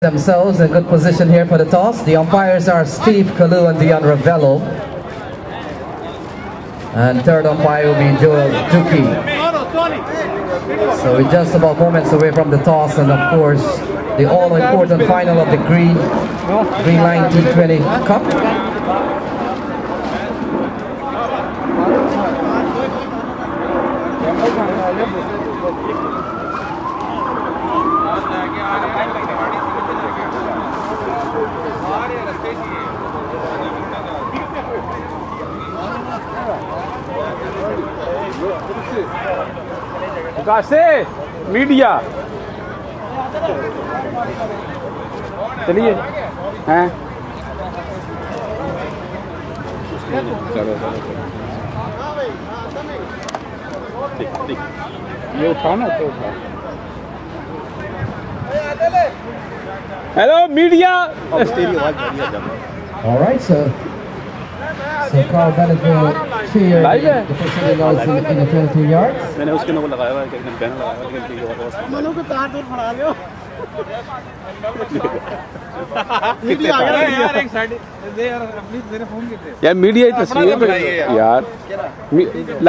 themselves in good position here for the toss. The umpires are Steve Kalu and Dion Ravello. And third umpire will be Joel Duki. So we're just about moments away from the toss, and of course the all-important final of the Greenline T20 Cup. कैसे media चलिए हैं चलो ये उठाओ ना तो hello media All right, sir. So Carl Bennett will cheer the preceding odds in the 22 yards. मैंने उसके नो लगाया हुआ है, एक बैनर लगाया हुआ है, लेकिन ठीक है मनो को तार दूर फड़ा लियो मीडिया आ गया यार, एक साइड दे यार, प्लीज मेरे फोन के दे यार, मीडिया की तस्वीर यार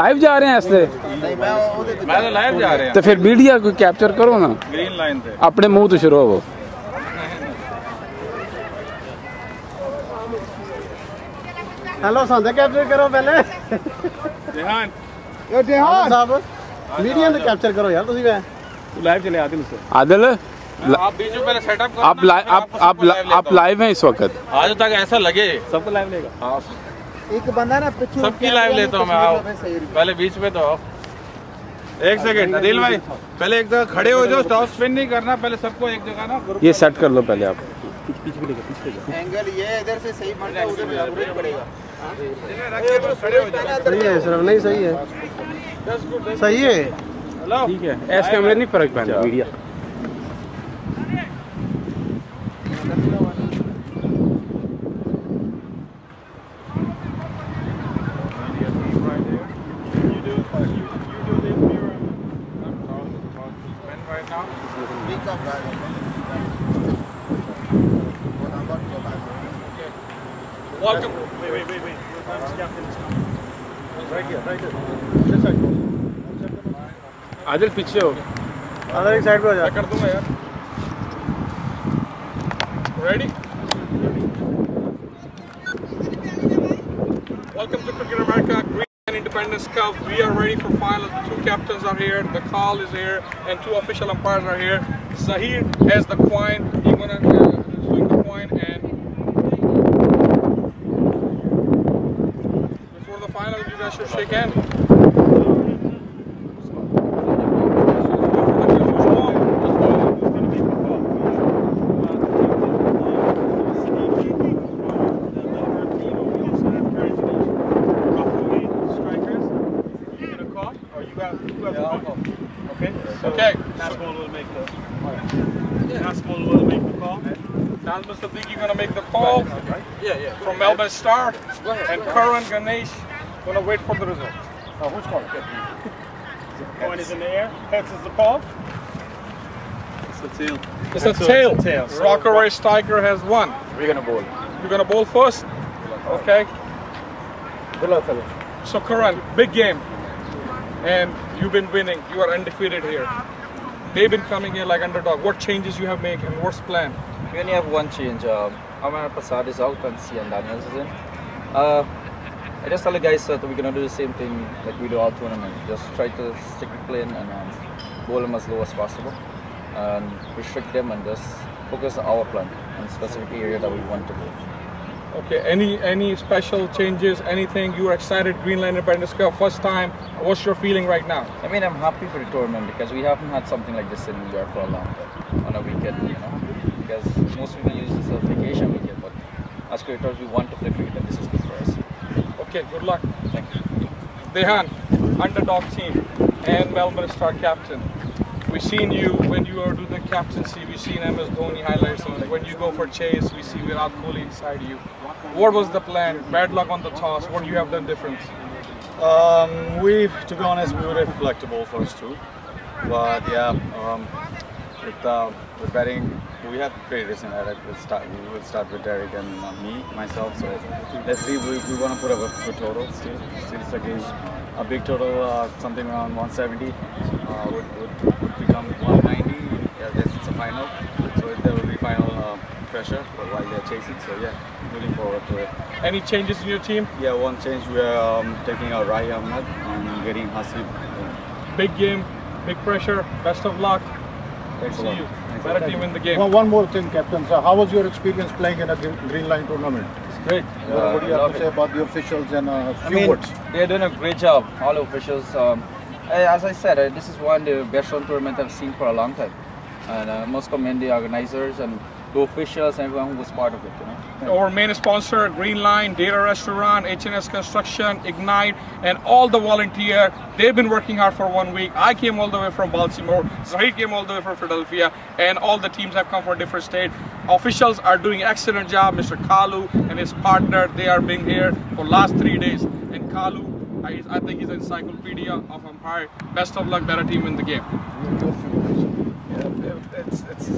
लाइव जा रहे हैं ऐसे नहीं, मैं तो लाइव जा रहे हैं, तो फिर मीडिया को कैप्चर करो ना ग्रीन लाइन पे, अपने मुंह तो शुरू हो। हेलो संदे कैप्चर करो पहले जेहान साहब, मीडिया ने कैप्चर करो यार, तुसी मैं लाइव चले आदिल से आदिल, आप बीच में पहले सेटअप करो, आप लाइव हैं इस वक्त, आज तक ऐसा लगे सबको लाइव लेगा। हां एक बंदा ना पीछे सबकी लाइव लेता हूं मैं, आओ पहले बीच में तो आओ, एक सेकंड अदिल भाई, पहले एक जगह खड़े हो जाओ, टॉस स्पिन नहीं करना, पहले सबको एक जगह ना ये सेट कर लो पहले, आप पीछे भी पीछे एंगल ये इधर से सही बनता है, उधर पड़ेगा सही है सर, नहीं सही है, सही है, ठीक है, ऐसे कैमरे नहीं फर्क पड़ता media. Welcome. Wait. Right here. This side. Adil पीछे हो, आदिल एक साइड पे हो जा, कर दूंगा यार। Ready? Welcome to Cricket America Greenline Independence Cup. We are ready for final. The two captains are here, the call is here, and two official umpires are here. Zahir has the coin. He's gonna swing the coin, and before the final, you guys should shake hands. Okay. Nasmal will make the call. Nasmal Sadiq, you're gonna make the call. Yeah. From Melbourne Star. And Karan Ganesh gonna wait for the result. Who's calling? Coin is in the air. Heads is the call. It's a tail. It's a tail. Rockaway striker has won. We're gonna bowl. You're gonna bowl first. Okay. Good luck, fellas. So Karan, big game. And you've been winning. You are undefeated here. They've been coming in like underdog. What changes you have made and what's plan? We only have one change. Amar Prasad is out and Cian Daniels is in. I just tell the guys that we're gonna do the same thing like we do all tournament. Just try to stick the plane and bowl them as low as possible, and restrict them and just focus on our plan and specific area that we want to go. Okay, any special changes, anything? You are excited, Greenline Independence Cup, first time. What's your feeling right now? I mean, I'm happy for the tournament because we haven't had something like this in New York for a long time, on a weekend, you know, because most people use this as a vacation weekend, but as cricketers, we want to play cricket and this is good for us. Okay, good luck. Thank you. Dehan, underdog team and Melbourne Star captain. We've seen you when you do the captaincy, we've seen MS Dhoni highlights, and when you go for chase, we see Virat Kohli inside you. What was the plan? Bad luck on the toss. What do you have done different? To be honest, we would have liked to bowl first too, but yeah, with batting we have great racing. We will start with Derek and myself. So let's see. We want to put up a good total. Still it's again a big total, something around 170 would become 190. I guess it's a final, so there will be final pressure while they're chasing. So yeah, looking forward to it. Any changes in your team? Yeah, one change. We are taking out Rai Ahmed and getting Hasib. Big game, big pressure. Best of luck. Thanks a lot. Better team in the game. One more thing, Captain. So how was your experience playing in a Greenline tournament? It's great. What do you have to say about the officials and a few words? They're doing a great job, all the officials. As I said, this is one of the best run tournament I've seen for a long time. And I must commend the organizers and the officials and everyone who was part of it. Our main sponsor, Greenline, Data Restaurant, HNS Construction, Ignite, and all the volunteers. They've been working hard for 1 week. I came all the way from Baltimore. Zahid came all the way from Philadelphia, and all the teams have come from different states. Officials are doing an excellent job. Mr. Kalu and his partner, they are being here for last 3 days. And Kalu, I think he's an encyclopedia of umpire. Best of luck, better team in the game.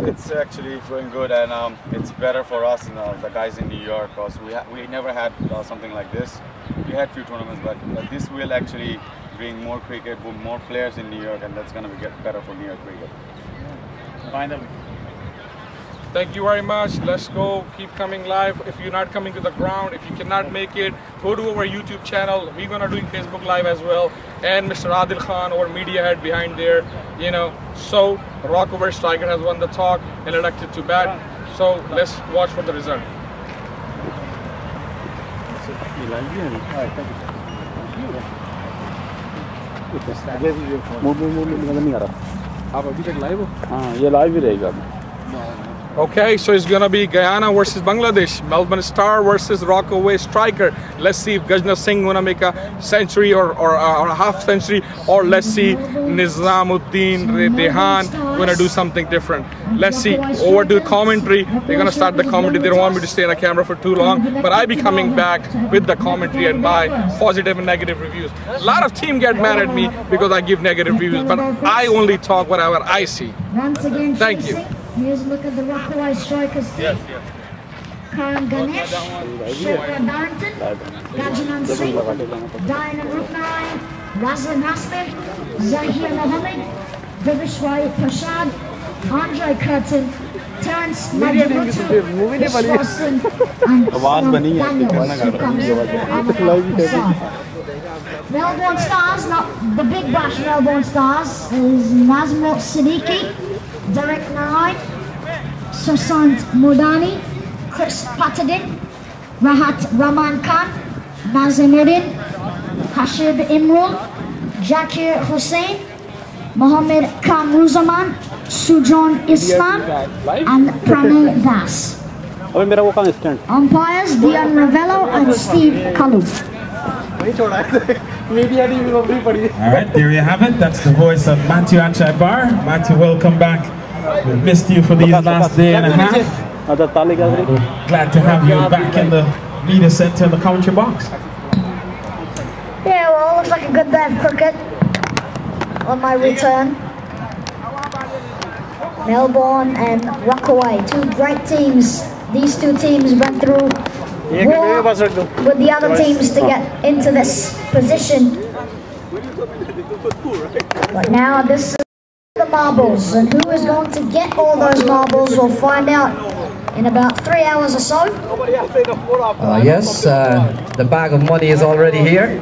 It's actually going good, and it's better for us, the guys in New York, because we never had something like this. We had few tournaments, but this will actually bring more cricket, more players in New York, and that's going to get better for New York cricket. Finally. Thank you very much. Let's go. Keep coming live. If you're not coming to the ground, if you cannot make it, go to our YouTube channel. We're gonna do Facebook Live as well. And Mr. Adil Khan, our media head behind there, So Rockaway striker has won the talk and elected to bat. So let's watch for the result. Okay, so it's gonna be Guyana versus Bangladesh, Melbourne Star versus Rockaway striker. Let's see if Gajna Singh gonna make a century or a half century, or let's see Nizamuddin Dehan gonna do something different. Let's see. Over to the commentary. They're gonna start the commentary. They don't want me to stay on the camera for too long, but I'll be coming back with the commentary and my positive and negative reviews. A lot of team get mad at me because I give negative reviews, but I only talk whatever I see. Thank you. Here's a look at the Rockaway strikers. Yes. Karan Ganesh, Shilpa Darrington, Gajanan Singh, Diana Ruknarayan, Razlan Asmir, Zahir Mohammed, Vivishwai Prashad, Andre Curtin, Terence Madhavutu, Vishwasan, and Daniels, who comes in. Melbourne Stars, not the big bash Melbourne Stars, is Nazmut Siddiqui, Derek Narayan, Sushant Modani, Chris Patadin, Rahat Rahman Khan, Nazimuddin, Hashib Imrul, Jakir Hussain, Mohammed Kamruzaman, Sujan Islam, and Pranay Das. Umpires Dion Ravello and Steve Kalu. Alright, there you have it. That's the voice of Matthew Achaibar. Matthew, welcome back. We've missed you for these last day and a half. We're glad to have you back in the media center in the commentary box. Yeah, well, looks like a good day of cricket on my return. Melbourne and Rockaway, two great teams. These two teams went through war with the other teams to get into this position. But now this is the marbles, and who is going to get all those marbles we'll find out in about 3 hours or so. Yes, the bag of money is already here.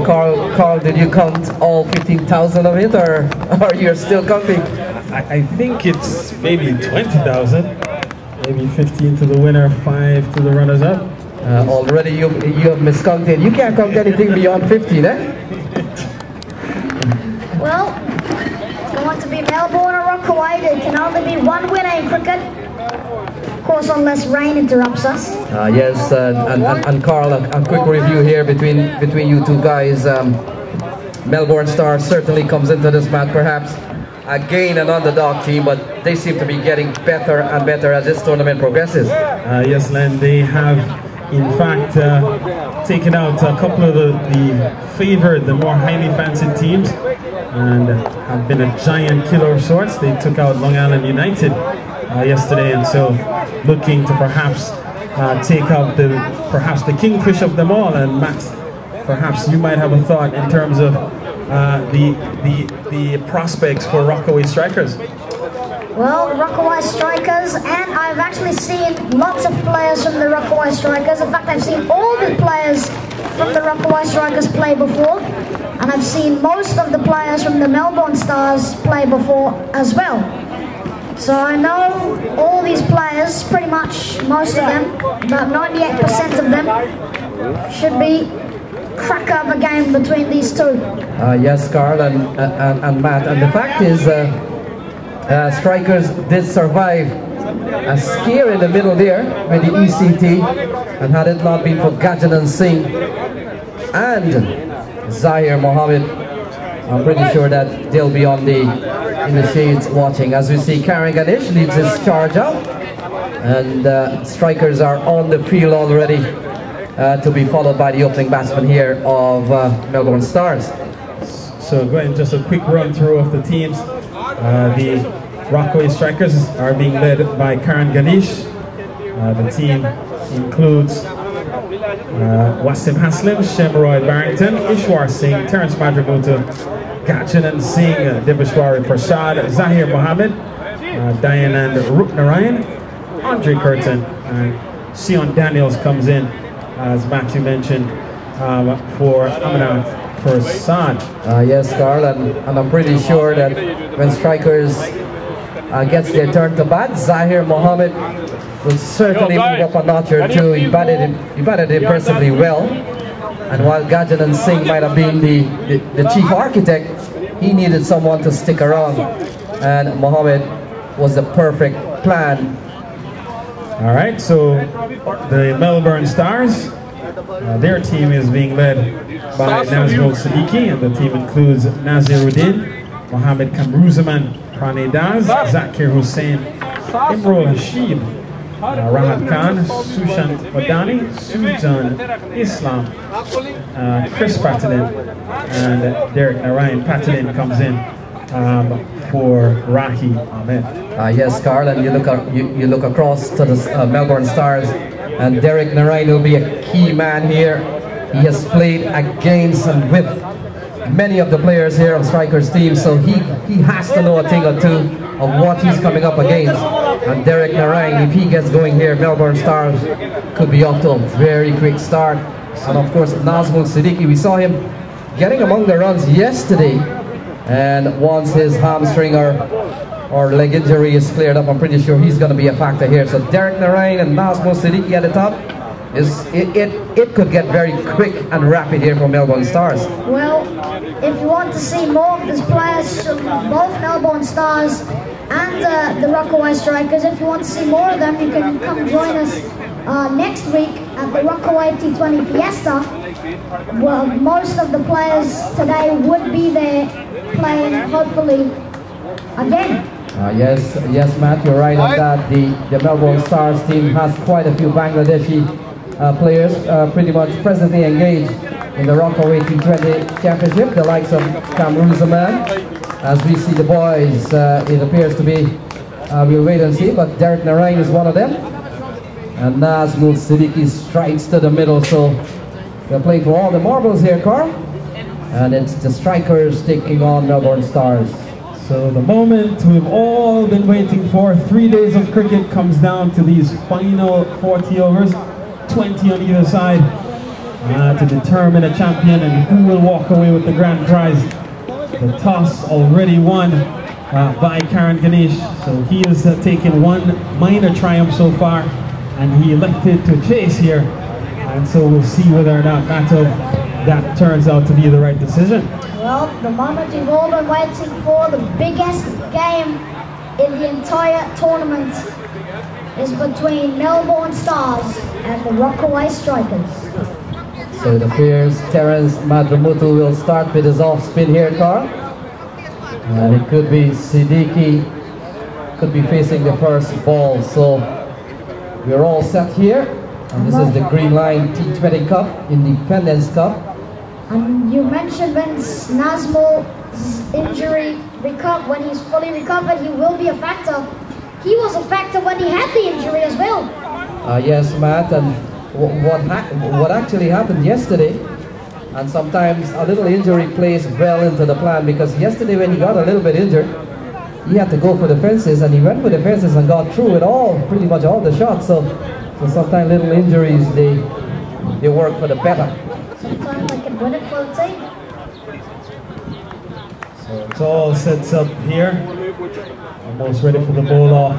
Carl, did you count all 15,000 of it, or you're still counting? I think it's maybe 20,000. Maybe 15 to the winner, 5 to the runners-up. Already you have miscounted. You can't count anything beyond 15, eh? Well, it's going to be Melbourne or Rockaway. There can only be one winner in cricket. Of course, unless rain interrupts us. Yes, and Carl, a quick review here between you two guys. Melbourne Star certainly comes into this match perhaps again an underdog team, but they seem to be getting better and better as this tournament progresses. Yes, Len, they have in fact taken out a couple of the favored, the more highly fancied teams, and have been a giant killer of sorts. They took out Long Island United yesterday, and so looking to perhaps take out perhaps the kingfish of them all. And Matt, perhaps you might have a thought in terms of the prospects for Rockaway Strikers. Well, the Rockaway Strikers, and I've actually seen lots of players from the Rockaway Strikers. In fact, I've seen all the players from the Rockaway Strikers play before, and I've seen most of the players from the Melbourne Stars play before as well. So I know all these players, pretty much most of them, about 98% of them, should be cracker of a game between these two. Yes, Carl and Matt, and the fact is Strikers did survive a scare in the middle there with the ECT, and had it not been for Gajanan Singh and Zahir Mohammed, I'm pretty sure that they'll be in the shades watching. As we see, Karen Ganesh leads his charge out, and Strikers are on the field already, to be followed by the opening batsman here of Melbourne Stars. So going just a quick run through of the teams. The Rockaway Strikers are being led by Karen Ganesh. The team includes Wasim Haslim, Shemroy Barrington, Ishwar Singh, Terence Madrimutu, Gajanan Singh, Devashwari Prasad, Zahir Mohammed, Dayanand Ruknarayan, Andre Curtin, and Sion Daniels comes in, as Matthew mentioned, for Amanath Prasad. Yes, Carl, and I'm pretty sure that when Strikers gets their turn to bat, Zahir Mohammed will certainly move up a notch or two. He batted impressively well, and while Gajanan Singh might have been the chief architect, he needed someone to stick around, and Mohammed was the perfect plan. All right, so the Melbourne Stars, their team is being led by Nazmul Siddiqui, and the team includes Naziruddin, Mohammed Kamruzaman, Pranay Das, Zakir Hussain, Imrul Hashib, Rahat Khan, Sushant Wadani, Sujan Islam, Chris Patilin, and Derek Narayan. Patilin comes in for Rahi Ahmed. Yes, Carl, and you look across to the Melbourne Stars, and Derek Narayan will be a key man here. He has played against and with many of the players here of Strikers team, so he has to know a thing or two of what he's coming up against. And Derek Narayan, if he gets going here, Melbourne Stars could be up to a very quick start. And of course, Nazmul Siddiqui, we saw him getting among the runs yesterday, and once his hamstring or leg injury is cleared up, I'm pretty sure he's going to be a factor here. So Derek Narayan and Nazmul Siddiqui at the top, it could get very quick and rapid here for Melbourne Stars. Well, if you want to see more of these players from both Melbourne Stars and the Rockaway Strikers, if you want to see more of them, you can come join us next week at the Rockaway T20 Fiesta. Well, most of the players today would be there playing, hopefully, again. Yes, Matt, you're right on that. The Melbourne Stars team has quite a few Bangladeshi players pretty much presently engaged in the Rockaway T20 Championship, the likes of Kamruzaman. As we see the boys, it appears to be, we'll wait and see, but Derek Narayan is one of them. And Nazmul Siddiqui strikes to the middle, so they're playing for all the marbles here, Carl. And it's the Strikers taking on Melbourne Stars. So the moment we've all been waiting for, 3 days of cricket, comes down to these final 40 overs, 20 on either side, to determine a champion and who will walk away with the grand prize. The toss already won by Karen Ganesh, so he has taken one minor triumph so far, and he elected to chase here, and so we'll see whether or not that turns out to be the right decision. Well, the moment you've all been waiting for, the biggest game in the entire tournament, is between Melbourne Stars and the Rockaway Strikers. So it appears Terence Madrimutu will start with his off spin here, Carl. And it could be Siddiqui, could be facing the first ball. So we're all set here. And this is the Greenline T20 Cup, Independence Cup. And you mentioned when Nazmul's injury when he's fully recovered, he will be a factor. he was a factor when he had the injury as well. Yes, Matt, and what actually happened yesterday, and sometimes a little injury plays well into the plan, because yesterday when he got a little bit injured, he had to go for the fences, and he went for the fences and got through it all, pretty much all the shots. So sometimes little injuries, they work for the better. Sometimes they can win it for the team. So it's all sets up here. Almost ready for the ball off.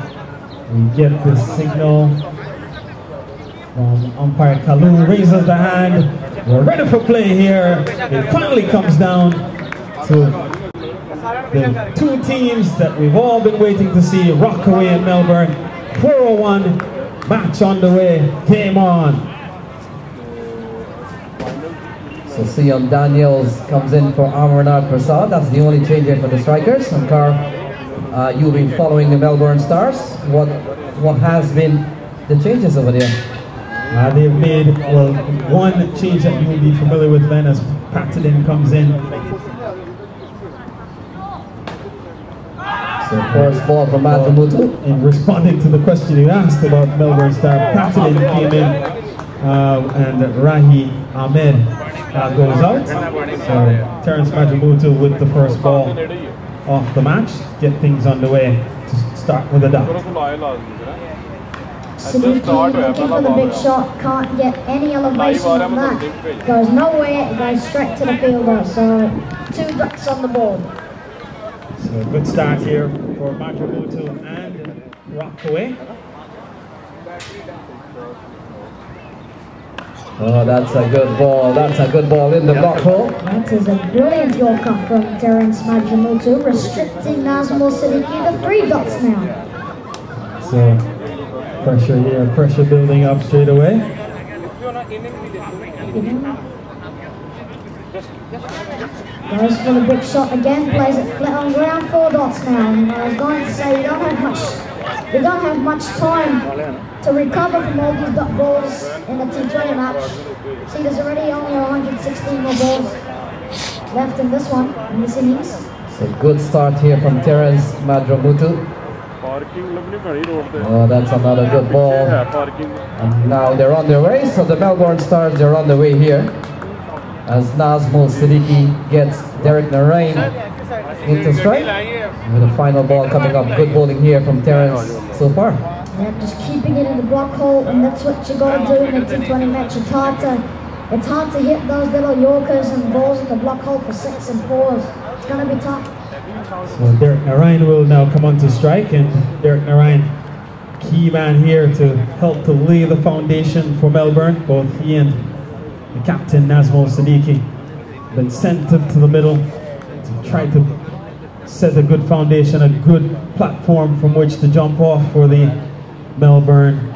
We get the signal from umpire Kalu, raises the hand. We're ready for play here. It finally comes down to the two teams that we've all been waiting to see, Rockaway and Melbourne. 4:01, match on the way, game on. So Sion Daniels comes in for Amarnath Prasad. That's the only change here for the strikers. And Carl, you've been following the Melbourne Stars. What has been the changes over there? They've made, well, one change that you will be familiar with then, as Pattadin comes in. So first ball from Matamutu. In responding to the question you asked about Melbourne Star, Pattadin came in and Rahi Ahmed goes out. So Terence Majamutu with the first ball off the match, get things underway to start with a dot. Siddiqui looking for the big shot, can't get any elevation on that. Goes nowhere, goes straight to the fielder. So 2 ducks on the board. So a good start here for Majamutu and Rockaway. Oh, that's a good ball. That's a good ball in the block hole. That is a brilliant Yorker from Terence Majamutu, restricting Nazmul Siddiqui to 3 dots now. So pressure here, pressure building up straight away. Goes for the big shot again, plays it flat on ground, 4 dots now. And I was going to say you don't have much time to recover from all these dot balls in a T20 match. See, there's already only 116 more balls left in this one, in this innings. So good start here from Terence Majamutu. Oh, that's another good ball. And now they're on their way, so the Melbourne Stars, they're on the way here. As Nazmul Siddiqui gets Derek Narain into strike. With the final ball coming up, good bowling here from Terence so far. Yeah, just keeping it in the block hole, and that's what you got to do in a T20 match. It's hard to hit those little Yorkers and balls in the block hole for 6 and 4s. It's going to be tough. So Derek Narain will now come on to strike, and Derek Narain, key man here to help to lay the foundation for Melbourne. Both he and the captain Nazmul Siddiqui been sent to the middle to try to set a good foundation, a good platform from which to jump off for the Melbourne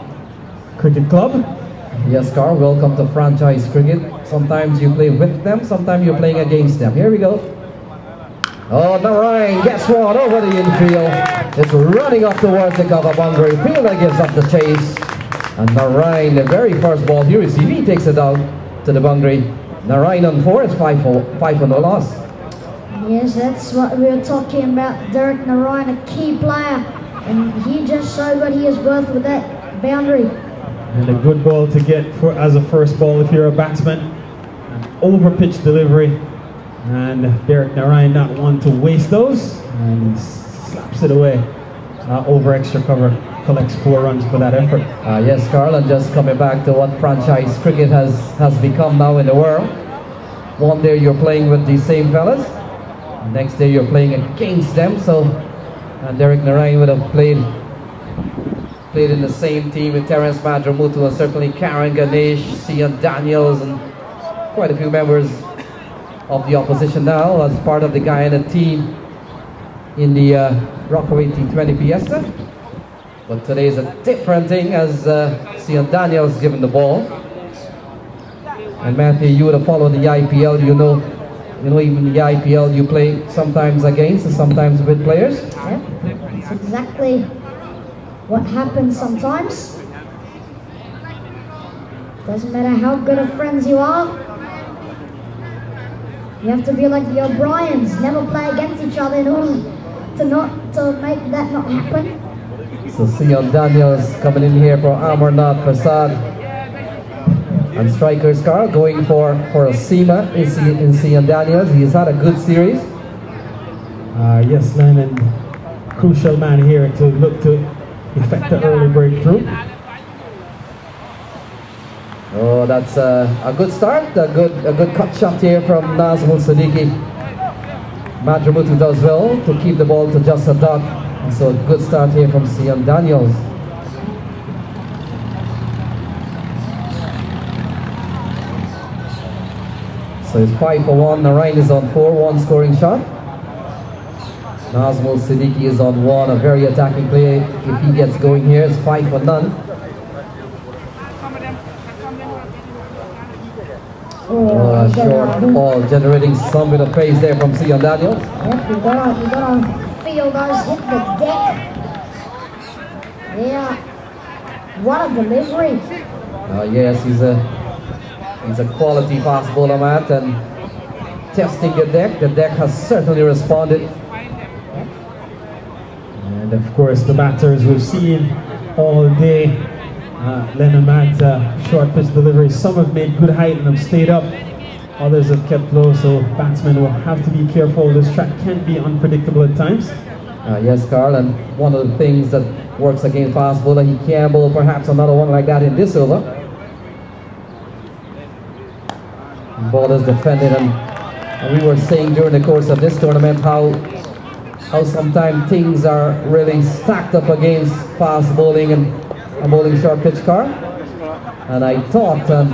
Cricket Club. Yes, Carl, welcome to franchise cricket. Sometimes you play with them, sometimes you're playing against them. Here we go. Oh, Narain gets one over the infield. It's running up towards the cover boundary. Fielder gives up the chase. And Narain, the very first ball he received, he takes it out to the boundary. Narain on 4 is 5 on the loss. Yes, that's what we were talking about. Derek Narain, a key player. And he just showed what he is worth with that boundary. And a good ball to get for as a first ball if you're a batsman. An over pitch delivery. And Derek Narain not one to waste those. And slaps it away. Over extra cover. Collects 4 runs for that effort. Yes, Carl, and just coming back to what franchise cricket has become now in the world. One day you're playing with these same fellas. Next day you're playing against them. So, and Derek Narain would have played in the same team with Terence Majamutu and certainly Karen Ganesh, Sion Daniels, and quite a few members of the opposition now as part of the Guyana team in the Rockaway T20 Fiesta. But today is a different thing as Sion Daniels given the ball. And Matthew, you would have followed the IPL, you know even the IPL you play sometimes against and sometimes with players. Yeah, that's exactly what happens sometimes. Doesn't matter how good of friends you are. You have to be like the O'Briens, never play against each other in order to make that not happen. So Sion Daniels coming in here for Amarnath Prasad. And strikers Carl going for a seamer in Sion Daniels. He's had a good series. Yes, Len, and crucial man here to look to effect the early breakthrough. Oh, that's a good start, a good cut shot here from Nazmul Siddiqui. Madrimutu does well to keep the ball to just a dot. So good start here from Sion Daniels. So it's 5 for 1. Narayan is on 4-1 scoring shot. Nazmul Siddiqui is on 1, a very attacking play. If he gets going here, it's 5 for none. Oh, a short ball generating some bit of pace there from Sion Daniels. Yep, you gotta feel those hit the deck. Yeah, what a delivery. Yes, he's a quality fast bowler, Matt, and testing the deck. The deck has certainly responded. And of course, the batters we've seen all day. Len and Matt, short pitch delivery. Some have made good height and have stayed up. Others have kept low, so batsmen will have to be careful. This track can be unpredictable at times. Yes, Carl, and one of the things that works against fast bowler, he can bowl perhaps another one like that in this over. Bowlers defended, and we were saying during the course of this tournament how sometimes things are really stacked up against fast bowling and bowling short pitch, Carl. And I thought that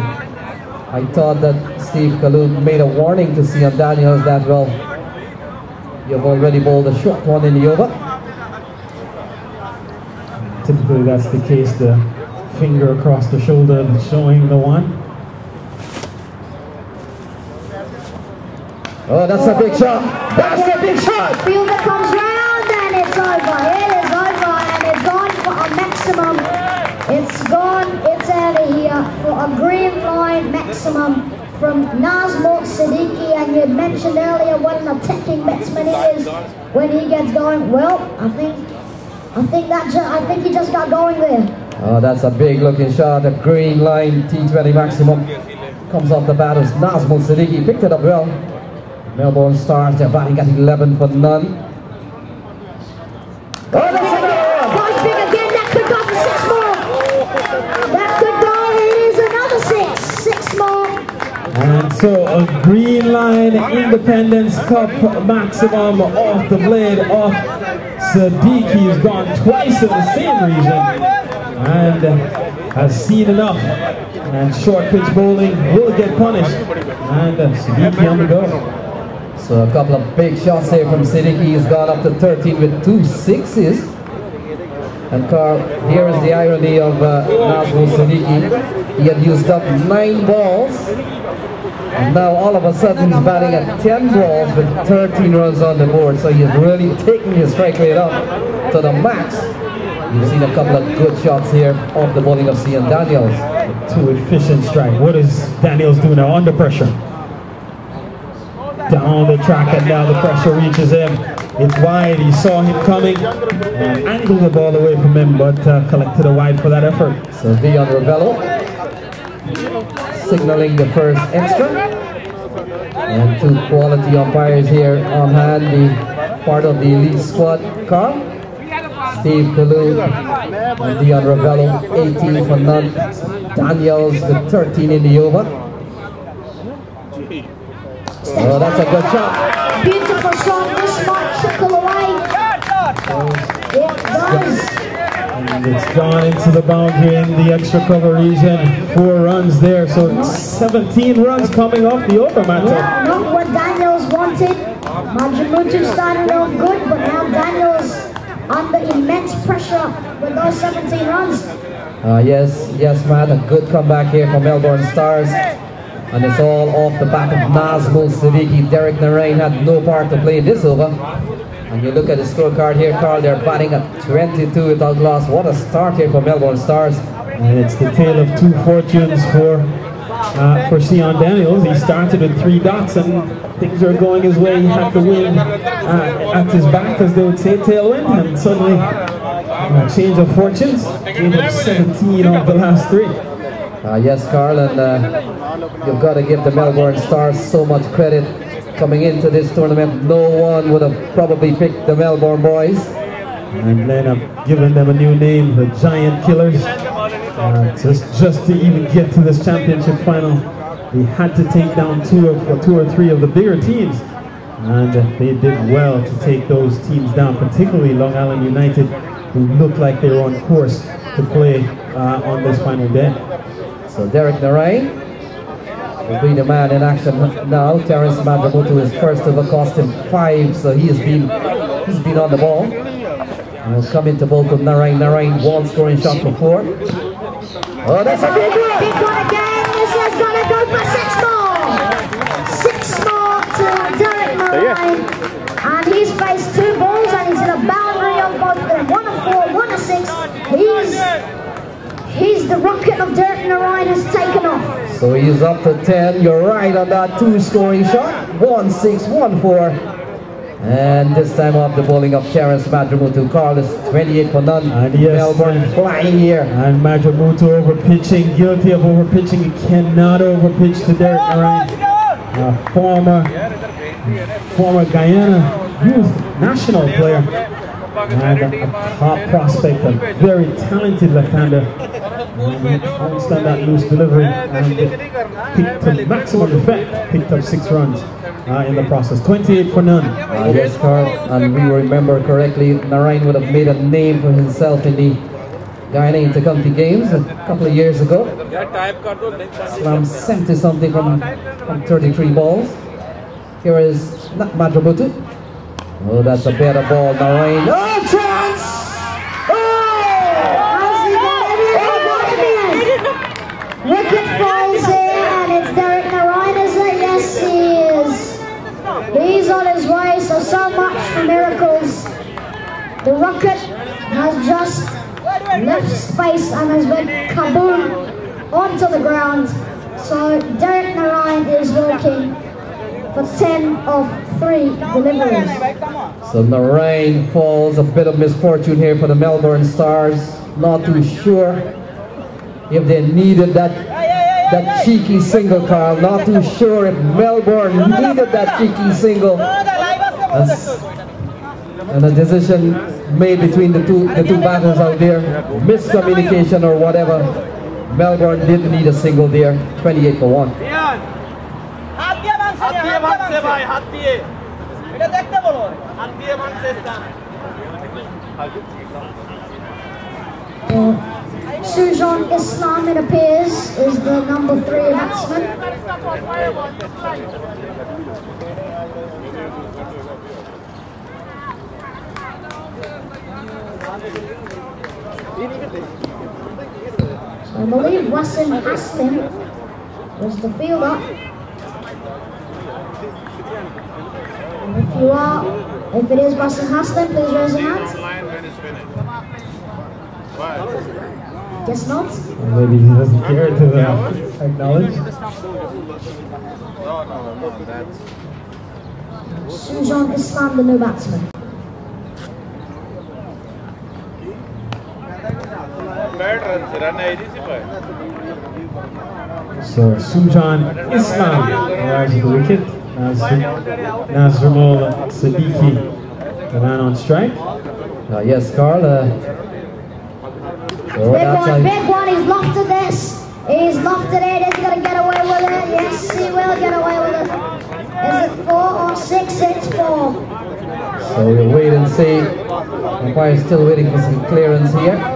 Steve Kalou made a warning to Sion Daniels that, well, you've already bowled a short one in the over. Typically that's the case, the finger across the shoulder showing the one. Oh, that's a big shot. That's a big shot. Fielder comes round and it's over. It is over and it's gone for a maximum. It's gone, it's out of here for a Greenline maximum from Nazmul Siddiqui. And you mentioned earlier what an attacking batsman he is when he gets going. Well, I think he just got going there. Oh, that's a big looking shot. A Greenline T20 maximum comes off the bat as Nazmul Siddiqui picked it up well. Melbourne Stars, they're batting at 11 for none. Oh, that's another one! Goes big again, that could go for 6 more. That could go, it is another 6 more. And so a Greenline Independence Cup maximum off the blade of Siddiqui. Has gone twice in the same region and has seen enough. And short pitch bowling will get punished. And Siddiqui on the go. So a couple of big shots here from Siddiqui. He's gone up to 13 with 2 sixes. And Carl, here is the irony of Nazmul Siddiqui. He had used up 9 balls. And now all of a sudden he's batting at 10 balls with 13 runs on the board. So he's really taking his strike rate up to the max. You've seen a couple of good shots here off the bowling of Sion Daniels. 2 efficient strike. What is Daniels doing now under pressure? Down the track, and now the pressure reaches him. It's wide. He saw him coming and angled the ball away from him, but collected a wide for that effort. So Dion Ravello signaling the first extra. And 2 quality umpires here on hand, the part of the elite squad. Carl, Steve Kalou and Dion Ravello, 18 for none. Daniels with 13 in the over. Oh, that's a good shot. Beautiful shot, this might trickle away. It does. And it's gone into the boundary in the extra cover region. 4 runs there, so 17 runs coming off the over, Matt. Yeah, not what Daniels wanted. Madrimutu started off good, but now Daniels under immense pressure with those 17 runs. Yes, Matt, a good comeback here from Melbourne Stars. And it's all off the back of Nazmul Siddiqui. Derek Narain had no part to play in this over. And you look at the scorecard here, Carl, they're batting at 22 without loss. What a start here for Melbourne Stars. And it's the tale of 2 fortunes for Sion Daniels. He started with 3 dots and things are going his way. He had the wind at his back, as they would say, tailwind. And suddenly change of fortunes. Gave up 17 of the last 3. Yes, Carl, and you've got to give the Melbourne Stars so much credit. Coming into this tournament, no one would have probably picked the Melbourne boys. And then I've given them a new name, the Giant Killers. Just to even get to this championship final, they had to take down two or three of the bigger teams. And they did well to take those teams down, particularly Long Island United, who looked like they were on course to play on this final day. So Derek Narain will be the man in action now. Terence Madramutu is first to the cost him 5, so he's been on the ball. And will come into both of Narain. Narain, one scoring shot for 4. Oh, that's a big one! Big one again. This is gonna go for 6 more. 6 more to Derek Narain. And he's faced 2 balls and he's in a boundary on both of them. 1 of 4, 1 of 6. He's the rocket of Derek Narain has taken off. So he's up to 10. You're right on that 2 scoring shot. 1-6, 1-4. And this time off the bowling of Terence Madramutu. Carl is 28 for none. And yes, Melbourne flying here. And Madramutu overpitching, guilty of overpitching. He cannot overpitch to Derek Narain. Former Guyana youth national player. And a top prospect, a very talented left-hander. Understand that loose delivery and picked to maximum effect, picked up 6 runs in the process. 28 for none. Yes, Carl, and we remember correctly, Narain would have made a name for himself in the Guyana Intercounty Games a couple of years ago. Slammed 70-something from 33 balls. Here is Madramutu. Oh, that's a better ball, Narain. Oh, chance! Wicket falls here and it's Derek Narain, is it? Yes, he is. He's on his way, so much for miracles. The rocket has just left space and has been kaboom onto the ground. So Derek Narain is walking for 10 of 3 deliveries. So Narain falls, a bit of misfortune here for the Melbourne Stars. Not too sure if they needed that cheeky single, Carl. Not too sure if Melbourne needed that cheeky single. And a decision made between the two batters out there, miscommunication or whatever. Melbourne didn't need a single there. 28 for 1. Sujan Islam, it appears, is the number 3 batsman. So I believe Wasim Haslim was the fielder. If it is Wasim Haslim, please raise your hand. Guess not. Maybe he doesn't care to acknowledge. Sujan Islam, the new batsman. So Sujan Islam arrives at the wicket. Nazrul Siddiqui, the man on strike. Yes, Carl. Big one, he's lofted this. He's lofted it, he's going to get away with it. Yes, he will get away with it. Is it 4 or 6? It's 4. So we'll wait and see. Umpire's still waiting for some clearance here. I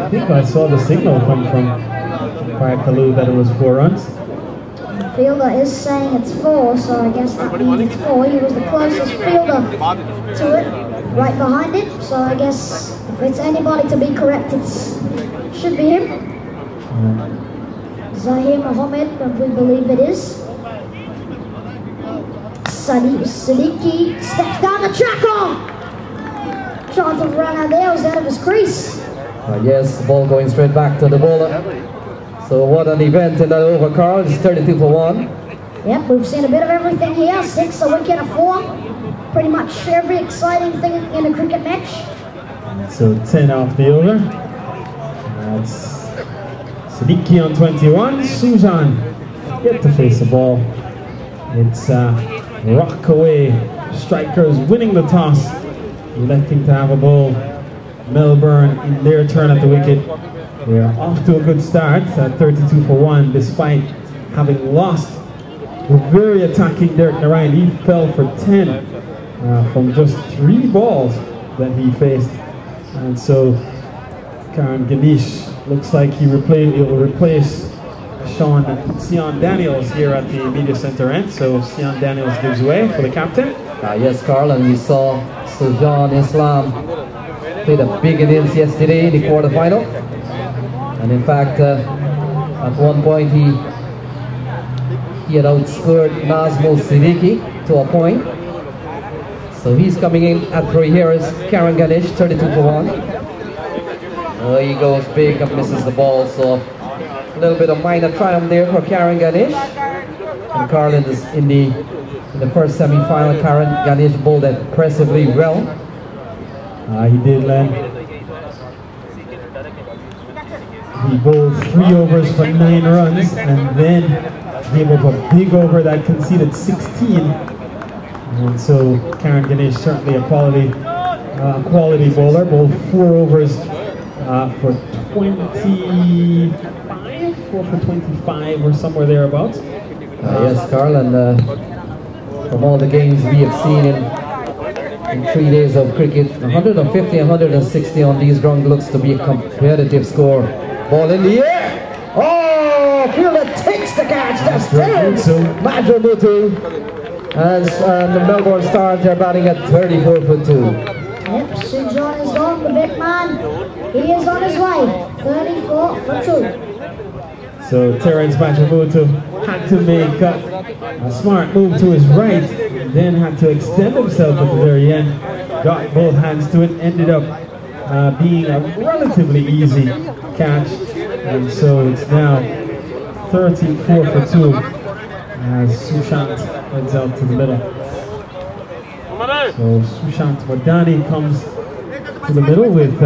think I saw the signal come from Umpire Kalu that it was 4 runs. The fielder is saying it's 4, so I guess that means it's 4. He was the closest fielder to it, right behind it. So I guess if it's anybody to be correct, it should be him. Zahir Mohammed, we believe it is. Siddiqui steps down the track on. Chance of run out there was out of his crease. Yes, ball going straight back to the bowler. So what an event in that over, Carl. It's 32 for 1. Yep, we've seen a bit of everything here. 6, a wicket, a 4. Pretty much every exciting thing in a cricket match. So 10 off the over. That's Siddiqui on 21. Sujan yet to face the ball. It's Rockaway strikers winning the toss, electing to have a ball. Melbourne in their turn at the wicket. They are off to a good start at 32 for 1, despite having lost the very attacking Derek Narayan. He fell for 10 from just 3 balls that he faced. And so Karen Ganesh looks like he will replace Sion Daniels here at the media center end. So Sion Daniels gives way for the captain. Yes, Carl, and we saw Sujan Islam played a big innings yesterday in the quarterfinal. And in fact, at one point he had outscored Nazmul Siddiqui to a point. So he's coming in at 3 here is Karen Ganesh, 32 for 1. He goes big and misses the ball, so a little bit of minor triumph there for Karen Ganesh. And Carl in the first semi-final, Karen Ganesh bowled impressively well. He did, Len. He bowled 3 overs for 9 runs and then gave up a big over that conceded 16. And so Karen Ganesh certainly a quality bowler. Bowled 4 overs for 4 for 25 or somewhere thereabouts. Yes, Carl, and from all the games we have seen in 3 days of cricket, 150, 160 on these ground looks to be a competitive score. Ball in the air. Oh, fielder takes the catch. That's Terence Madramutu. And the Melbourne Stars are batting at 34 for 2. Yep, Sujan is on, the big man. He is on his way. 34 for 2. So Terence Madramutu had to make a smart move to his right, then had to extend himself at the very end. Got both hands to it, ended up being a relatively easy catch. And so it's now 34 for 2 as Sushant heads out to the middle. So Sushant Wadani comes to the middle with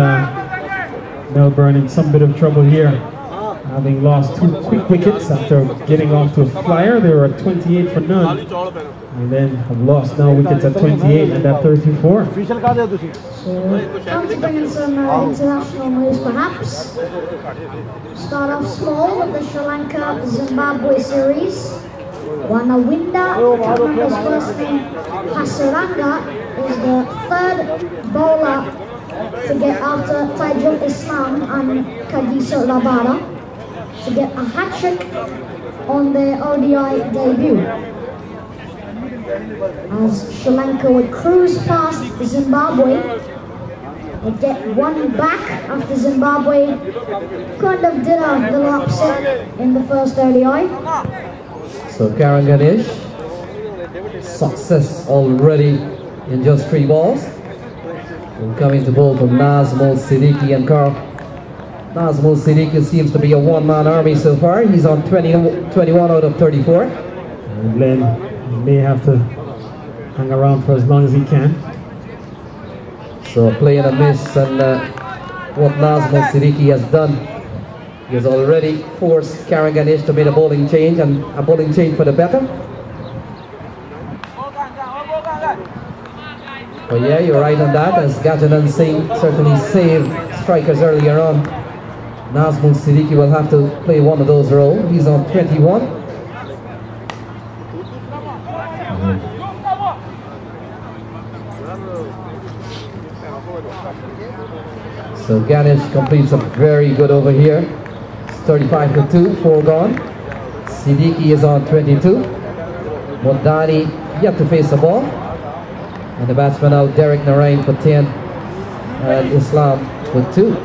Melbourne in some bit of trouble here, having lost 2 quick wickets after getting off to a flyer. They were at 28 for none, and then have lost now wickets at 28 and at 34. So, time to bring in some international news perhaps. Start off small with the Sri Lanka-Zimbabwe series. Wanawinda, can't remember his first name, Hasaranga, is the 3rd bowler to get after Taijul Islam and Kagiso Rabada to get a hat-trick on their ODI debut. As Sri Lanka would cruise past Zimbabwe, would get 1 back after Zimbabwe kind of did a little upset in the first ODI. So Karen Ganesh, success already in just 3 balls. We're coming to bowl from Nazmul Siddiqui and Carl. Nazmul Siddiqui seems to be a one-man army so far. He's on 21 out of 34. And Glenn may have to hang around for as long as he can. So a play and a miss, and what Nazmul Siddiqui has done, he has already forced Karen Ganesh to make a bowling change, and a bowling change for the better. But yeah, you're right on that, as Gajanan Singh certainly saved strikers earlier on. Nazmul Siddiqui will have to play one of those roles. He's on 21. So Ganesh completes a very good over here. It's 35 for 2, 4 gone. Siddiqui is on 22. Modani yet to face the ball. And the batsman out, Derek Narayan for 10. And Islam for 2.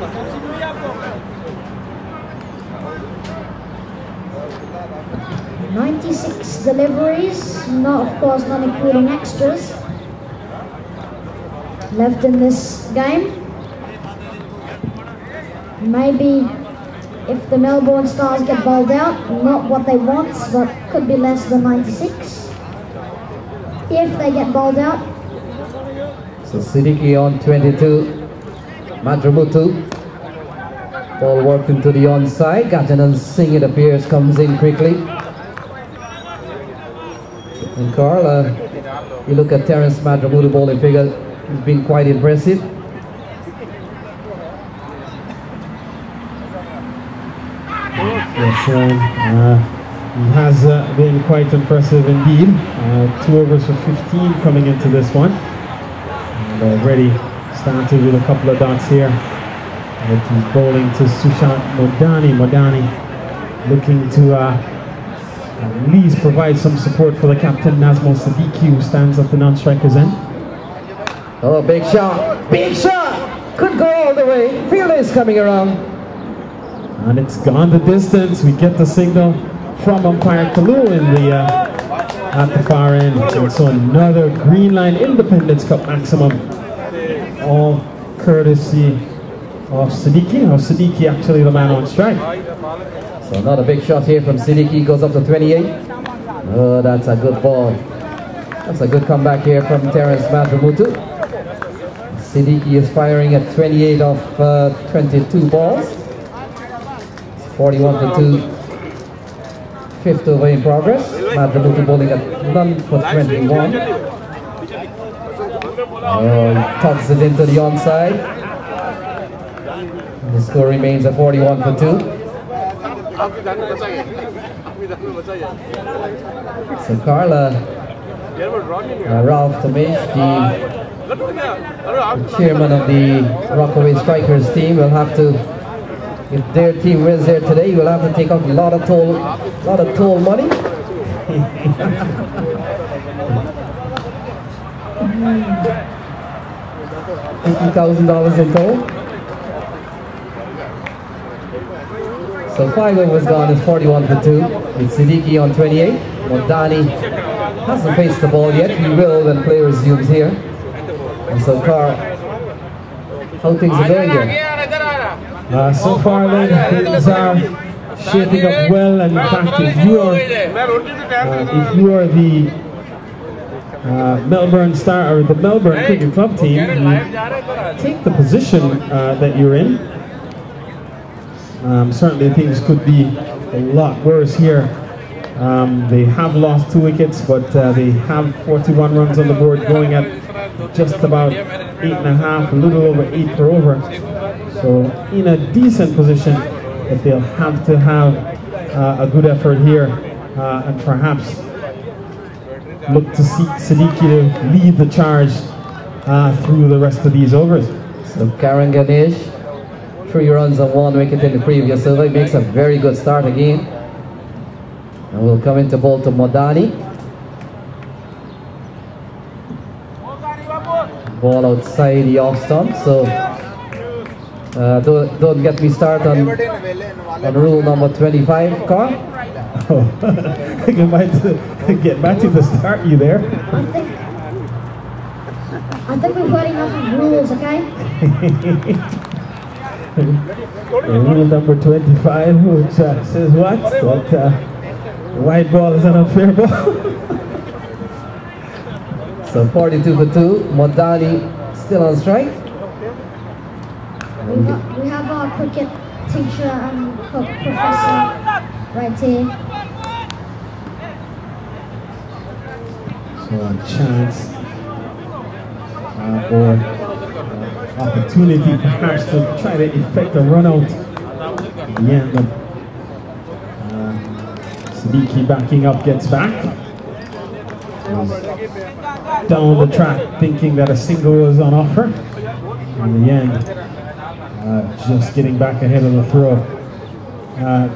.96 deliveries, of course not including extras, left in this game. Maybe if the Melbourne Stars get bowled out, not what they want, but could be less than 96 if they get bowled out. So Siddiqui on 22. Madramutu. Ball worked into the onside. Gajanan Singh, it appears, comes in quickly. And Carl, you look at Terence Madramutu bowling figure, he's been quite impressive. Yes, he has been quite impressive indeed. 2 overs for 15 coming into this one. And already started with a couple of dots here. But he's bowling to Sushant Modani. Modani looking to at least provide some support for the captain, Nazmo Siddiqui, who stands at the non-striker's end. Oh, big shot! Big shot! Could go all the way. Fielder is coming around. And it's gone the distance. We get the signal from umpire Kalu in the at the far end. And so another Greenline Independence Cup maximum, all courtesy of Siddiqui. Siddiqui actually the man on strike. So another big shot here from Siddiqui, goes up to 28. Oh, that's a good ball. That's a good comeback here from Terence Madramutu. Siddiqui is firing at 28 of 22 balls. 41 for 2. 5th over in progress. Madramutu bowling at none for 21. Oh, he tucks it into the onside. The score remains at 41 for 2. So Carla, Ralph Tomish, the chairman of the Rockaway Strikers team, will have to, if their team wins there today, will have to take out a lot of toll money. $50,000 in toll. So 5 overs gone is 41 for 2. With Siddiqui on 28. Modani hasn't faced the ball yet. He will when play resumes here. And so Carl, how things are going here? So far then, things are shaping up well, and in fact if you are the Melbourne Star or the Melbourne Cricket Club team, you take the position that you're in. Certainly things could be a lot worse here. They have lost 2 wickets, but they have 41 runs on the board, going at just about 8.5, a little over 8 per over. So in a decent position, but they'll have to have a good effort here and perhaps look to see Siddiqui to lead the charge through the rest of these overs. So Karan Ganesh, 3 runs on 1 wicket in the previous over, makes a very good start again. And we'll come into bowl to Modani. Ball outside the off stump, so don't get me started on rule number 25, Carl. Oh, get back to the start you there. I think we've got enough of rules, okay? Rule number 25, which says what? That white ball is an unfair ball. So 42 for 2. Modani still on strike. We have our cricket teacher and professor right here. So a chance or opportunity perhaps to try to effect a run out. Yeah, but Siddiqui backing up gets back. Down the track thinking that a single was on offer. In the end, just getting back ahead of the throw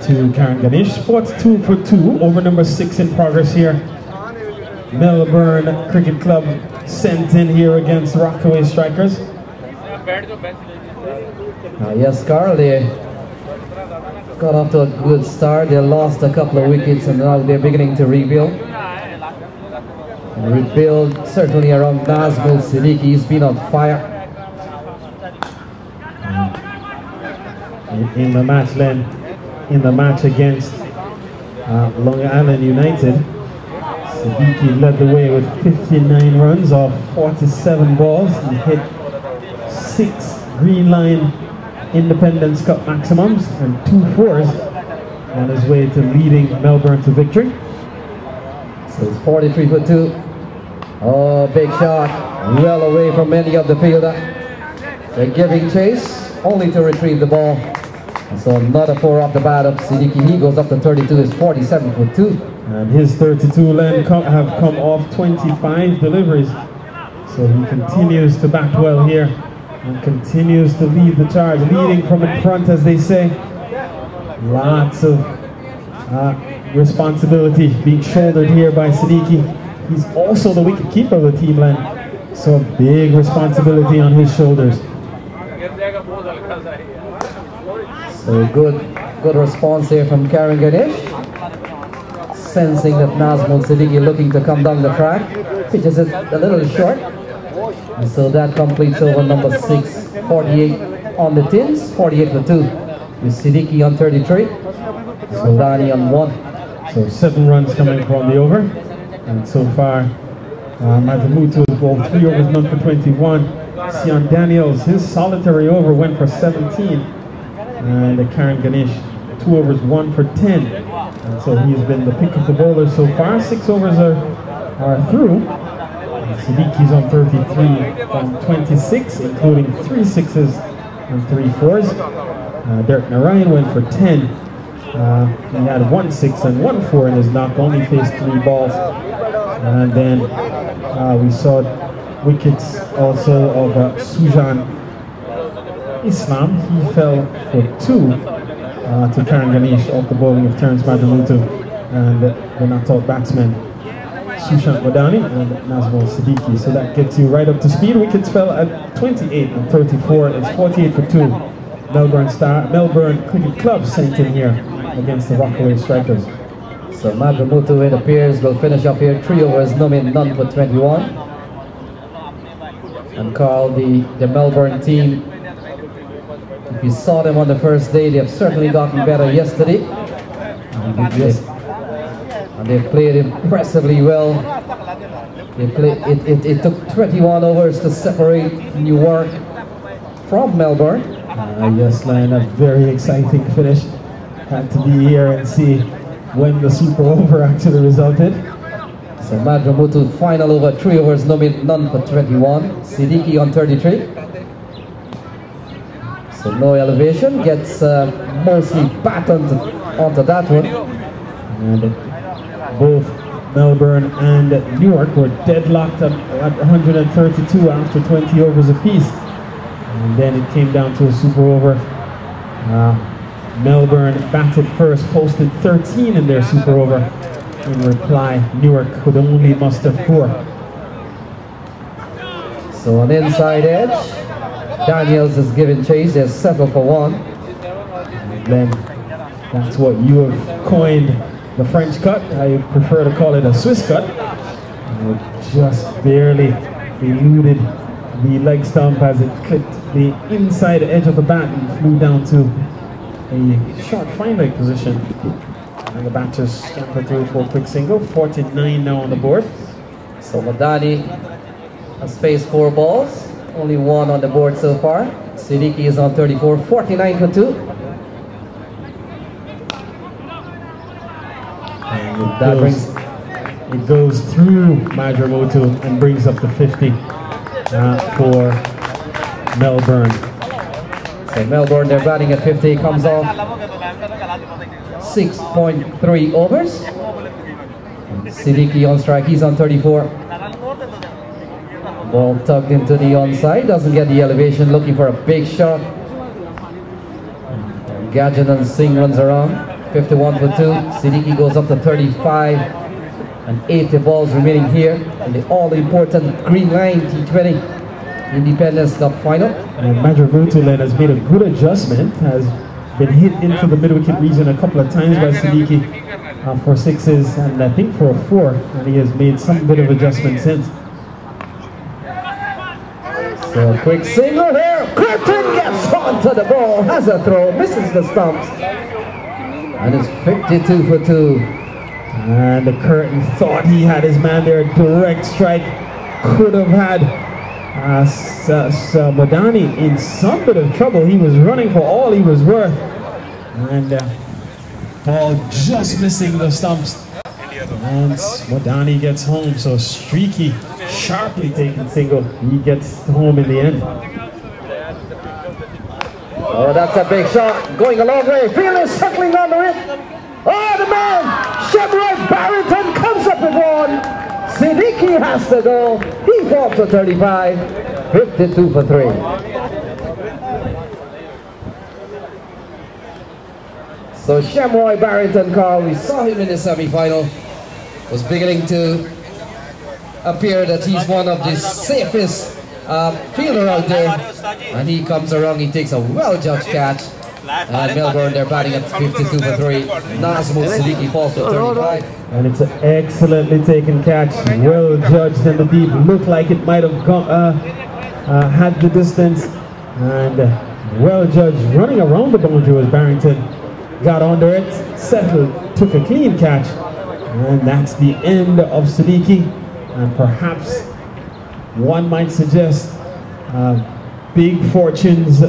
to Karan Ganesh. Sports 2 for 2, over number 6 in progress here. Melbourne Cricket Club sent in here against Rockaway Strikers. Yes, Carl, they got off to a good start. They lost a couple of wickets and now they're beginning to rebuild. Rebuild certainly around Nazmul Siddiqui. He's been on fire. In the match then, in the match against Long Island United, Siddiqui led the way with 59 runs off 47 balls. He hit 6 Greenline Independence Cup maximums and 2 fours on his way to leading Melbourne to victory. So it's 43 for 2. Oh, big shot. Well away from many of the fielder. They're giving chase, only to retrieve the ball. And so another 4 off the bat of Siddiqui. He goes up to 32. It's 47 for 2. And his 32 Len have come off 25 deliveries. So he continues to bat well here and continues to lead the charge, leading from in front, as they say. Lots of responsibility being shouldered here by Siddiqui. He's also the wicket keeper of the team, Len. So big responsibility on his shoulders. So good response here from Karen Ganesh. Sensing that Nazmul Siddiqui looking to come down the track. Pitches it a little short. And so that completes over number 6. 48 on the tins, 48 for 2. With Siddiqui on 33. Soldani on 1. So 7 runs coming from the over. And so far, Mazamutu has bowled 3 overs, none for 21. Sian Daniels, his solitary over went for 17. And Karen Ganesh, 2 overs, 1 for 10. And so he's been the pick of the bowlers so far. 6 overs are through. Siddiqui's on 33 from 26, including 3 sixes and 3 fours. Derek Narayan went for 10. He had 1 6 and 1 4 in his knock, only faced 3 balls. And then we saw wickets also of Sujan Islam. He fell for 2 to Karen Ganesh off the bowling of Terence Majamutu and the not-out batsmen Sushant Wadani and Nazmul Siddiqui. So that gets you right up to speed. Wickets fell at 28 and 34. It's 48 for 2. Melbourne Cricket Club sent in here against the Rockaway Strikers. So Majamutu, it appears, will finish up here. 3 overs, none for 21. And Carl, the Melbourne team, if you saw them on the first day, they have certainly gotten better yesterday. And they played impressively well. It took 21 overs to separate Newark from Melbourne. Yes, Lion, a very exciting finish. Had to be here and see when the super over actually resulted. So Majamutu, final over, 3 overs, none for 21. Siddiqui on 33. So no elevation, gets mostly bat onto that one. And both Melbourne and Newark were deadlocked at 132 after 20 overs apiece. And then it came down to a super over. Melbourne batted first, posted 13 in their super over. In reply, Newark could only muster 4. So on inside edge, Daniels is giving chase. There's 7 for 1. And then that's what you have coined the French cut. I prefer to call it a Swiss cut. Just barely eluded the leg stump as it clipped the inside edge of the bat and flew down to a short fine leg position. And the batters scampered through for a quick single. 49 now on the board. So Madani has faced 4 balls, only 1 on the board so far. Siddiqui is on 34, 49 for 2. And it goes through Majamutu and brings up the 50 for Melbourne. So Melbourne, they're batting at 50, comes off 6.3 overs. Siddiqui on strike, he's on 34. Ball tugged into the onside, doesn't get the elevation, looking for a big shot. Gajan Singh runs around, 51 for 2. Siddiqui goes up to 35 and 80 balls remaining here in the all-important Greenline T20 Independence Cup final. And Majamutu has made a good adjustment, has been hit into the mid-wicket region a couple of times by Siddiqui for 6s and I think for a 4, and he has made some bit of adjustment since. So a quick single here, Curtin gets onto the ball, has a throw, misses the stumps, and it's 52 for 2. And the Curtin thought he had his man there, direct strike, could have had Modani in some bit of trouble. He was running for all he was worth, and ball just missing the stumps. And Modani gets home, so Streaky sharply taking single. He gets home in the end. Oh, that's a big shot, going a long way. Fielder circling under it. Oh, the man, Shamrock Barrington comes up with one. Siddiqui has to go. He fought for 35, 52 for 3. So Shamrock Barrington, Carl, we saw him in the semi-final, was beginning to appear that he's one of the safest fielder out there, and he comes around, he takes a well-judged catch, and Melbourne, they're batting at 52 for 3. Nazmul Siddiqui falls for 35. And it's an excellently taken catch, well judged in the deep, looked like it might have gone, had the distance, and well judged, running around the boundary as Barrington got under it, settled, took a clean catch, and that's the end of Siddiqui. And perhaps one might suggest big fortunes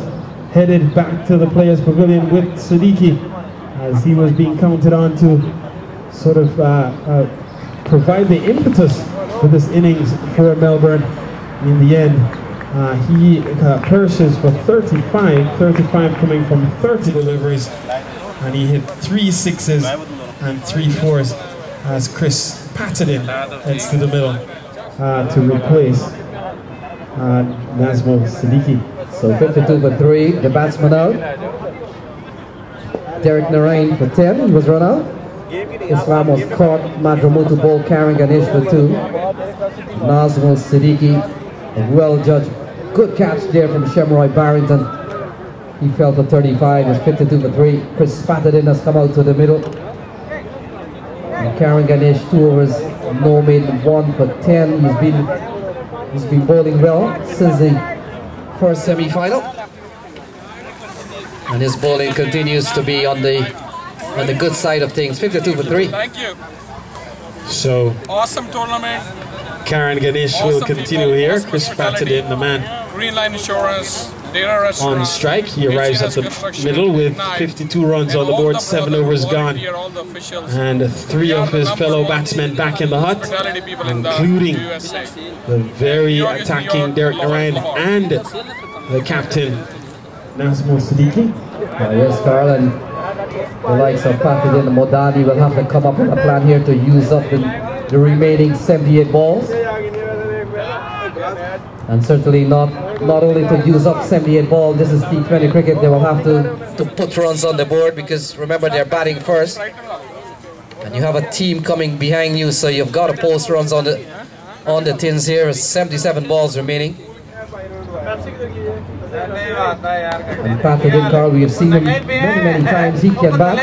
headed back to the Players Pavilion with Siddiqui, as he was being counted on to sort of provide the impetus for this innings for Melbourne. In the end, he perishes for 35 coming from 30 deliveries, and he hit 3 sixes and 3 fours as Chris patted in, heads to the middle to replace Nazmul Siddiqui. So 52 for 3, the batsman out. Derek Narain for 10, he was run out. Islam was caught, Madramutu ball carrying Ganesh for 2. Nazmul Siddiqui, a well-judged, good catch there from Shamrock Barrington. He fell for 35, it's 52 for 3. Chris Patterson has come out to the middle. And Karen Ganesh, 2 overs, no made, 1 for 10. He's been bowling well since the first semi-final, and his bowling continues to be on the good side of things. 52 for 3. Thank you. So awesome tournament. Karen Ganesh will continue here. Chris Patterson, the man Greenline Insurance, on strike. He arrives at the middle with 52 runs on the board, 7 overs gone, and 3 of his fellow batsmen back in the hut, including the very attacking Derek Narain and the captain Nazmul Siddiqui. Yes, Carl, and the likes of Patterson and Modani will have to come up with a plan here to use up the remaining 78 balls. And certainly not only to use up 78 balls, this is T20 cricket, they will have to put runs on the board, because remember they're batting first. And you have a team coming behind you, so you've got to post runs on the tins here. 77 balls remaining. And Patterson, Carl, we have seen him many times. He can bat,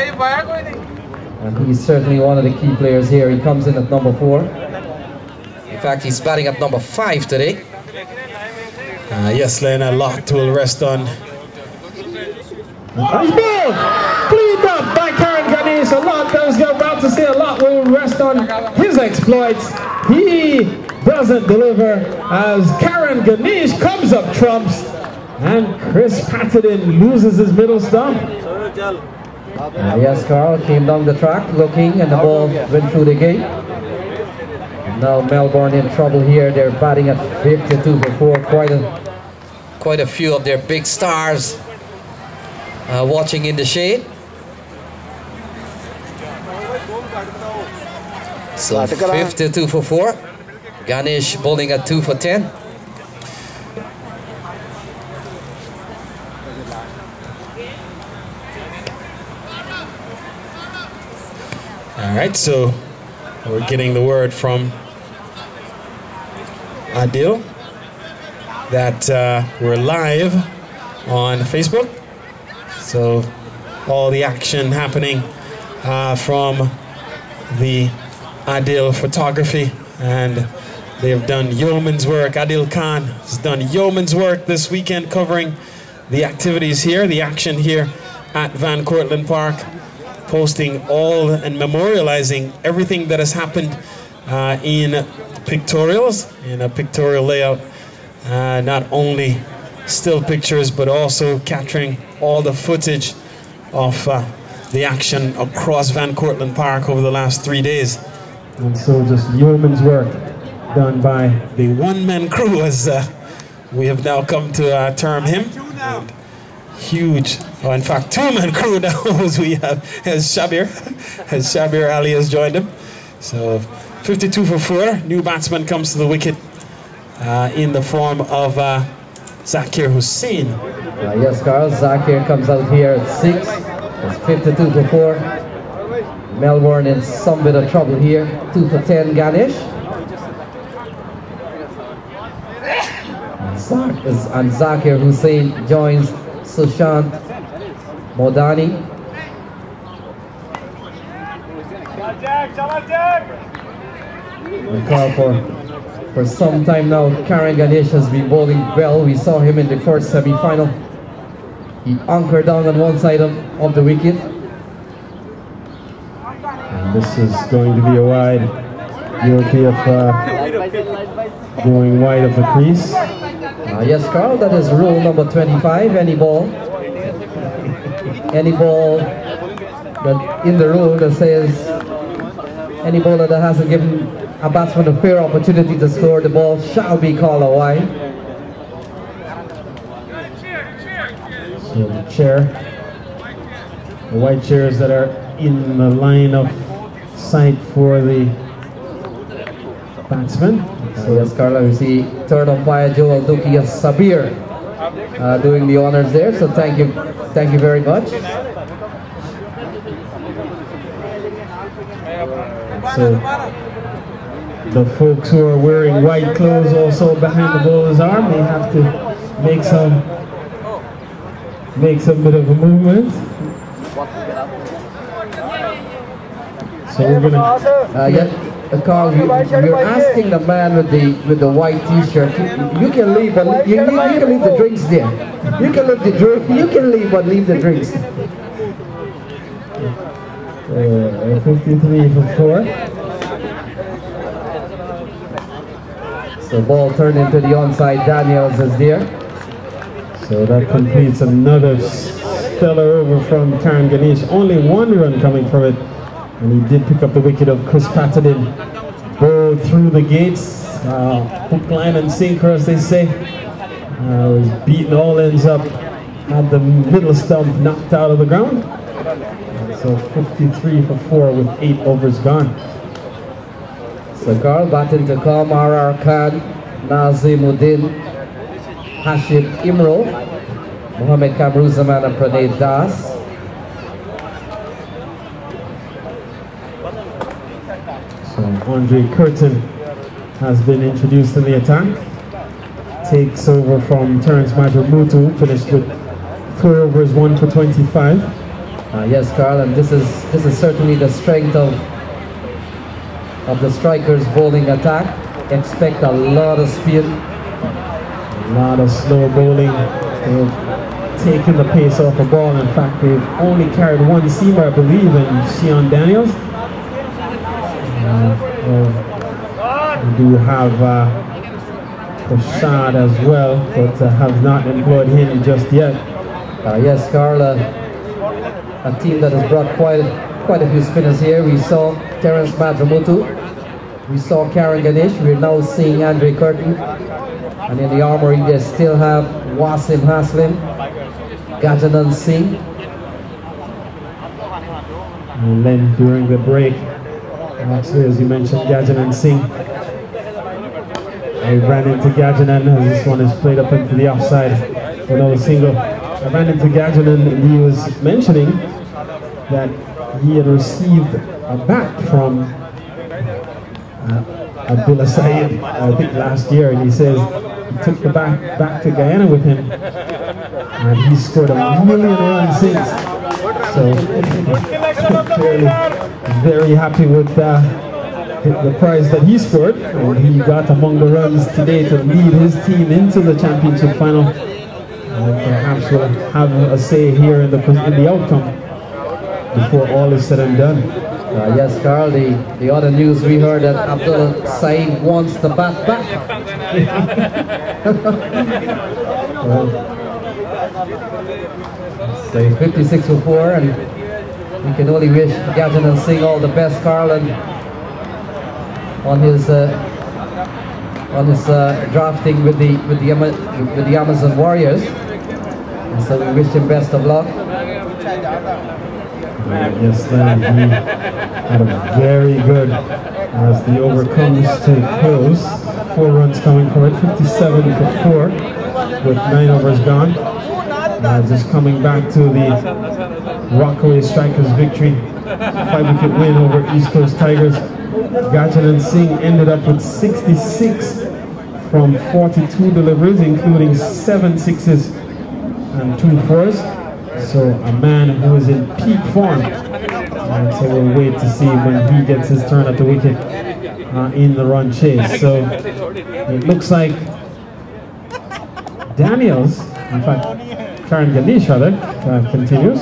and he's certainly one of the key players here. He comes in at number 4. In fact, he's batting at number 5 today. Yes, Len, a lot will rest on. He's ball! Cleaned up by Karen Ganesh. A lot, I was about to say, a lot will rest on his exploits. He doesn't deliver as Karen Ganesh comes up trumps, and Chris Patterson loses his middle stump. Yes, Carl came down the track looking, and the ball went through the gate. Now Melbourne in trouble here. They're batting at 52 for 4. Quite a few of their big stars watching in the shade. So 52 for 4. Ganesh bowling at 2 for 10. All right, so we're getting the word from Adil that we're live on Facebook. So all the action happening from the Adil photography, and they've done yeoman's work. Adil Khan has done yeoman's work this weekend covering the activities here, the action here at Van Cortlandt Park, posting all and memorializing everything that has happened in pictorials, in a pictorial layout not only still pictures but also capturing all the footage of the action across Van Cortlandt Park over the last 3 days. And so just yeoman's work done by the one-man crew, as we have now come to term him. And huge, or in fact two-man crew now, as we have, as Shabir Ali has joined him. So 52 for 4, new batsman comes to the wicket in the form of Zakir Hussain. Yes, Carl, Zakir comes out here at 6. It's 52 for 4. Melbourne in some bit of trouble here. 2 for 10, Ganesh. And Zakir Hussain joins Sushant Modani. We call for some time now. Karen Ganesh has been bowling well. We saw him in the first semi-final. He anchored down on one side of the wicket. And this is going to be a wide. European going wide of the crease. Yes, Carl, that is rule number 25. Any ball that in the rule that says any bowler that hasn't given a batsman a fair opportunity to score, the ball shall be called a wide. So the chair, the white chairs that are in the line of sight for the batsman. So yes, Carla, we see third umpire Joel Duki of Sabir doing the honors there. So thank you very much. So the folks who are wearing white clothes also behind the bowler's arm may have to make some bit of a movement. So we're gonna. Carl, you're asking the man with the white T-shirt. You can leave, but you can leave the drinks there. You can leave the drink. You can leave, but leave the drinks. 53 for 4. So ball turned into the onside. Daniels is there. So that completes another stellar over from Karen Ganesh. Only 1 run coming from it. And he did pick up the wicket of Chris Patterson. Bowled through the gates, hook, line and sinker, as they say. Was beaten all ends up, had the middle stump knocked out of the ground. So 53 for 4 with 8 overs gone. So Carl batting to come, R.R. Khan, Nazimuddin, Hashim Imro, Mohammed Kamruzaman and Pranay Das. So Andre Curtin has been introduced in the attack. Takes over from Terence Majamutu, finished with 4 overs, 1 for 25. Yes, Carl, and this is certainly the strength of the strikers' bowling attack. Expect a lot of speed, a lot of slow bowling. They've taken the pace off the ball. In fact, they've only carried 1 seamer, I believe, in Sean Daniels. We do have Rashad as well, but have not employed him just yet. Yes, Carl, a team that has brought quite a few spinners here. We saw Terence Madramutu, we saw Karen Ganesh, we're now seeing Andre Curtin, and in the armory they still have Wasim Haslim, Gajanan Singh. And then during the break, actually, as you mentioned, Gajanan Singh, I ran into Gajanan as this one is played up into the offside. Another single. I ran into Gajanan and he was mentioning that he had received a bat from Abdullah Saeed, I think last year, and he says he took the bat back to Guyana with him and he scored 1 million runs since. So clearly very happy with the prize that he scored, and he got among the runs today to lead his team into the championship final, and perhaps will have a say here in the outcome. before all is said and done. Yes, Carl, the other news we heard that Abdul Saeed wants the bat back. Well, so 56 for 4, and we can only wish Gavin and Singh all the best, Carl, and on his drafting with the Amazon Warriors. And so we wish him best of luck. Yes, then he had a very good as the over comes to close. 4 runs coming for it, 57 for 4 with 9 overs gone. Just coming back to the Rockaway Strikers victory, 5-wicket win over East Coast Tigers. Gajanan Singh ended up with 66 from 42 deliveries, including 7 sixes and 2 fours. So a man who is in peak form. And so we'll wait to see when he gets his turn at the wicket in the run chase. So it looks like Daniels, in fact, Karen Ganesh rather, continues.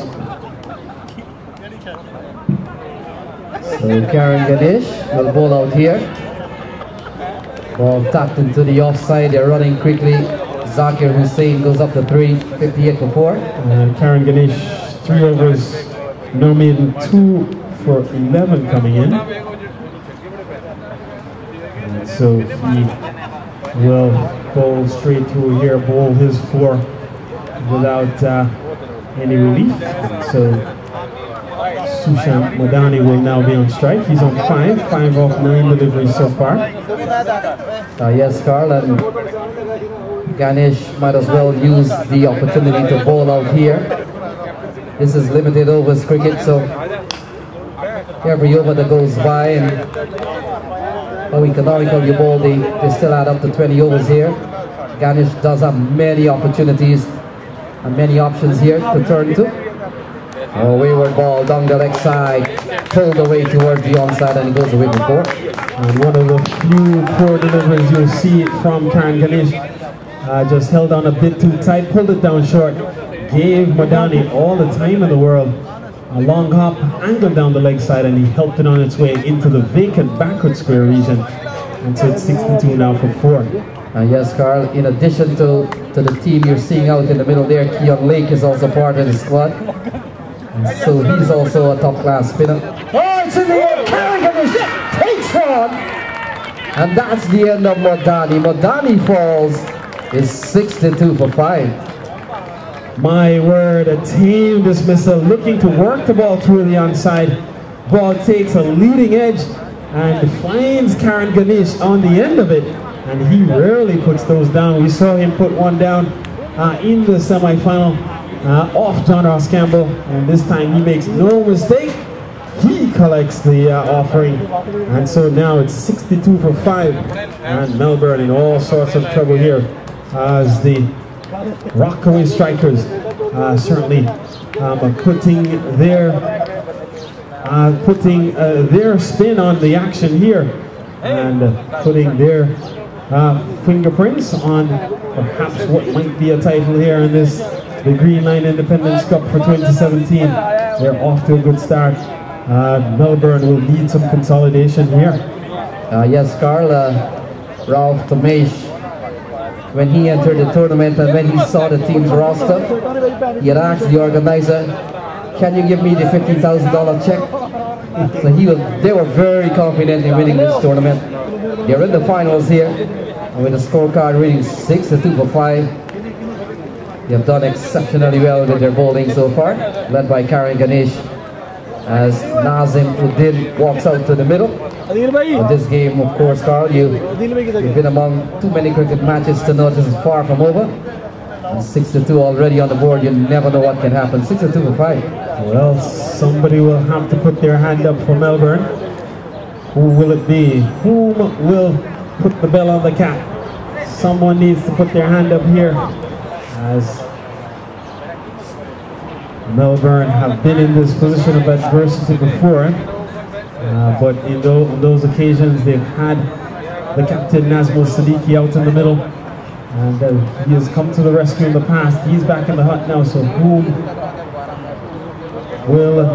So Karen Ganesh will bowl out here. Ball tapped into the offside, they're running quickly. Zakir Hussain goes up to 3, 58 for 4. And Karen Ganesh, 3 overs, no maiden, 2 for 11 coming in. And so he will bowl straight through here, bowl his 4 without any relief. And so Sushant Madani will now be on strike. He's on 5 off 9 deliveries so far. Yes, Carl, and Ganesh might as well use the opportunity to bowl out here. This is limited overs cricket, so every over that goes by and how economical you bowl, they still add up to 20 overs here. Ganesh does have many opportunities and many options here to turn to. A wayward ball down the leg side, pulled away towards the onside, and it goes away for 4. And one of the few poor deliveries you'll see from Karen Ganesh. Just held on a bit too tight, pulled it down short, gave Madani all the time in the world. A long hop, angled down the leg side, and he helped it on its way into the vacant backward square region. And so it's 62 now for 4. Yes, Carl, in addition to the team you're seeing out in the middle there, Keon Lake is also part of the squad. And so he's also a top-class spinner. Oh, it's in the air! Karen Ganesh takes one! And that's the end of Madani. Madani falls. Is 62 for 5. My word, a tame dismissal, looking to work the ball through the onside. Ball takes a leading edge and finds Karen Ganesh on the end of it, and he rarely puts those down. We saw him put one down in the semi-final off John Ross Campbell, and this time he makes no mistake. He collects the offering, and so now it's 62 for 5, and Melbourne in all sorts of trouble here as the Rockaway Strikers certainly putting their spin on the action here and putting their fingerprints on perhaps what might be a title here in this the Greenline Independence Cup for 2017. They're off to a good start. Melbourne will need some consolidation here. Yes, Carl, Ralph Tomesh, when he entered the tournament and when he saw the team's roster, he had asked the organizer, can you give me the $50,000 check? So they were very confident in winning this tournament. They're in the finals here, and with a scorecard reading 62 for 5. They have done exceptionally well with their bowling so far, led by Karen Ganesh, as Nazim Uddin walks out to the middle. In this game, of course, Carl, you've been among too many cricket matches to know this is far from over. And 62 already on the board, you never know what can happen. 62 for 5. Well, somebody will have to put their hand up for Melbourne. Who will it be? Whom will put the bell on the cap? Someone needs to put their hand up here, as Melbourne have been in this position of adversity before. But in those occasions, they've had the captain Nazmul Siddiqui out in the middle, and he has come to the rescue in the past. He's back in the hunt now, so whom will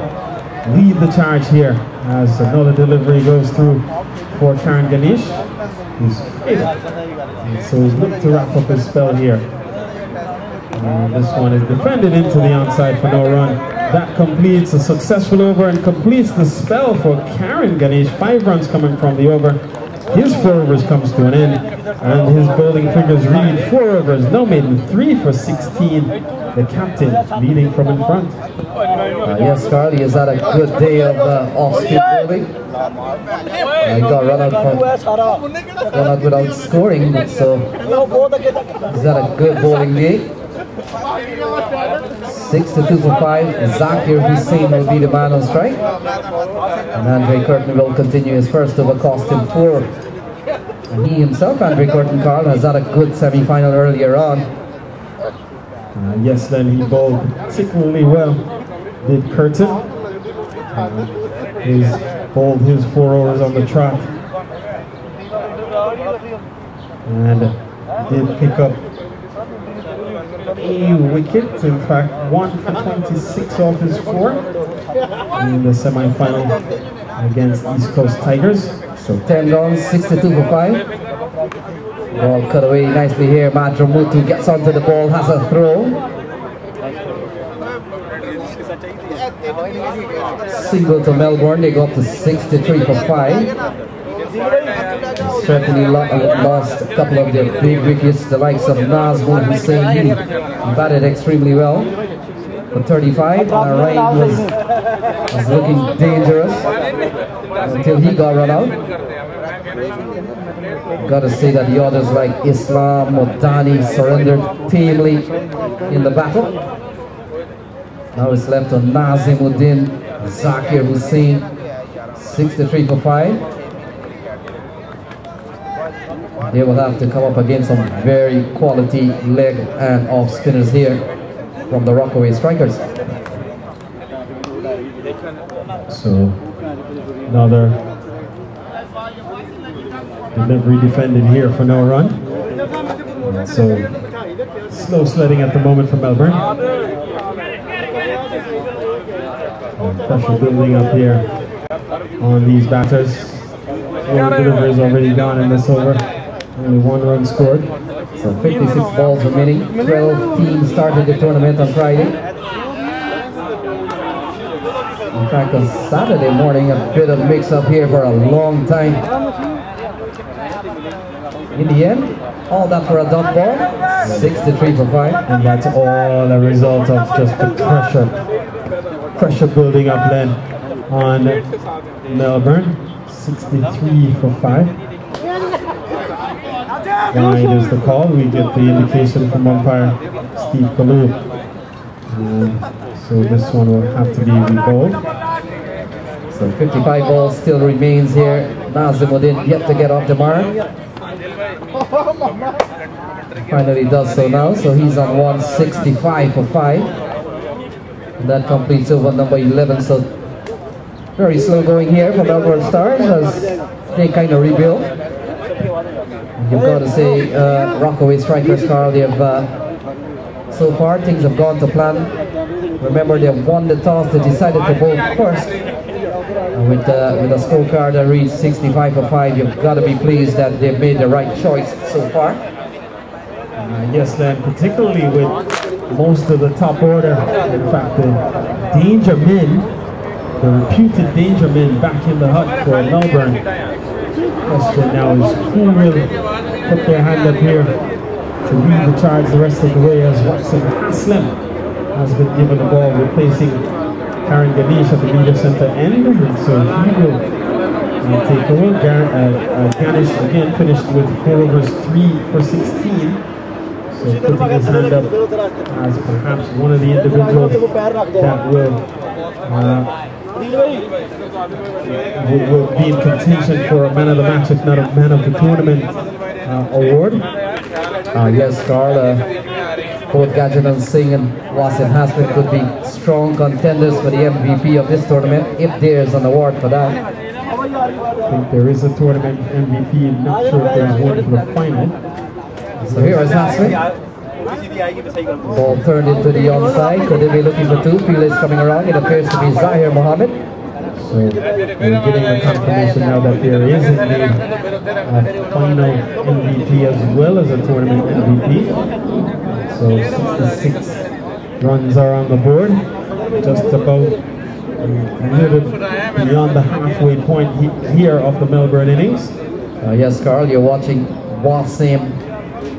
lead the charge here as another delivery goes through for Karen Ganesh, who's fifth. And so he's looking to wrap up his spell here. This one is defended into the onside for no run. That completes a successful over and completes the spell for Karen Ganesh. 5 runs coming from the over. His 4 overs comes to an end, and his bowling figures read 4 overs, no maiden, 3 for 16. The captain leading from in front. Yes, Carl, he has had a good day of off-speed bowling. He got run out without scoring, so he's had a good bowling day. 6-2 for 5. Zakir Hussain will be the man on strike. And Andre Curtin will continue his first over, cost him 4. And he himself, Andre Curtin, Carl, has had a good semi-final earlier on. Yes, then he bowled particularly well, did Curtin. He's bowled his 4 overs on the trot. And did pick up a wicket, in fact 1 for 26 off his 4 in the semi-final against East Coast Tigers. So 10 runs, 62 for 5. Ball cut away nicely here. Madramutu gets onto the ball, has a throw. Single to Melbourne, they go up to 63 for 5. Certainly lost a couple of their big wickets, the likes of Nazmul Hussain. He batted extremely well for 35. Ryan was looking dangerous until he got run out. Got to say that the others like Islam, Modani surrendered tamely in the battle. Now it's left on Nazimuddin, Zakir Hussain, 63 for 5. They will have to come up against some very quality leg and off spinners here from the Rockaway strikers. So another delivery defended here for no run. So slow sledding at the moment for Melbourne. Pressure building up here on these batters. 4 deliveries already gone in this over. Only 1 run scored. So 56 balls remaining. 12 teams started the tournament on Friday. In fact, on Saturday morning, a bit of mix-up here for a long time. In the end, all that for a dot ball. 63 for 5. And that's all a result of just the pressure building up then on Melbourne. 63 for 5. Wide is the call. We get the indication from umpire Steve Kalu. So this one will have to be rebowled. So 55 balls still remains here. Nazimuddin yet to get off the mark. Finally does so now. So he's on 165 for 5. And that completes over number 11. So very slow going here for Melbourne Stars as they kind of rebuild. You've got to say, Rockaway strikers, Carl, they have, so far things have gone to plan. Remember, they have won the toss, they decided to bowl first. With a scorecard that reads 65 for 5, you've got to be pleased that they've made the right choice so far. Yes, then, particularly with most of the top order, in fact, the danger men, the reputed danger men back in the hut for Melbourne. Question now is who will put their hand up here to lead the charge the rest of the way, as Watson Haslam has been given the ball, replacing Karen Ganesh at the media center end, and so he will take over. Ganesh again finished with 4 overs, 3 for 16, so putting his hand up as perhaps one of the individuals that will be in contention for a man of the match, if not a man of the tournament award. Yes, Carl, both Gajanan Singh and Wasim Hassan could be strong contenders for the MVP of this tournament, if there's an award for that. I think there is a tournament MVP, I'm not sure if there's one for the final. So here is Hassan. Ball turned into the onside. Could they be looking for two? Field is coming around. It appears to be Zahir Mohammed. So we're getting a confirmation now that there is indeed a final MVP as well as a tournament MVP. So 66 runs are on the board, just about a little beyond the halfway point here of the Melbourne innings. Yes, Carl, you're watching Wasim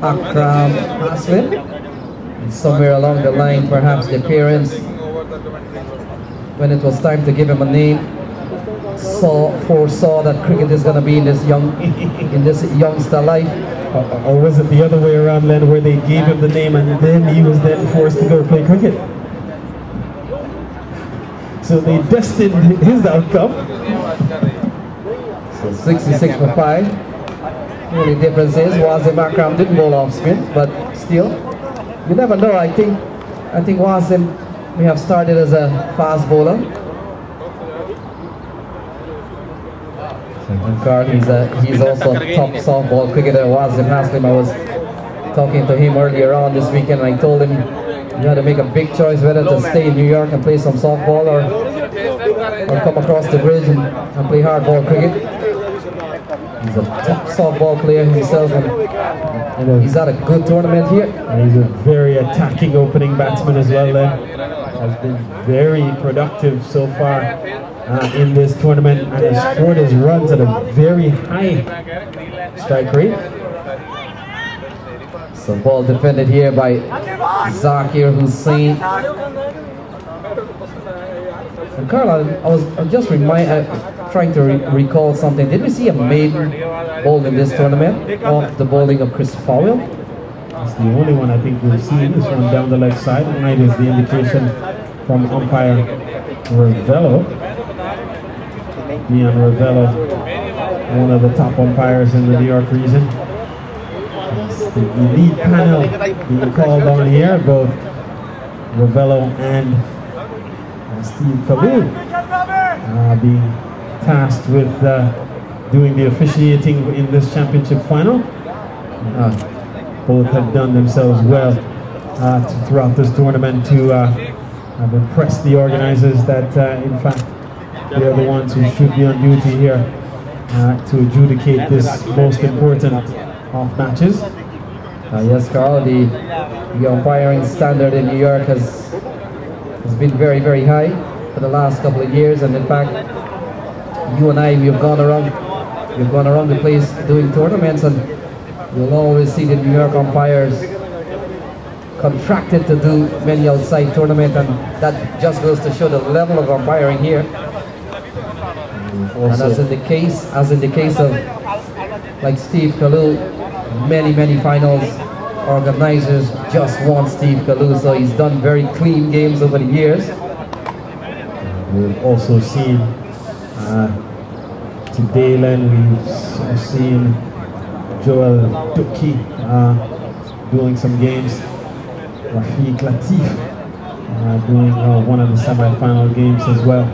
Akram Haslim. And somewhere along the line, perhaps the parents, when it was time to give him a name, foresaw that cricket is going to be in this youngster life. Or was it the other way around, Len, where they gave him the name and then he was then forced to go play cricket? So they destined his outcome. So 66 for 5. The only difference is Wasim Akram didn't bowl off spin, but still, you never know. I think Wasim may have started as a fast bowler. And Carl, he's also a top softball cricketer. Wasim Haslim, I was talking to him earlier on this weekend, and I told him you had to make a big choice whether to stay in New York and play some softball or come across the bridge and play hardball cricket. He's a top softball player himself, and he's had a good tournament here. And he's a very attacking opening batsman as well. Has been very productive so far in this tournament, and has scored his runs at a very high strike rate. So ball defended here by Zakir Hussain. And Carl, I was just trying to recall something. Did we see a maiden bowl in this tournament off the bowling of Chris Fowell? That's the only one I think we've seen. This one down the left side. Tonight is the indication from umpire Ravello. Dion Ravello, one of the top umpires in the New York region. The elite panel being called on here, both Ravello and Steve Kalu being tasked with doing the officiating in this championship final. Both have done themselves well throughout this tournament to have impressed the organizers that in fact they are the ones who should be on duty here to adjudicate this most important of matches. Yes, Carl, the umpiring standard in New York has been very, very high for the last couple of years, and in fact, you and I, we've gone around the place doing tournaments, and you'll always see the New York umpires contracted to do many outside tournaments, and that just goes to show the level of umpiring here. And as in the case of like Steve Kalu, many finals organizers just want Steve Kalu, so he's done very clean games over the years. We've also seen today, Len, we've seen Joel Duki doing some games. Rafiq Latif doing one of the semi-final games as well.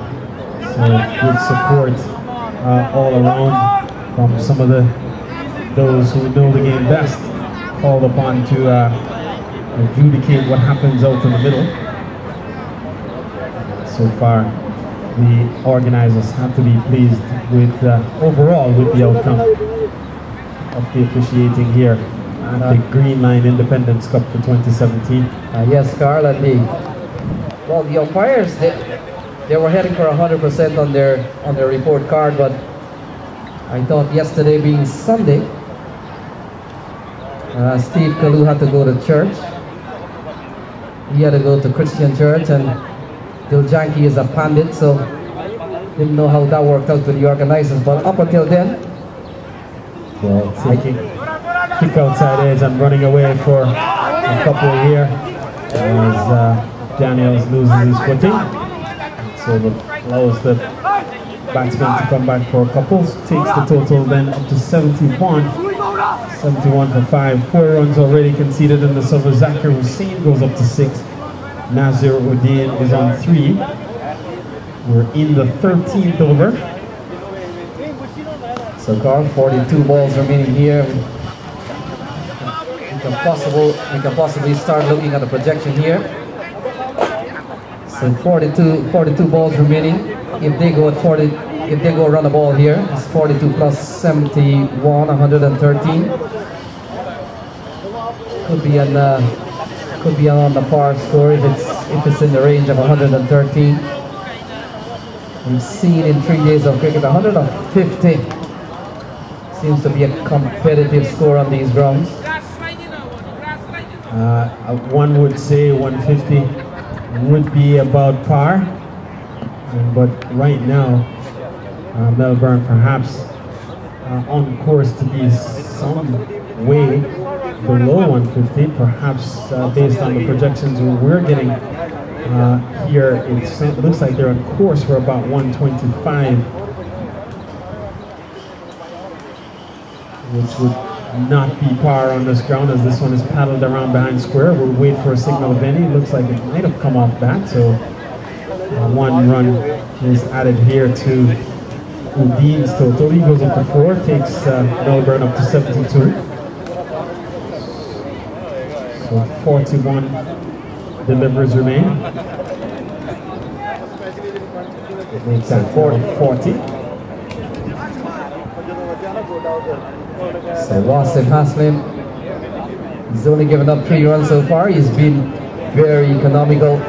So good support all around from some of those who know the game best, called upon to adjudicate what happens out in the middle. So far, the organizers have to be pleased with overall with the outcome of the officiating here at the Greenline Independence Cup for 2017. Yes, Carl, and the umpires, they were heading for 100% on their report card, but I thought yesterday being Sunday, Steve Kalu had to go to church. He had to go to Christian church, and Diljanki is a pandit, so didn't know how that worked out with the organizers. But up until then, well, taking kick outside edge and running away for a couple here as Daniels loses his footing. So that allows the batsman to come back for a couple. Takes the total then up to 71 for 5. 4 runs already conceded in the silver. Zakir Hussain goes up to 6. Nazir Uddin is on 3. We're in the 13th over. So Carl, 42 balls remaining here. can possibly start looking at the projection here. So 42 balls remaining. If they go at 40, if they go run the ball here, it's 42 plus 71, 113. Could be on the par score if it's in the range of 113. We've seen in 3 days of cricket 150. Seems to be a competitive score on these grounds. One would say 150 would be about par, but right now Melbourne perhaps on course to be some way below 150, perhaps based on the projections we're getting here. It looks like they're on course for about 125, which would not be par on this ground, as this one is paddled around behind square. We'll wait for a signal of any. Looks like it might have come off bat, so one run is added here to Udin's total. He goes up to 4, takes Melbourne up to 72. So 41 deliveries remain. It makes that 40. So Wasim Haslim, he's only given up 3 runs so far. He's been very economical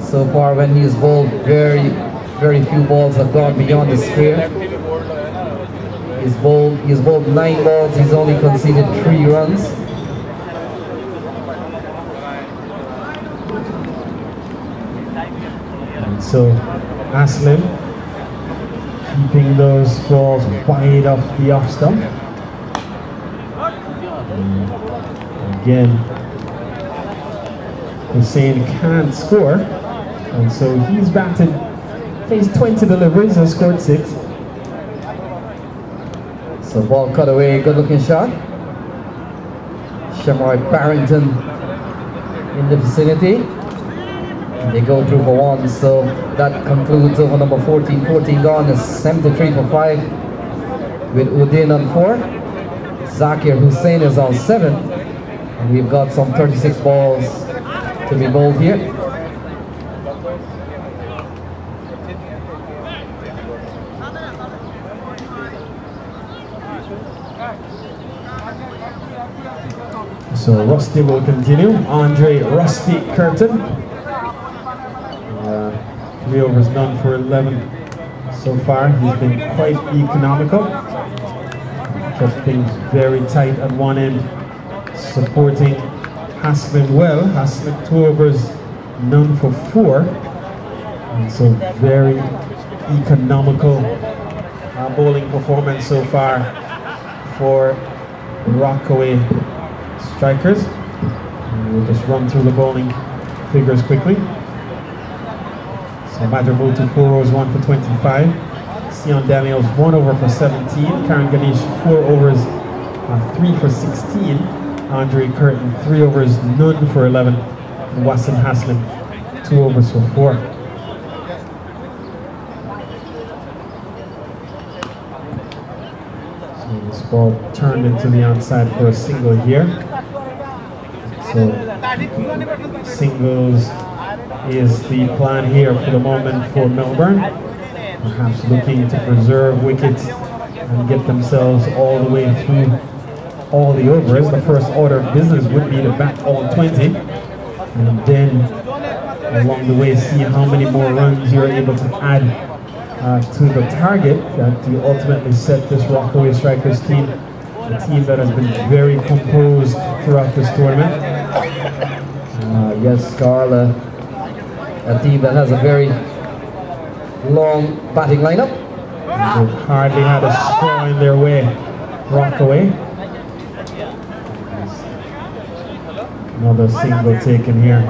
so far. When he's bowled, very few balls have gone beyond the square. He's bowled 9 balls. He's only conceded 3 runs. And so Haslim keeping those balls wide off the off stump. Again, Hussain can't score, and so he's batted, faced 20 deliveries and scored 6. So ball cut away, good looking shot. Shamroy Barrington in the vicinity. They go through for 1, so that concludes over number 14. 14 gone is 73 for 5 with Udin on 4. Zakir Hussain is on 7. And we've got some 36 balls to be bowled here. So Rusty will continue. Andre Rusty Curtin. 3 overs, none for 11 so far. He's been quite economical. Kept things very tight at one end, supporting Haslim well. Haslim 2 overs, none for 4. And so very economical bowling performance so far for Rockaway strikers. And we'll just run through the bowling figures quickly. So Madra Mutu 4 overs, 1 for 25. Sion Daniels 1 over for 17. Karen Ganesh 4 overs, 3 for 16. Andre Curtin 3 overs, none for 11. And Wasim Haslim 2 overs for 4. So this ball turned into the outside for a single here. So singles is the plan here for the moment for Melbourne. Perhaps looking to preserve wickets and get themselves all the way through all the overs. The first order of business would be to bat all 20, and then along the way see how many more runs you're able to add to the target that you ultimately set this Rockaway Strikers team, a team that has been very composed throughout this tournament. Yes, Carla, a team that has a very long batting lineup. They've hardly had a straw in their way, Rockaway. Another single taken here.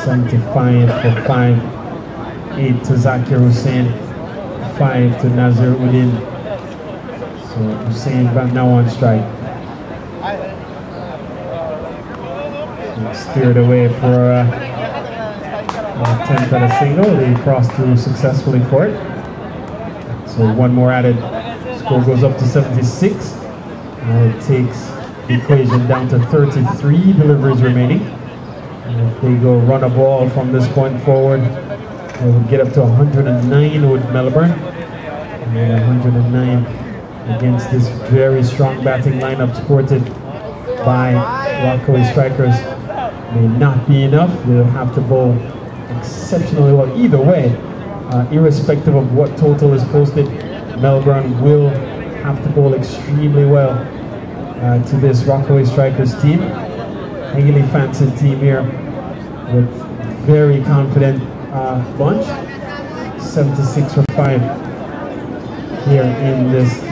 75 for 5. 8 to Zakir Hussain. 5 to Nazir Udin. So Hussain now on strike. Steered away for attempt at a single. They crossed through successfully for it. So one more added. Score goes up to 76. And it takes the equation down to 33 deliveries remaining. And if they go run a ball from this point forward, they would get up to 109 with Melbourne. And 109 against this very strong batting lineup supported by Rockaway strikers may not be enough. They'll have to bowl exceptionally well. Either way, irrespective of what total is posted, Melbourne will have to bowl extremely well to this Rockaway strikers team. Highly fancied team here with very confident bunch. 76 for 5 here in this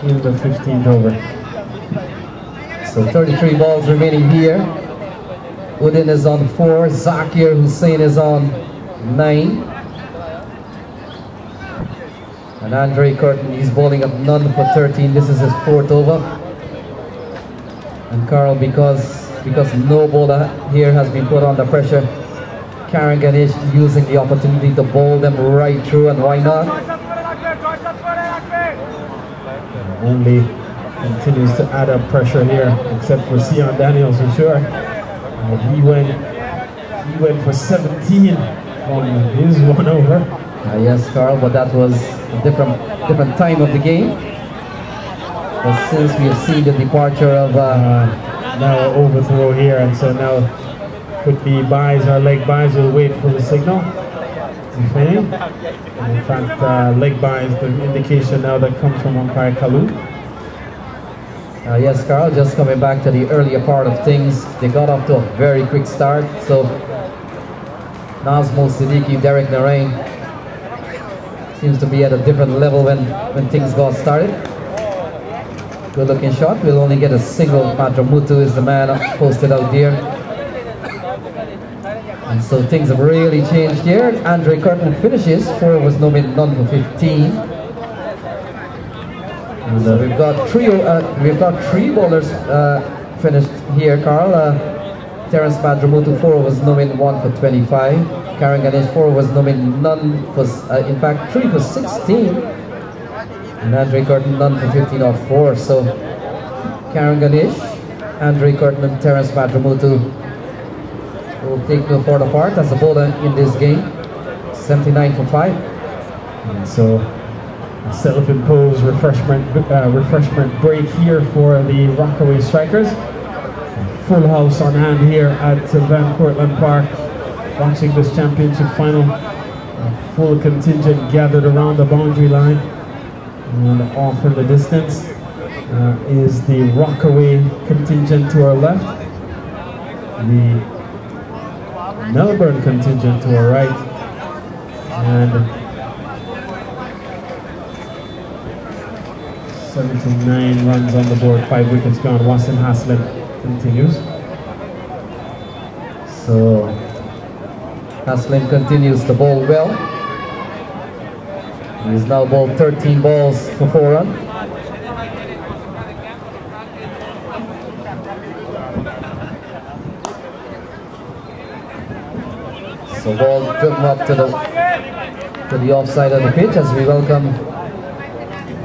in the 15th over. So 33 balls remaining here. Udin is on 4, Zakir Hussain is on 9. And Andre Curtin, he's bowling up none for 13. This is his 4th over. And Carl, because no bowler here has been put under pressure, Karen Ganesh using the opportunity to bowl them right through, and why not? Only continues to add up pressure here, except for Sion Daniels for sure. He went for 17 on his 1 over. Yes, Carl, but that was a different time of the game. But since we have seen the departure of now an overthrow here, and so now could be buys or leg buys. We'll wait for the signal. Okay. And in fact, leg buys, the indication now that comes from umpire Kalu. Yes, Carl, just coming back to the earlier part of things, they got off to a very quick start. So Nazmul Siddiqui, Derek Narain seems to be at a different level when things got started. Good looking shot. We'll only get a single. Madramutu is the man posted out there. And so things have really changed here. Andre Curtin finishes. 4 was no mid, none for 15. And we've got three bowlers finished here, Carl. Terence Madramutu, 4 was no mid, 1 for 25. Karen Ganesh, 4 was no mid, none for, in fact, 3 for 16. And Andre Curtin, none for 15 off 4. So Karen Ganesh, Andre Curtin and Terence Madramutu will take no further part as a bowler in this game. 79 for 5. And so a self-imposed refreshment break here for the Rockaway strikers. Full house on hand here at Van Cortlandt Park, watching this championship final. A full contingent gathered around the boundary line, and off in the distance is the Rockaway contingent to our left, the Melbourne contingent to our right, and 79 runs on the board, 5 wickets gone. Wassim Haslam continues. So Haslam continues to bowl well. He's now bowled 13 balls for 4 runs. So ball driven up to the offside of the pitch as we welcome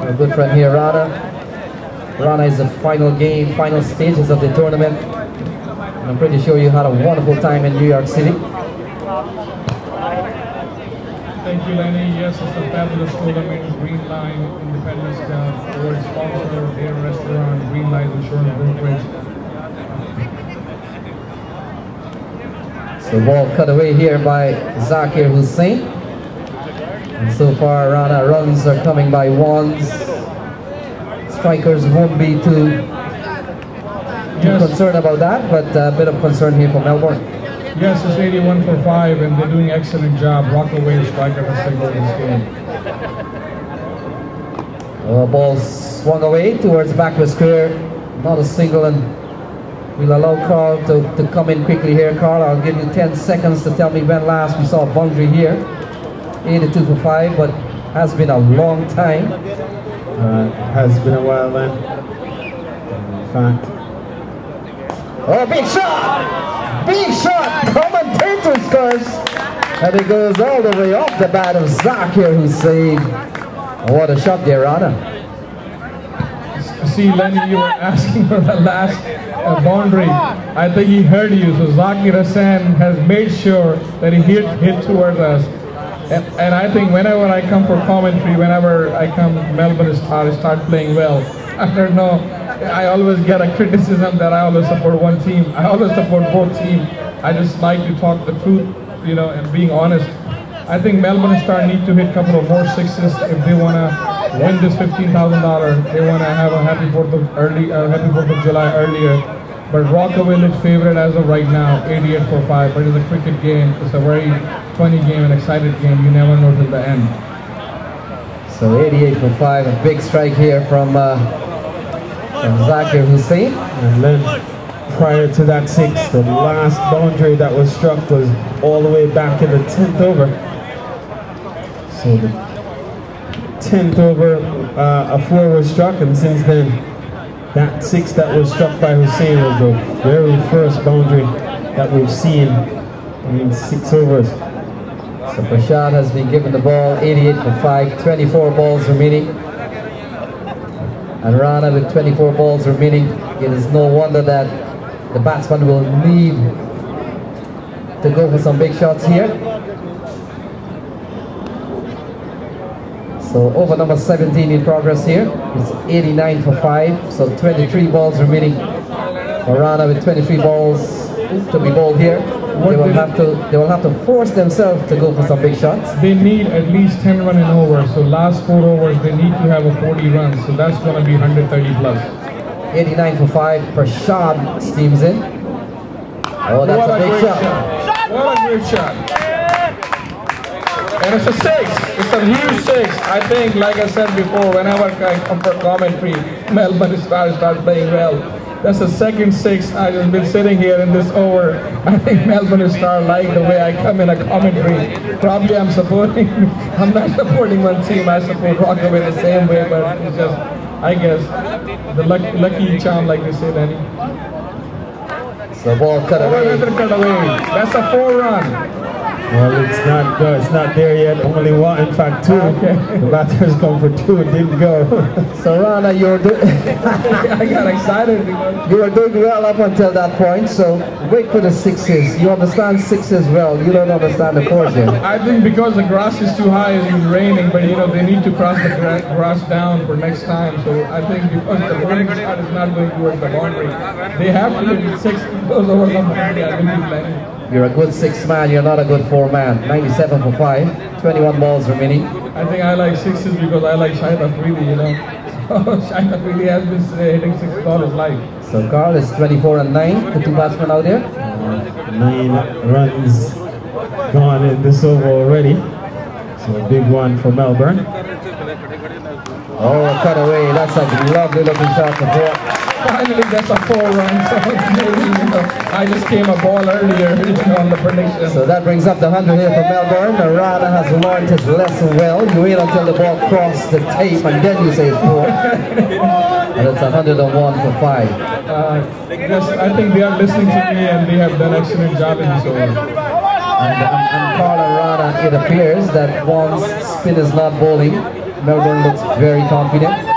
our good friend here, Rana. Rana is the final game, final stages of the tournament. And I'm pretty sure you had a wonderful time in New York City. Thank you, Lenny. Yes, it's a fabulous tournament. Greenline, Independence Club, award sponsor, their restaurant, Greenline Insurance Brokerage. So ball cut away here by Zakir Hussain. And so far, Rana runs are coming by 1s. Strikers won't be too concerned about that, but a bit of concern here for Melbourne. Yes, it's 81 for 5, and they're doing an excellent job. Rockaway striker has taken this game. Ball swung away towards backward square. Not a single, and we'll allow Carl to come in quickly here. Carl, I'll give you 10 seconds to tell me when last we saw a boundary here. 82 for 5, but has been a long time. Has been a while then. In fact. Oh, big shot! Big shot! Commentator's curse! And it goes all the way off the bat of Zakir Hussain. What a shot there, Rana. See, Lenny, you were asking for the last boundary. I think he heard you, so Zakir Hassan has made sure that he hit towards us. And I think whenever I come for commentary, whenever I come, Melbourne start playing well. I don't know, I always get a criticism that I always support one team. I always support both teams. I just like to talk the truth, you know, and being honest. I think Melbourne Star need to hit a couple of more sixes if they want to win this $15,000. They want to have a happy 4th of July earlier. But Rockaway is favorite as of right now, 88 for 5. But it's a cricket game. It's a very funny game, an excited game. You never know till the end. So 88 for 5, a big strike here from Zakir Hussain. And then prior to that 6, the last boundary that was struck was all the way back in the 10th over. So the 10th over, a 4 was struck, and since then, that 6 that was struck by Hussain was the very first boundary that we've seen in 6 overs. So Prashad has been given the ball, 88 for 5, 24 balls remaining. And Rana with 24 balls remaining. It is no wonder that the batsman will need to go for some big shots here. So over number 17 in progress here. It's 89 for 5, so 23 balls remaining. Rana with 23 balls to be bowled here. They will have to force themselves to go for some big shots. They need at least 10 runs in over. So last 4 overs they need to have a 40 runs. So that's going to be 130 plus. 89 for 5. Prashad steams in. Oh, that's a big shot. What a great shot. And it's a 6. It's a huge 6. I think, like I said before, whenever I come for commentary, Melbourne starts playing well. That's the second 6. I've just been sitting here in this over. I think Melbourne Star like the way I come in a commentary. Probably I'm not supporting one team. I support Rockaway the same way, but it's just, I guess, the lucky charm, like they say, Lenny. So ball cut away. That's a 4 run. Well, it's not there yet. Only one, in fact 2. Okay. The batters come for 2, it didn't go. So Rana, you're I got excited. You were doing well up until that point. So wait for the 6s. You understand 6s well. You don't understand the 4s yet. I think because the grass is too high, it's been raining. But you know they need to cross the grass down for next time. So I think because the running shot is not going towards the boundary, they have to hit 6 goes over the boundary. I believe Lenny. You're a good 6 man, you're not a good 4 man. 97 for 5, 21 balls remaining. I think I like 6s because I like Shahid Afridi, you know. Shahid Afridi has been hitting 6 all his life. So Carl is 24 and 9, the 2 batsmen out there. 9 runs gone in this over already. So a big one for Melbourne. Oh, cut away, that's a lovely looking shot to 4. Finally, that's a 4 run. So maybe, you know, I just came a ball earlier on the prediction. So that brings up the 100 here for Melbourne. Rana has learned his lesson well. You wait until the ball crosses the tape and then you say it's 4. And it's 101 for 5. Yes, I think they are listening to me and they have done an excellent job in this over. And Carl and Rana, it appears that once spin is not bowling, Melbourne looks very confident.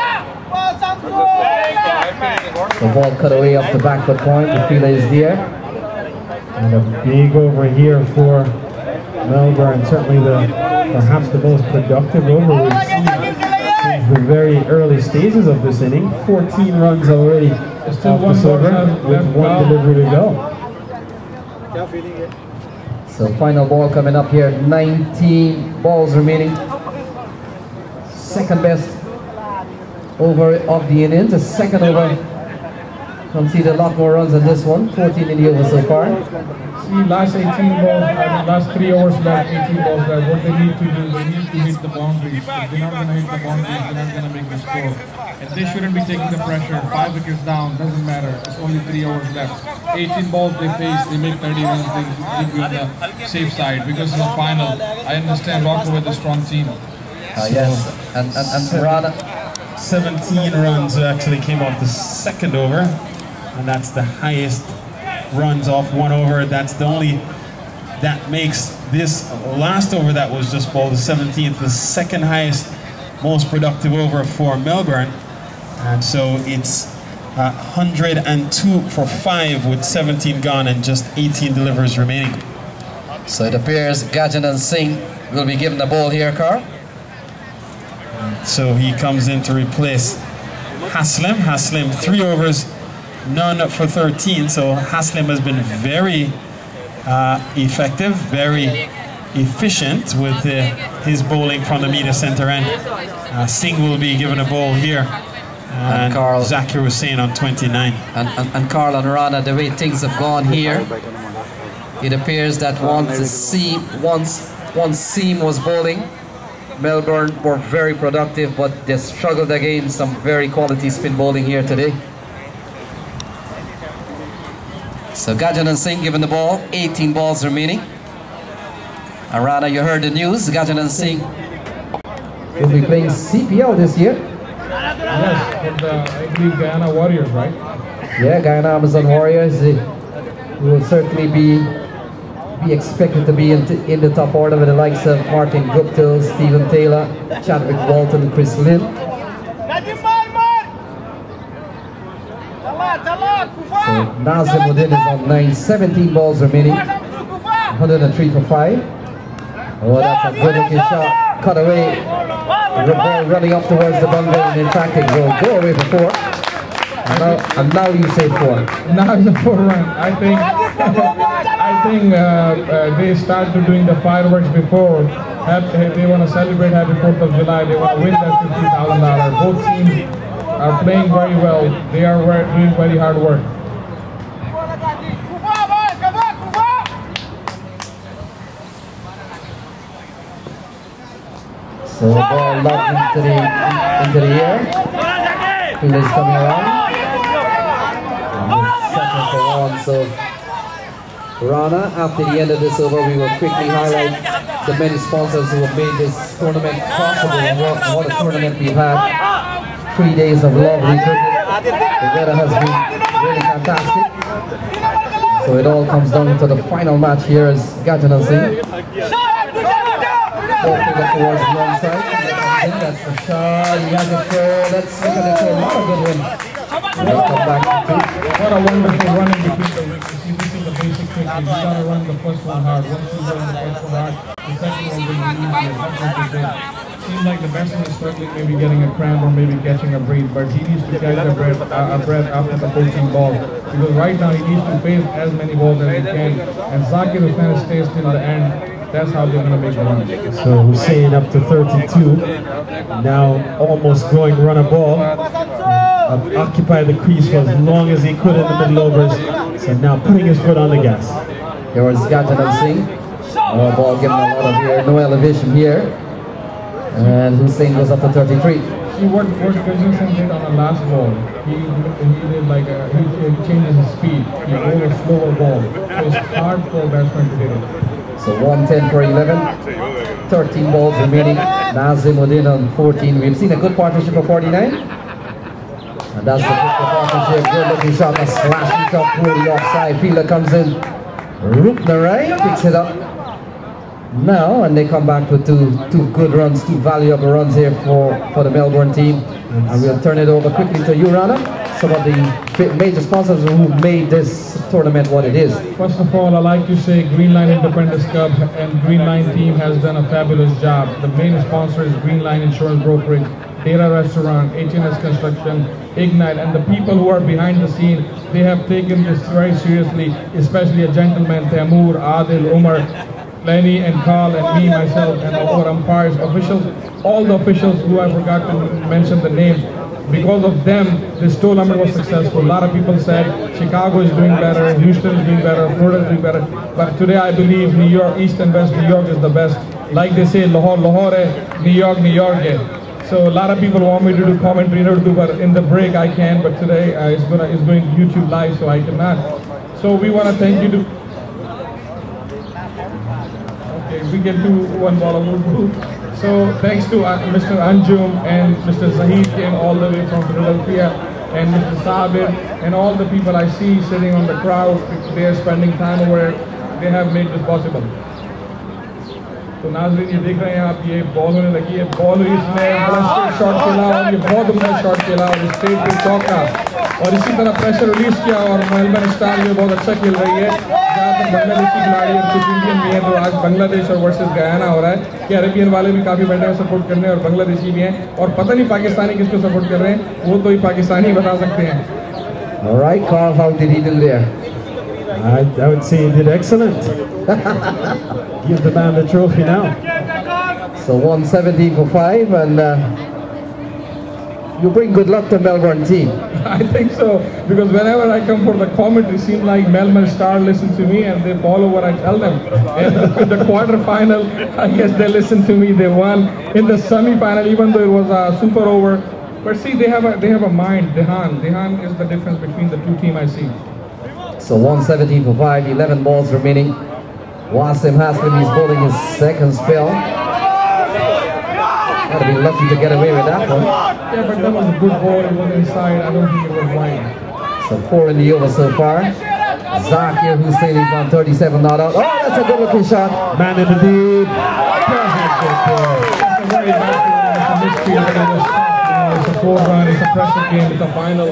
The ball cut away off the backward point. The fielder is there. And a big over here for Melbourne. Certainly perhaps the most productive over we've seen since the very early stages of this inning. 14 runs already off this over with 1 delivery to go. So final ball coming up here. 19 balls remaining. Second best over of the innings. The second over conceded a lot more runs than this one. 14 in the over so far. See, last 18 balls, last 3 overs left, 18 balls left. What they need to do, they need to hit the boundaries. If they're not going to hit the boundaries, they're not going to make the score. And they shouldn't be taking the pressure. 5 wickets down, doesn't matter. It's only 3 overs left. 18 balls they face, they make 30 runs, they should be on the safe side. Because in the final, I understand Rockaway is a strong team. Yes, and Rana. 17 runs actually came off the second over, and that's the highest runs off 1 over. That's the only, that makes this last over that was just bowled, the 17th, the second highest most productive over for Melbourne. And so it's 102 for 5 with 17 gone and just 18 delivers remaining. So it appears Gajanan Singh will be given the ball here, Carl. So he comes in to replace Haslim. Haslim 3 overs, none for 13. So Haslim has been very effective, very efficient with his bowling from the media center end. Singh will be given a ball here. And Carl, Zakir Hussain on 29. And Carl and Rana, the way things have gone here, it appears that once Seam was bowling, Melbourne were very productive, but they struggled against some very quality spin bowling here today. So Gajanan Singh given the ball, 18 balls remaining. And Rana, you heard the news, Gajanan Singh will be playing CPL this year. Yes, with I believe Guyana Warriors, right? Yeah, Guyana Amazon Warriors. He will certainly be expected to be in the top order with the likes of Martin Guptill, Stephen Taylor, Chadwick Walton, Chris Lynn. So Nazimuddin is on 9, 17 balls remaining, 103 for 5. Oh, that's a good looking shot, cut away. The ball running up towards the bungle, and in fact it will go away for 4. And now you say 4. Now it's a 4 run. I think they started doing the fireworks before. They want to celebrate Happy 4th of July. They want to win that $50,000. Both teams are playing very well. They are doing very hard work. So the ball locked into the air. Field is coming around. Second for 1. So Rana, after the end of this over, we will quickly highlight the many sponsors who have made this tournament possible and what a tournament we've had. 3 days of lovely cricket. The weather has been really fantastic. So it all comes down to the final match here as Gajanan Singh. Towards the onside. That's the shot. He has a throw. Let's look at the throw. Not a good one. We'll come back to it. What a wonderful running between the wickets. You see the basic cricket. You gotta run the first one hard. Once you run the first one hard, the second one will be easier. That's what they did. Seems like the batsman is struggling, maybe getting a cramp or maybe catching a breath, but he needs to catch a breath after the 14 balls. Because right now he needs to face as many balls as he can. And Zakir Hussain stays till the end. That's how they're going to make the run. So Hussain up to 32. Now almost going run a ball. Occupy the crease for as long as he could in the middle overs. So now putting his foot on the gas. Here was Gajanan Singh. Ball given a lot of here. No elevation here. And Hussain goes up to 33. See what Gajanan Singh did on the last ball. He did like he changes his speed. He rolled a slower ball. So it's hard for a batsman to do it. So 110 for 11, 13 balls remaining. Nazimuddin on 14. We've seen a good partnership of 49. And that's the partnership. Good looking shot, a slashing shot through the offside. Fielder comes in. Rupnarai picks it up. Now, and they come back with two good runs, 2 valuable runs here for the Melbourne team. And we'll turn it over quickly to you, Rana. Some of the major sponsors who made this tournament what it is. First of all, I'd like to say Greenline Independence Cup and Greenline team has done a fabulous job. The main sponsor is Greenline Insurance Brokerage, Data Restaurant, HNS Construction, Ignite, and the people who are behind the scene, they have taken this very seriously, especially a gentleman, Taimur, Adil, Umar, Lenny and Carl and me, myself, and our umpires, officials, all the officials who I forgot to mention the names. Because of them, this tournament was successful. A lot of people said Chicago is doing better, Houston is doing better, Florida is doing better. But today I believe New York, East and West New York is the best. Like they say, Lahore, Lahore, New York, New York. So a lot of people want me to do commentary in Urdu, but in the break I can. But today it's going YouTube live, so I cannot. So we want to thank you to. Okay, we can do one ball of Urdu. So thanks to Mr. Anjum and Mr. Zahid came all the way from Philadelphia, and Mr. Sabir and all the people I see sitting on the crowd. They are spending time over. They have made this possible. तो नाज़रीन ये देख रहे हैं आप, ये ball होने लगी है, बॉल हुई, इसने बड़ा स्ट्रेट शॉट खेला और ये बहुत उम्दा शॉट खेला और स्ट्रेट पे चौका और इसी तरह प्रेशर रिलीज किया और मेलबर्न स्टार जो बहुत अच्छा खेल रही है। जहाँ तक बांग्लादेशी खिलाड़ी और कुछ इंडियन भी हैं, तो आज बांग्लादेश और वर्सेस गयाना हो रहा है कि अरेबियन वाले भी काफ़ी बैठे हैं सपोर्ट करने और बांग्लादेशी भी हैं और पता नहीं पाकिस्तानी किसको सपोर्ट कर रहे हैं, वो तो ही पाकिस्तानी बता सकते हैं। All right, Carl, how did he do there? I would say he did excellent. Give the man the trophy now. So 170 for 5, and you bring good luck to Melbourne team. I think so, because whenever I come for the commentary, it seems like Melbourne Star listen to me and they follow what I tell them. And in the quarter-final, I guess they listened to me. They won. In the semi-final, even though it was a super over, but see, they have a mind. Dehan is the difference between the two teams I see. So 170 for 5, 11 balls remaining. Wasim Haslam is bowling his second spell. Gotta be lucky to get away with that one. Yeah, but that was a good ball. It was inside. I don't think it was wide. So 4 in the over so far. Zakir Hussain is on 37 not out. Oh, that's a good looking shot. Man in the deep. It's a very bad midfield. It's a 4-run, it's a pressure game, it's a final.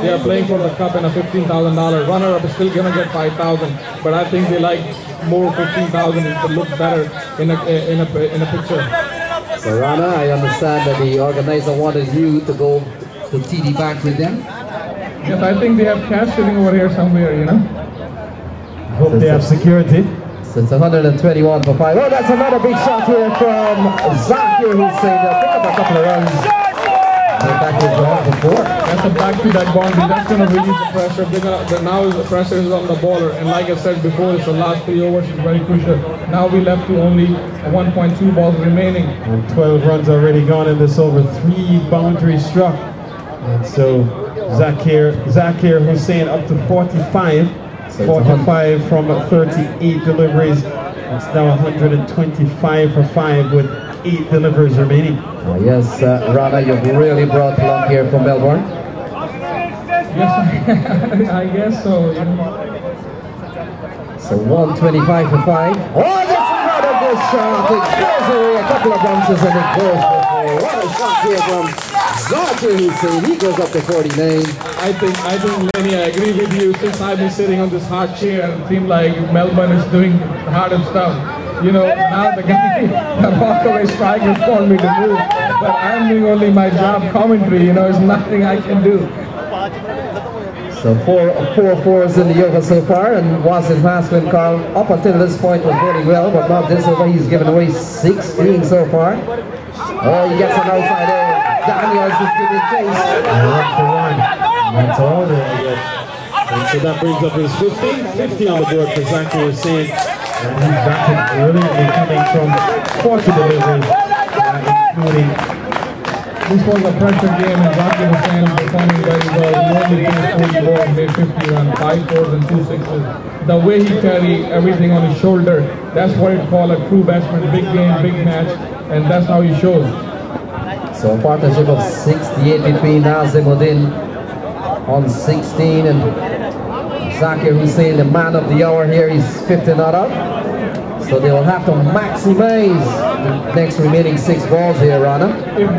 They are playing for the cup and a $15,000 runner-up is still gonna get $5,000. But I think they like more $15,000. It would look better in a picture. So Rana, I understand that the organizer wanted you to go to TD Bank with them. Yes, I think they have cash sitting over here somewhere, you know. Hope they have security. So it's 121 for 5. Oh, that's another big shot here from Zakir Hussain. They'll pick up a couple of runs. Back That's a back-to-back boundary. That's going to release the pressure. Now the pressure is on the bowler, and like I said before, it's the last 3 overs is very crucial. Now we left to only 1.2 balls remaining. And 12 runs already gone in this over, 3 boundaries struck. And so Zakir Hussain up to 45. So 45 from 38 deliveries. It's now 125 for 5 with 8 deliveries remaining. Yes, Rana, you've really brought luck here from Melbourne. Yes, I guess so. So 125 for 5. Oh, that's another good shot. It goes away a couple of bounces and it goes for 4. What a shot here from Zakir Hussain. He goes up to 49. I think, Lenny, I agree with you. Since I've been sitting on this hard chair, it seems like Melbourne is doing the hardest stuff. You know, now the guy, the Rockaway strikers want me to move, but I'm doing only my job commentary, you know, there's nothing I can do. So four fours in the over so far, and Wasim Haslam, Carl, up until this point was bowling well, but not this over. He's given away 16 so far. Oh, he gets an outside there. Daniels is giving chase. 1 for 1. That's all there. And so that brings up his 50 on the board for Zakir Hussain. And he's batting brilliantly, coming from 40 deliveries, including. This was a pressure game, and Zakir Hussain is performing very well. He only played 40 balls, made 50 runs, 5 fours and 2 sixes. The way he carried everything on his shoulder, that's what it called a true batsman. Big game, big match, and that's how he shows. So a partnership of 68 between Nazimuddin on 16 and Zakir Hussain, the man of the hour here. He's 50 not out. So they will have to maximize the next remaining 6 balls here, Rana. What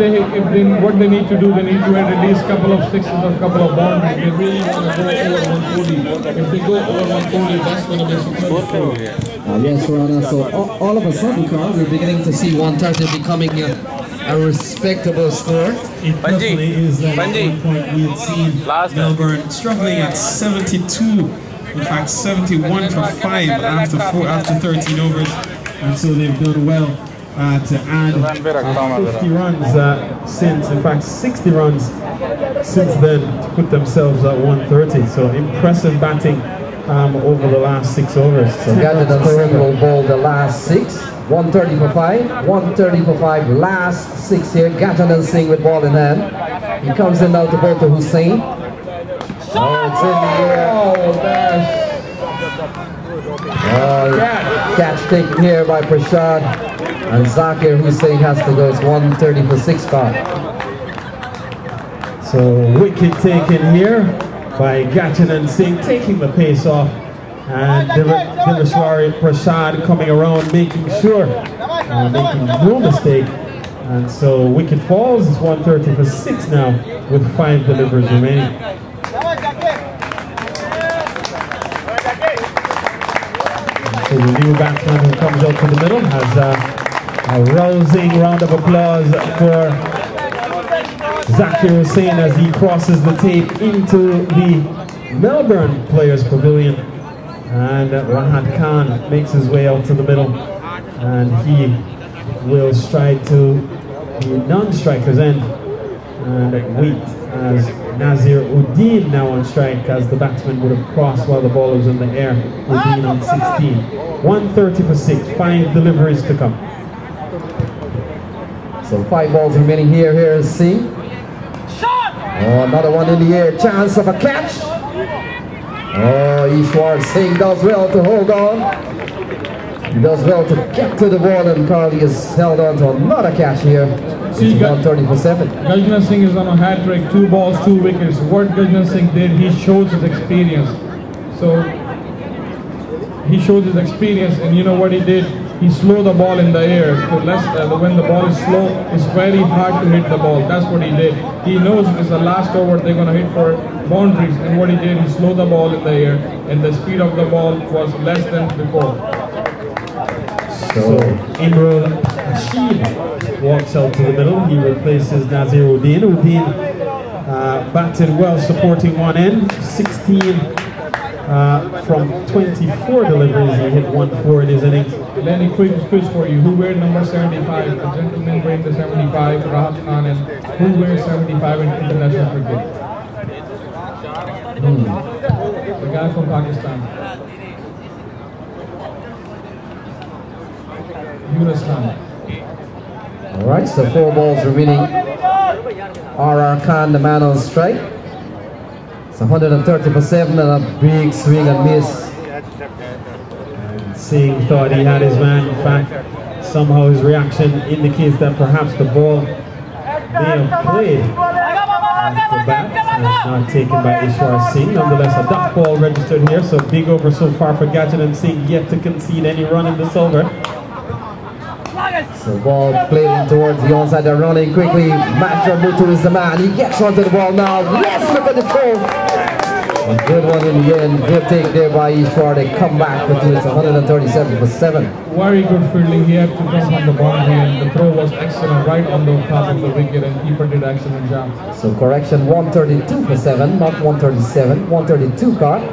they need to do, they need to add at least a couple of sixes or a couple of boundaries. They really want to go over 140. If they go over 140, that's going to be successful. Yes, Rana. So all of a sudden, Carl, we're beginning to see 130 becoming a respectable score. It definitely is at one point we had seen Melbourne struggling at 72. In fact, 71 for 5 after 13 overs, and so they've done well to add 50 runs since, in fact 60 runs since then to put themselves at 130. So impressive batting over the last 6 overs. So Gadget Singh will bowl the last 6. 130 for 5, 130 for 5, last 6 here. Gadget Singh with ball in hand. He comes in now to bowl to Hussain. Oh, it's in the air. Oh, catch taken here by Prashad. And Zakir Hussain has to go. It's 130 for 6 count. So wicket taken here by Gadget Singh, taking the pace off. And Dilashwari Prashad coming around, making sure making no mistake. And so wicket falls. It's 130 for 6 now with 5 deliveries remaining. So the new batsman who comes out to the middle has a rousing round of applause for Zakir Hussain as he crosses the tape into the Melbourne Players Pavilion. And Rahat Khan makes his way out to the middle, and he will stride to the non-striker's end and wait as Nazir Uddin now on strike, as the batsman would have crossed while the ball was in the air. Uddin on 16. 130 for 6, 5 deliveries to come. So 5 balls remaining here. Here is Singh. Oh, another one in the air. Chance of a catch. Oh, Ishwar Singh does well to hold on. He does well to get to the ball, and Carly has held on to another catch here. See, 130 for 7. Gajna Singh is on a hat trick, 2 balls, 2 wickets. What Gajna Singh did, he shows his experience. So he shows his experience, and you know what he did? He slowed the ball in the air. So when the ball is slow, it's very hard to hit the ball. That's what he did. He knows it's the last over they're going to hit for boundaries, and what he did, he slowed the ball in the air, and the speed of the ball was less than before. So Imran Rashid walks out to the middle. He replaces Nazir Uddin. Uddin batted well, supporting one end. 16 from 24 deliveries. He hit 1-4 in his innings. Lenny, quick quiz for you. Who wears number 75? The gentleman wearing the 75, Rahat Khan, and who wears 75 in international cricket? The guy from Pakistan. Alright, so 4 balls remaining. R.R. Khan, the man on strike. It's 130 for 7 and a big swing and miss. And Singh thought he had his man. In fact, somehow his reaction indicates that perhaps the ball may have played off the bat and not taken by Ishwar Singh. Nonetheless, a dot ball registered here, so big over so far for Gadget and Singh, yet to concede any run in this over. So ball played in towards the onside. They're running quickly. Matra Mutu is the man. He gets onto the ball now. Yes, look at the throw. A good one in the end. Good take there by Ishwar. They come back with it. It's 137 for 7. Very good fielding. He had to jump on the boundary, and the throw was excellent right on the top of the wicket, and keeper did an excellent job. So correction, 132 for 7, not 137. 132 card.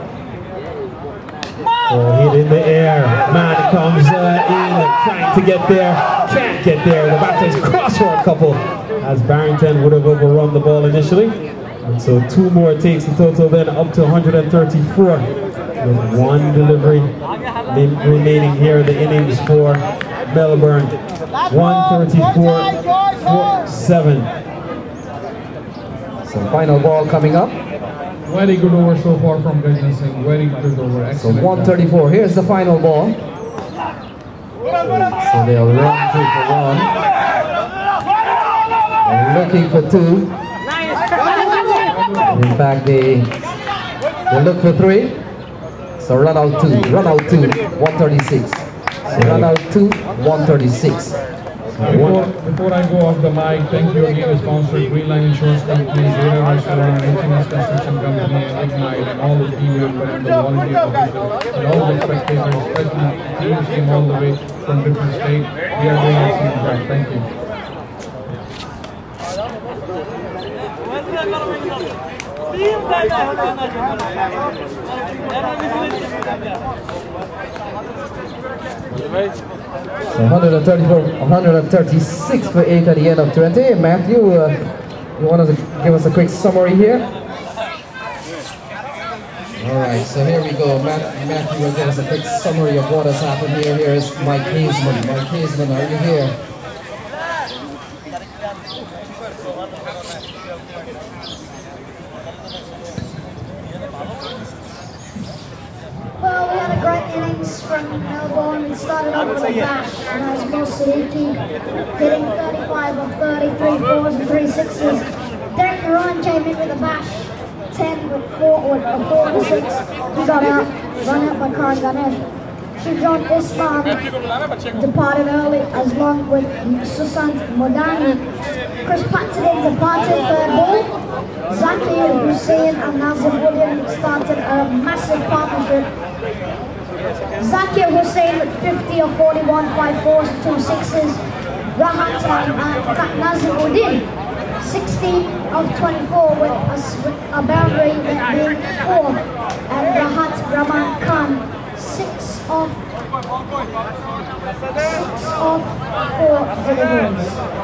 Oh, hit in the air. Man comes in, trying to get there. Can't get there. The batter's cross for a couple, as Barrington would have overrun the ball initially. And so 2 more takes the total then up to 134 with 1 delivery remaining here in the innings for Melbourne. 134 for 7. So final ball coming up. Very good over so far from Gajna Singh. Very good over. Excellent. So 134. Here's the final ball. So they'll run 2 for 1. They're looking for 2. In fact, they look for 3. So run out 2. Run out 2. 136. So run out 2. 136. Before I go off the mic, thank you again to sponsor Greenline Insurance Company, Data Restaurant, Innings Construction Company, and Ignite, and all the team members and the volunteer officials, and all the spectators, especially teams came all the way from different states. We are doing excellent job. Thank you. So 134, 136 for 8 at the end of 20. Matthew, you want to give us a quick summary here? Alright, so here we go. Matthew will give us a quick summary of what has happened here. Here is Mike Hazeman. Mike Hazeman, are you here? Well, we had a great innings from Melbourne. We started off with a bash, and as Moss Siddiqui hitting 35 of 33 fours and 3 sixes. Derek Ryan came in with a bash, 10 with 4 with a 4 and 6. He got out, run out by Karan Ganesh. Shujaan Islam departed early, as long with Susant Modani. Chris Patton departed third ball. Zakir Hussain and Nazim Uddin started a massive partnership. Zakir Hussain with 50 of 41, 5 fours, 2 sixes. Rahat and Nazim Uddin 16 of 24 with a boundary being 4. And Rahat Rahman Khan 6 of 4 deliveries.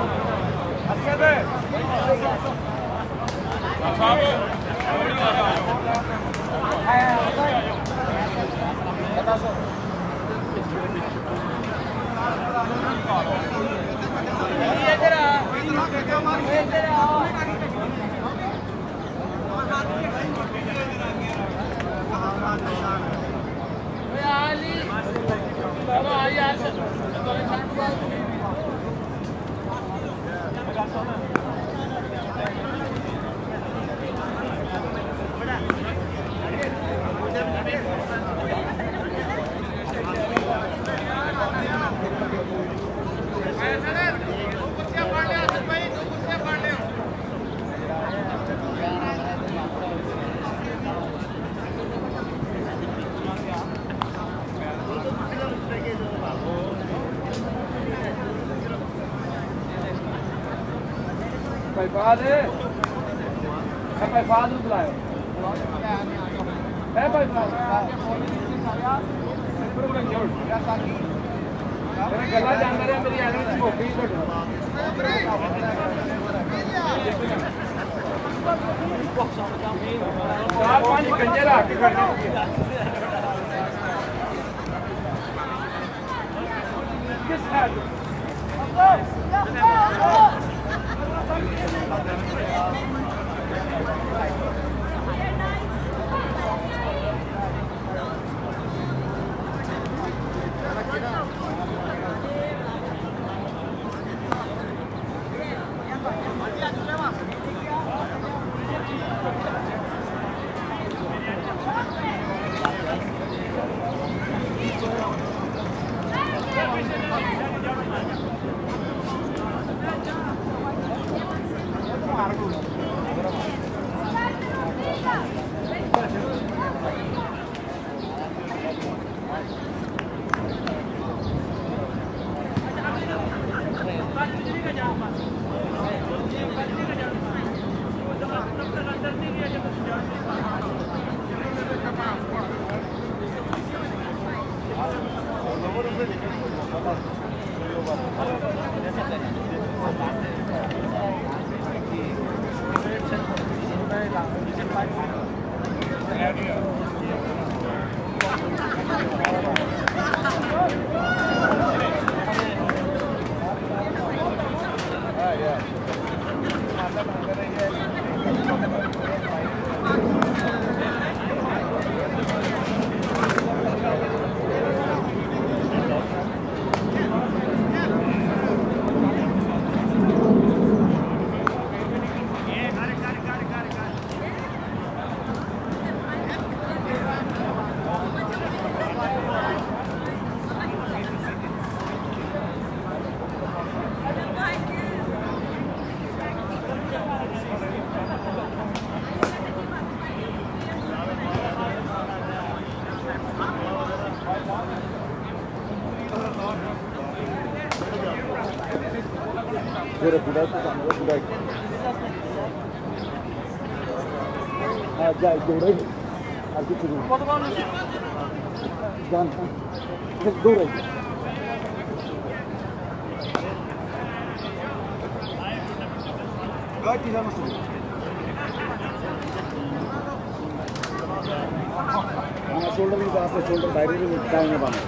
Shoulder नहीं आपने shoulder diary में दाएं बाएं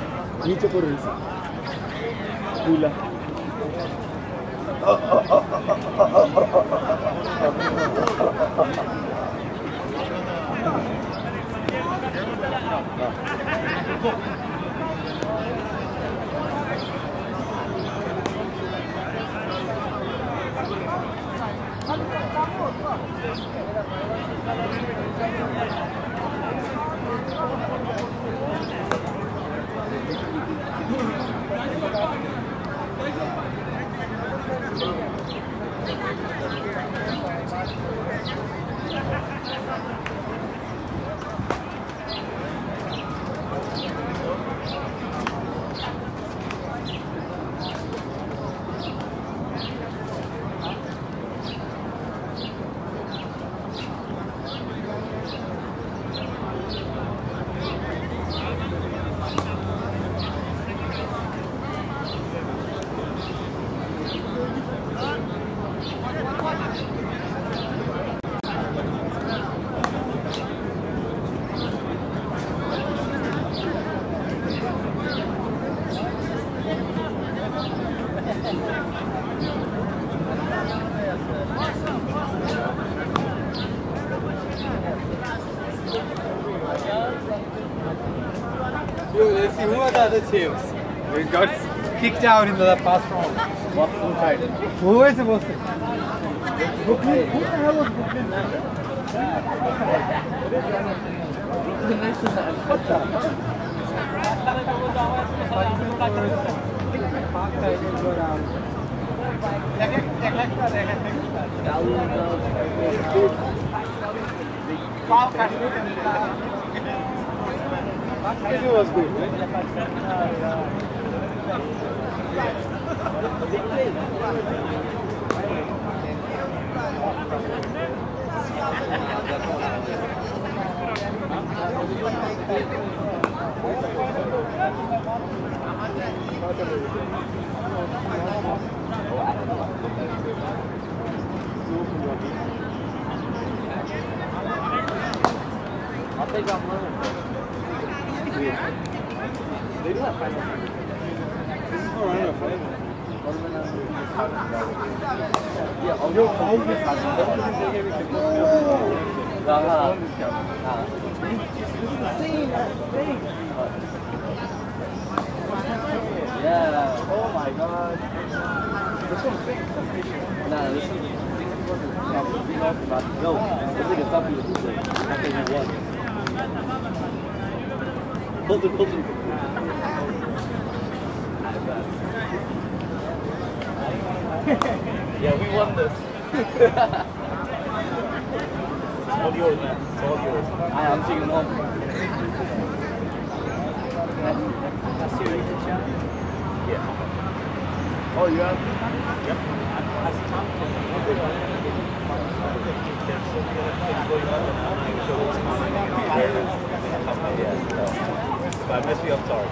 नीचे को release कूला the other teams. We got kicked out in the past round. Who was supposed to? Brooklyn? Who the hell was Brooklyn? It was good. I'll take off one. They do have final. This is for round of five. Yeah, all your phone is yeah. Oh my god. This one's fake. Nah, this one's no, this is a stuff you would say. After you won. Pull it. Yeah, we won this. It's all yours, man. It's all yours. I'm taking them home. That's your Asian challenge? Yeah. Oh, you have? Yep. If I miss you, I'm sorry.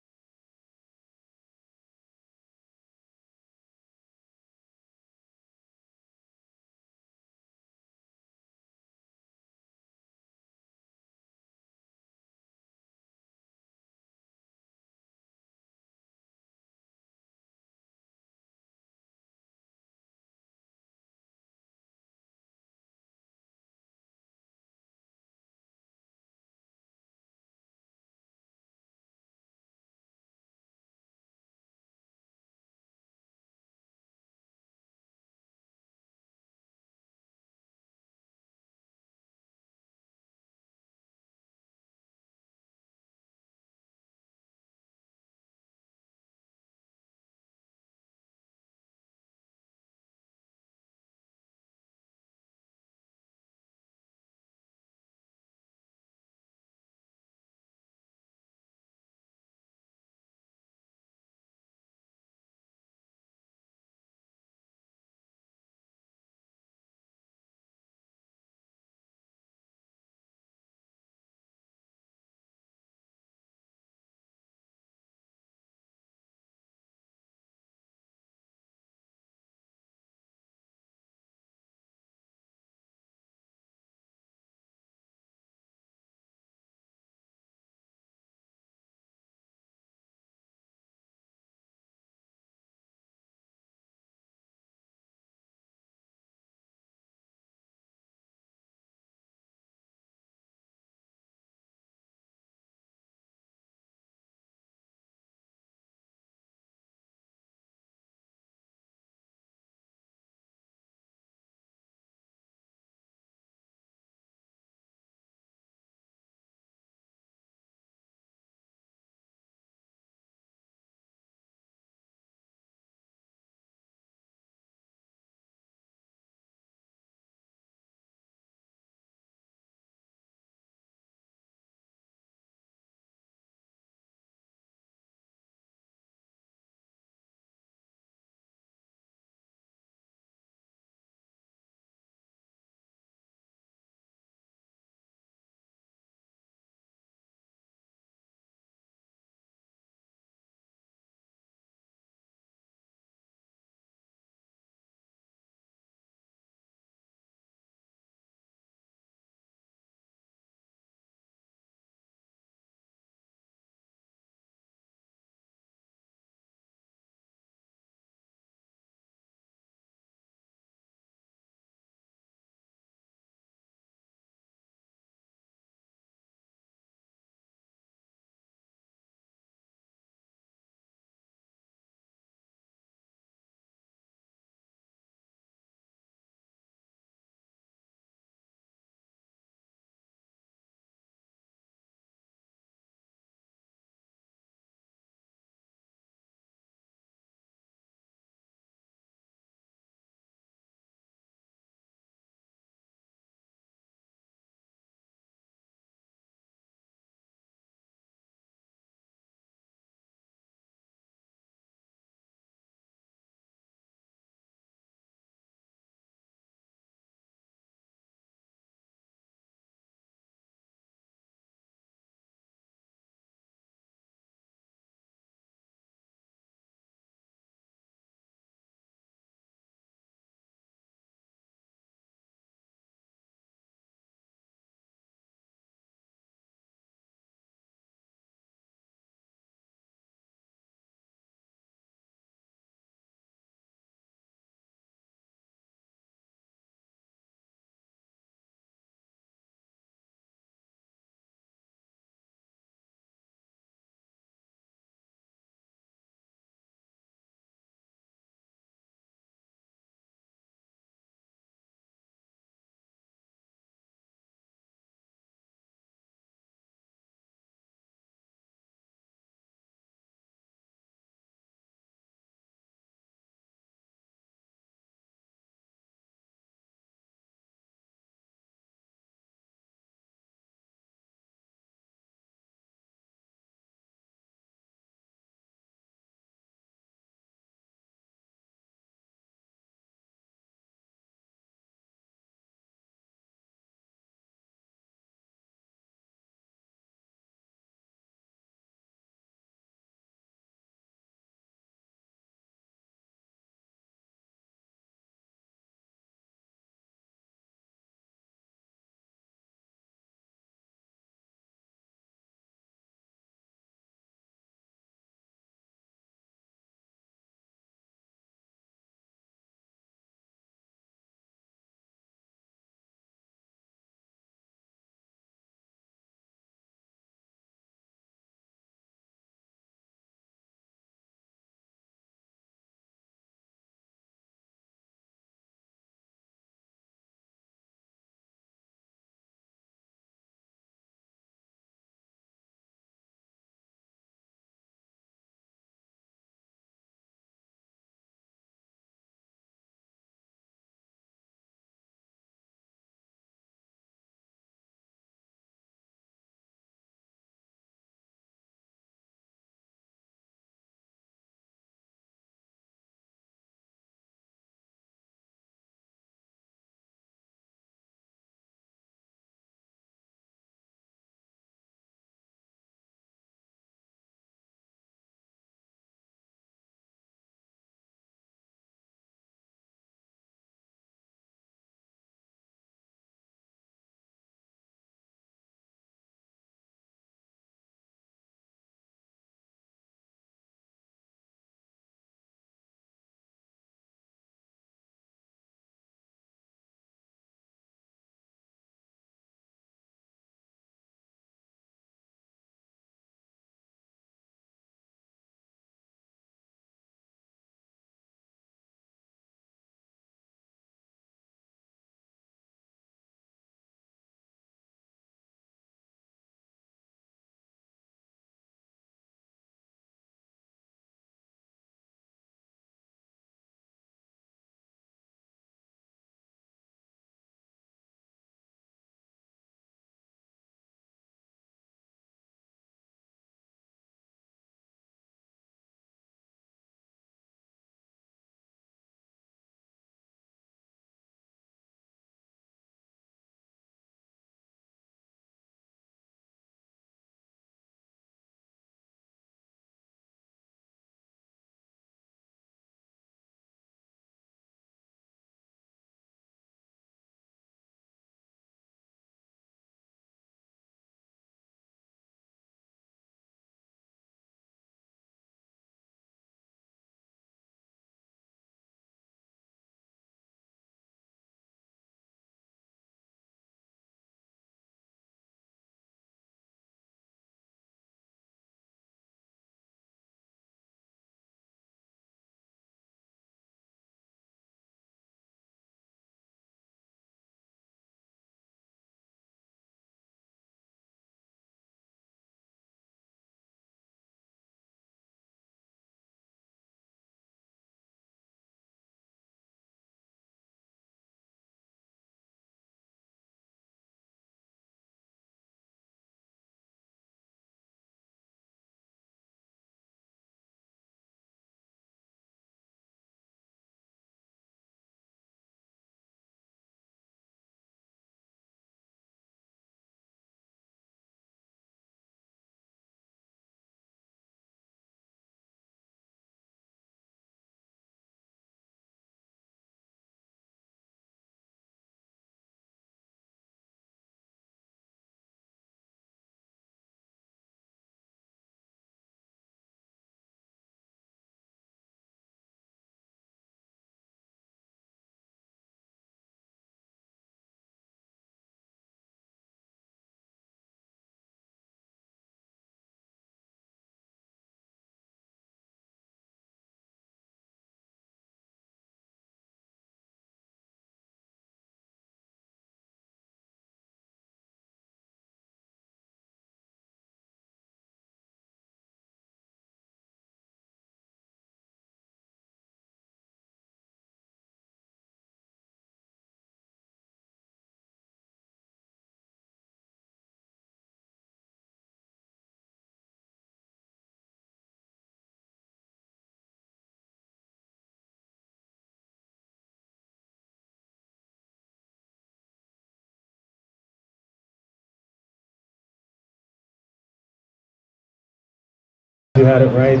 You had it right.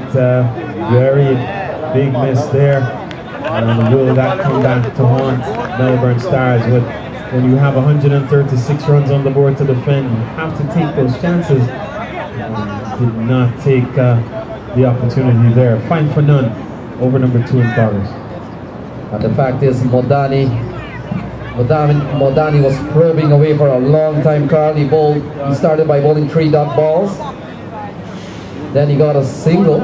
Very big miss there. And will that come back to haunt Melbourne Stars? When you have 136 runs on the board to defend, you have to take those chances. Did not take the opportunity there. Fine for none. Over number 2 in progress. And the fact is, Modani was probing away for a long time, Carl. He started by bowling 3 dot balls. Then he got a single.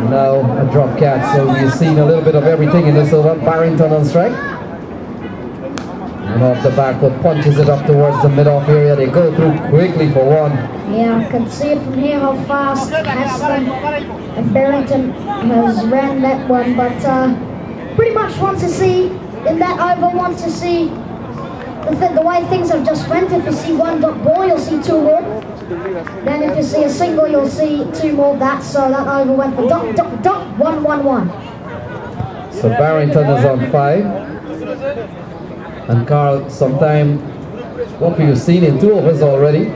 Now a drop catch. So we've seen a little bit of everything in this over. Barrington on strike. And off the back foot, punches it up towards the mid-off area. They go through quickly for 1. Yeah, I can see it from here how fast Aston and Barrington has ran that one, but pretty much want to see in that over, want to see the way things have just went. If you see 1 dot ball, you'll see 2 more. Then if you see a single, you'll see 2 more of that. So that over went for dot, dot, dot, 1, 1, 1. So Barrington is on 5. And Carl, sometime what we've seen in 2 overs already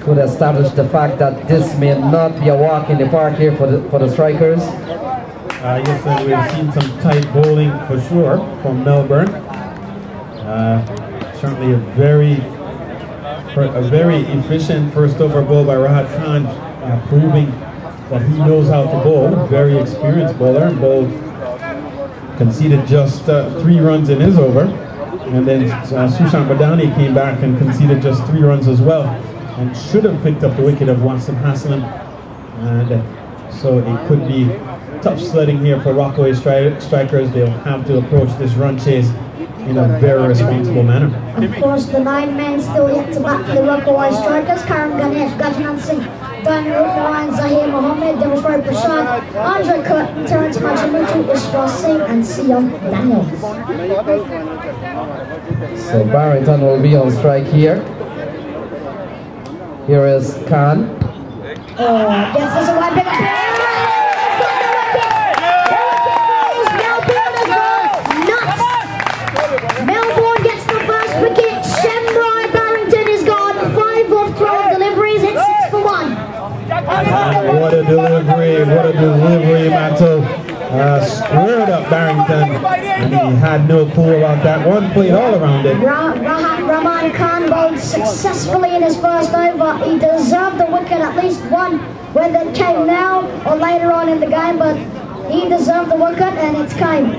could establish the fact that this may not be a walk in the park here for the strikers. Yes, and we've seen some tight bowling for sure from Melbourne. Certainly a very efficient first over bowl by Rahat Khan, proving that he knows how to bowl. Very experienced bowler, bowled, conceded just 3 runs in his over. And then Sushant Badani came back and conceded just 3 runs as well, and should have picked up the wicket of Wassim Haslam. And so it could be tough sledding here for Rockaway strikers. They'll have to approach this run chase in a very responsible manner. Of course, the 9 men still yet to bat for the Rockaway strikers. Karan Ganesh, Gajnan Singh, Daniel Ryan, Zahir Mohammed, Demonstrate Prashad, Andre Curtin, Terence Majamutu, Ishwar Singh, and Sion Daniels. So Barrington will be on strike here. Here is Khan. Yes, there's a wide big Melbourne gets the first wicket. Shemrai Barrington is gone. 5 of 12 deliveries. It's 6 for 1. What a delivery, Matto. Squared up Barrington, and he had no clue about that one. Played all around it. Rahat Rahman Khan bowled successfully in his first over. He deserved the wicket, at least one, whether it came now or later on in the game, but he deserved the wicket, and it's came.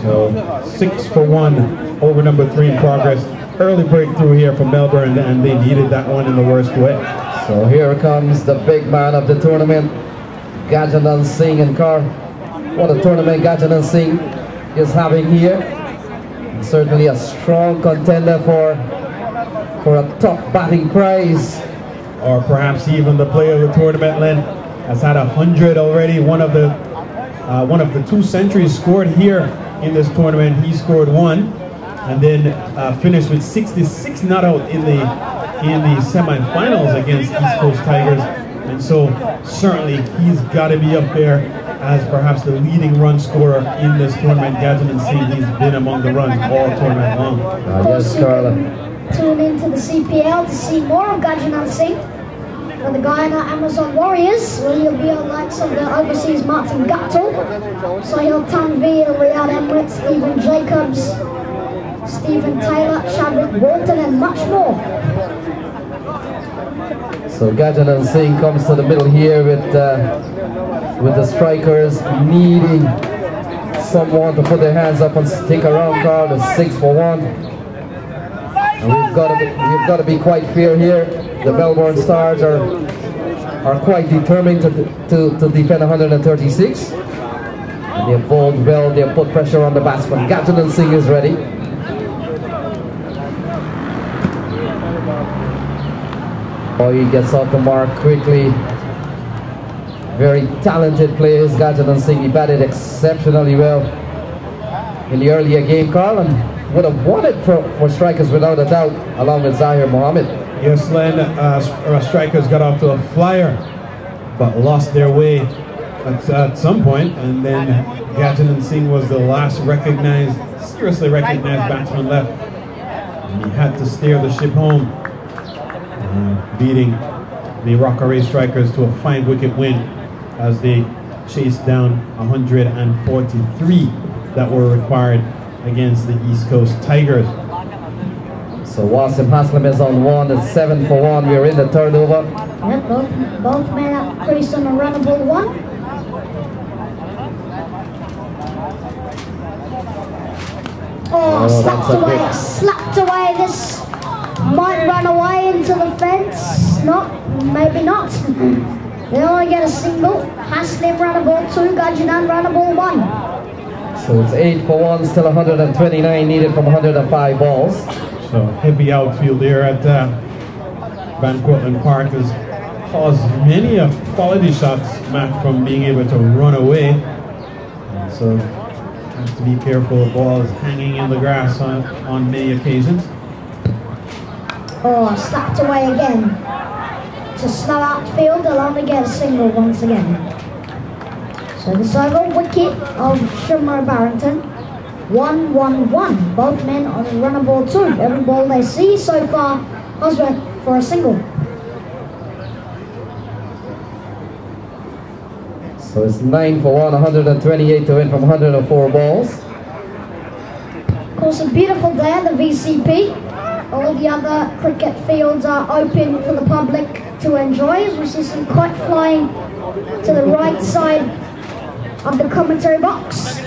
So 6 for 1, over number 3 in progress. Early breakthrough here from Melbourne, and they needed that one in the worst way. So here comes the big man of the tournament, Gajanan Singh. And Carl, what a tournament Gajanan Singh is having here. Certainly a strong contender for a top batting prize. Or perhaps even the player of the tournament, Len, has had 100 already. One of the 2 centuries scored here in this tournament. He scored 1, and then finished with 66 not out in the semi-finals against East Coast Tigers. And so certainly he's got to be up there as perhaps the leading run scorer in this tournament. Gajanan Singh, he's been among the runs all tournament long. Yes, Carla. Tune into the CPL to see more of Gajanan Singh. For the Guyana Amazon Warriors, where he'll be on likes of the overseas Martin Guptill, Sahil Tanvir, Riyad Emirates, Stephen Jacobs, Stephen Taylor, Chadwick Walton, and much more. So Gajanan Singh comes to the middle here with the strikers needing someone to put their hands up and stick around. Carl, the 6 for 1. And we've got to be quite fair here. The Melbourne Stars are quite determined to defend 136. And they've bowled well. They've put pressure on the batsman. Gajanan Singh is ready. Oh, he gets off the mark quickly. Very talented player is Gajanan Singh. He batted exceptionally well in the earlier game, Carl, and would have won it for strikers without a doubt, along with Zahir Mohammed. Yes, Len, strikers got off to a flyer, but lost their way at some point, and then Gajanan Singh was the last seriously recognized batsman left. And he had to steer the ship home, beating the Rockaway Strikers to a 5-wicket win as they chased down 143 that were required against the East Coast Tigers. So Wasim Haslam is on 1, it's 7 for 1. We're in the third over. Yep, both men up crease on a runnable 1. Oh, slapped away. This might run away into the fence. Not, maybe not. They only get a single. Haslam runnable 2, Gajanan runnable 1. So it's 8 for 1, still 129 needed from 105 balls. So heavy outfield there at Van Cortlandt Park has caused many of quality shots, Matt, from being able to run away. And so has to be careful of balls hanging in the grass on many occasions. Oh, slapped away again. To slow outfield, they'll only get a single once again. So this over wicket of Shumar Barrington. 1-1-1. Both men on runnable 2. Every ball they see so far was for a single. So it's 9 for 1, 128 to win from 104 balls. Of course, a beautiful day at the VCP. All the other cricket fields are open for the public to enjoy, as we see some kite flying to the right side of the commentary box.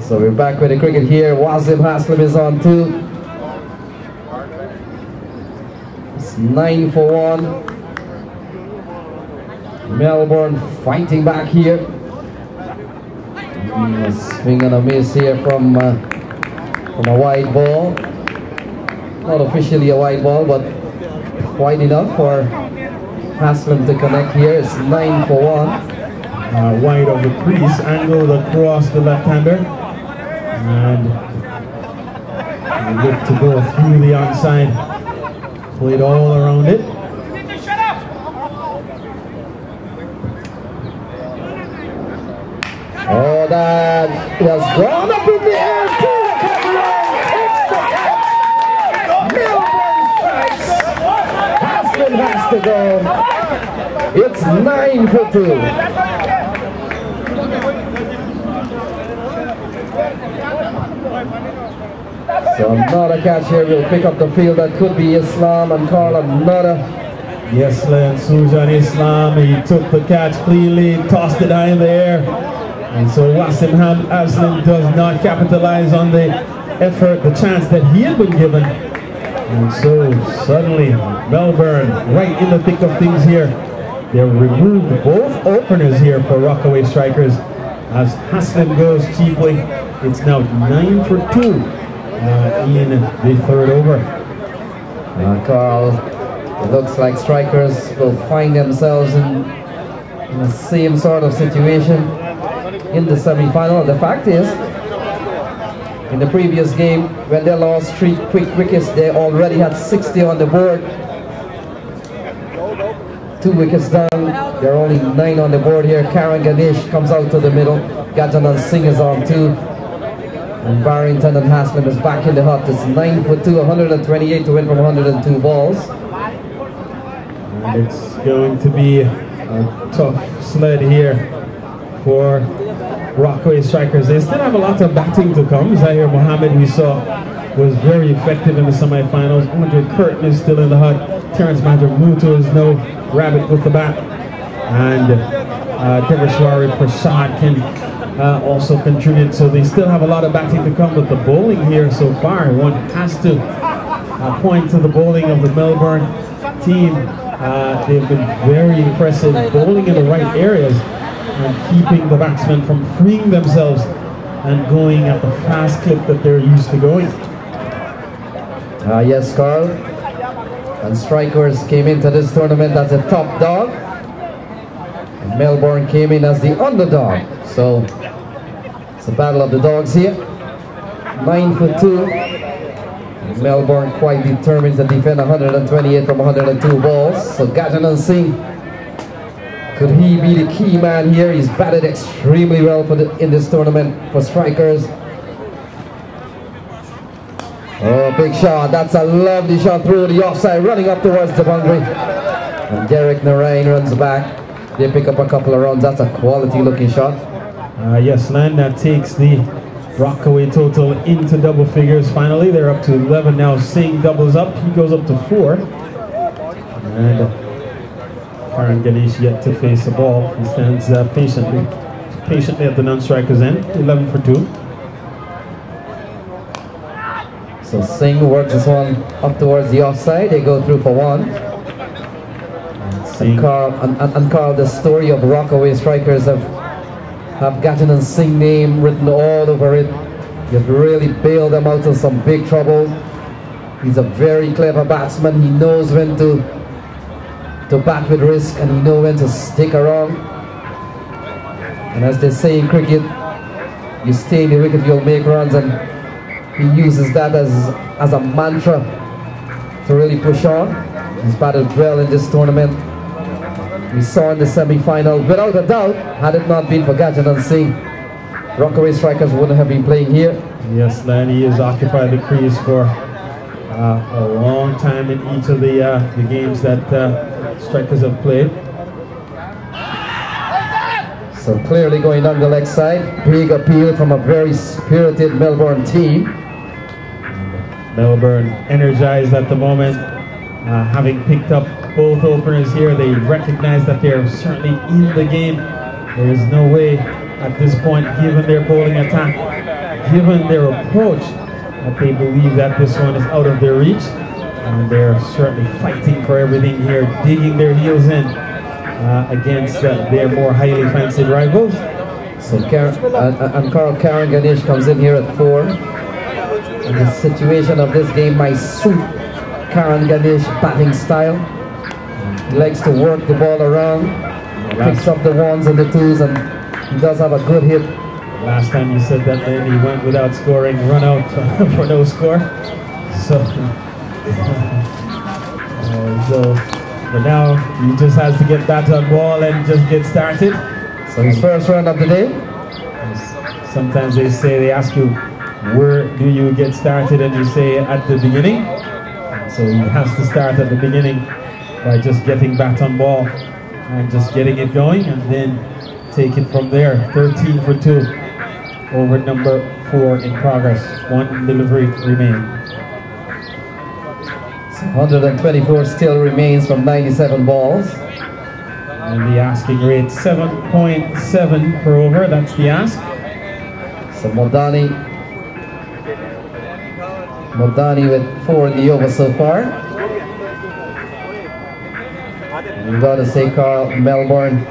So we're back with the cricket here. Wasim Haslam is on 2. It's 9 for 1. Melbourne fighting back here. A swing and a miss here from a wide ball. Not officially a wide ball, but wide enough for Haslam to connect here. It's 9 for 1. Wide of the crease, angled across the left-hander. And look to go through the onside. Played all around it. Oh, that has gone up in the air. It's the Melbourne strikes. Haslam has to go. It's 9 for 2. So another catch here will pick up the field. That could be Islam and Carl. Another. Yes, Len Sujan Islam. He took the catch cleanly, tossed it high in the air. And so Wasim Haslam does not capitalize on the effort, the chance that he had been given. And so suddenly Melbourne right in the thick of things here. They removed both openers here for Rockaway Strikers as Haslam goes cheaply. It's now 9 for 2 in the third over. Carl, it looks like Strikers will find themselves in the same sort of situation in the semi-final. The fact is, in the previous game, when they lost 3 quick wickets, they already had 60 on the board. 2 wickets down, there are only 9 on the board here. Karan Ganesh comes out to the middle. Gajanan Singh is on 2. And Barrington and Haslam is back in the hut. It's 9 for 2, 128 to win from 102 balls. And it's going to be a tough sled here for Rockaway Strikers. They still have a lot of batting to come. Zahir Mohammed, we saw, was very effective in the semi-finals. Andre Curtin is still in the hut. Terence Madramuto is no rabbit with the bat. And Devashwari Prasad can also contribute. So they still have a lot of batting to come, but the bowling here so far, one has to point to the bowling of the Melbourne team. They've been very impressive, bowling in the right areas and keeping the batsmen from freeing themselves and going at the fast clip that they're used to going. Yes, Carl. And Strikers came into this tournament as a top dog. And Melbourne came in as the underdog. So it's a battle of the dogs here. 9 for 2. Melbourne quite determined to defend 128 from 102 balls. So Gajanan Singh, could he be the key man here? He's batted extremely well in this tournament for Strikers. Oh, big shot. That's a lovely shot through the offside, running up towards the boundary. And Derek Narain runs back. They pick up a couple of runs. That's a quality looking shot. Yes, Len, that takes the Rockaway total into double figures finally. They're up to 11 now. Singh doubles up. He goes up to 4. And Karan Ganesh yet to face the ball. He stands patiently at the non-striker's end. 11 for 2. So Singh works this one up towards the offside. They go through for 1. And Carl, the story of Rockaway strikers have gotten a Singh name written all over it. You've really bailed them out of some big trouble. He's a very clever batsman. He knows when to bat with risk, and he knows when to stick around. And as they say in cricket, you stay in the wicket, you'll make runs, and he uses that as a mantra to really push on. He's batted well in this tournament. We saw in the semi-final, without a doubt, had it not been for Gajanan Singh, Rockaway strikers wouldn't have been playing here. Yes, Len, he has occupied the crease for a long time in each of the games that strikers have played. So clearly going down the leg side, big appeal from a very spirited Melbourne team. Melbourne energized at the moment, having picked up both openers here. They recognize that they're certainly in the game. There is no way at this point, given their bowling attack, given their approach, that they believe that this one is out of their reach. And they're certainly fighting for everything here, digging their heels in against their more highly fancied rivals. So Carl Karan Ganesh comes in here at 4. And the situation of this game might suit Karan Ganesh batting style. He likes to work the ball around, picks up the 1s and the 2s, and he does have a good hit. Last time you said that, then he went without scoring, run out for no score. So but now he just has to get back on ball and just get started. So his first run of the day. Sometimes they ask you, where do you get started, and you say at the beginning. So he has to start at the beginning by just getting back on ball and just getting it going, and then take it from there. 13 for 2 over number 4 in progress. 1 delivery remaining. 124 still remains from 97 balls. And the asking rate 7.7 per over. That's the ask. So Modani with 4 in the over so far. And we've got to say, Carl, Melbourne,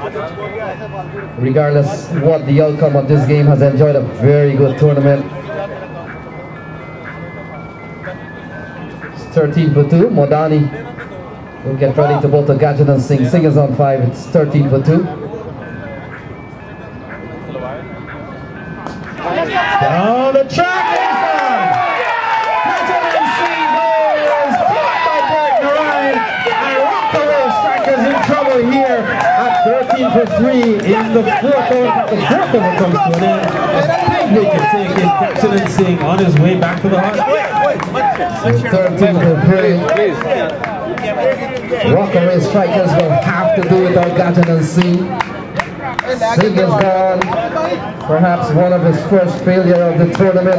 regardless what the outcome of this game, has enjoyed a very good tournament. It's 13 for 2. Modani will get ready to bowl to Gajanan Singh. Singh is on 5. It's 13 for 2. Down the track. Here at 13 for 3 in the 4th over. The 4th over comes to an end. Big wicket taken. Gajanan Singh on his way back to the hut. 13 for 3. Rockaway strikers will have to do without Gajanan Singh. Singh is gone. Perhaps one of his first failure of the tournament.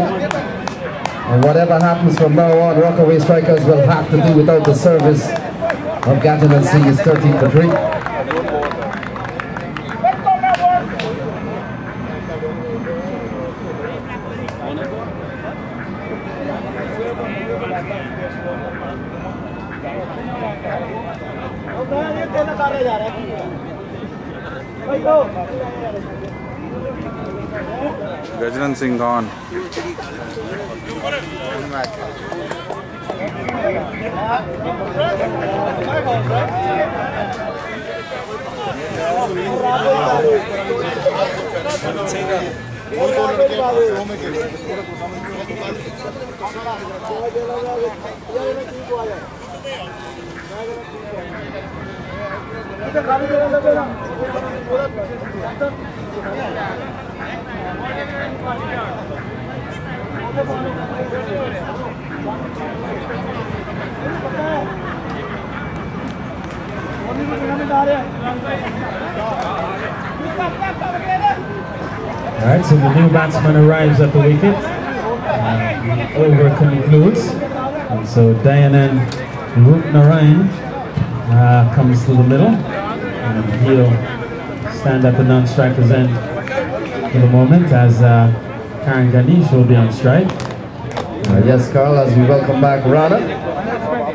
And whatever happens from now on, Rockaway strikers will have to do without the service of Gajanan Singh. Is 13 for 3. Gajanan Singh gone. Alright, so the new batsman arrives at the wicket. Over concludes. And so Dayanan Rupnarayan comes to the middle. And he'll stand at the non-striker's end for the moment as Karen Ganesh will be on strike. Yes, Carl, as we welcome back Rana.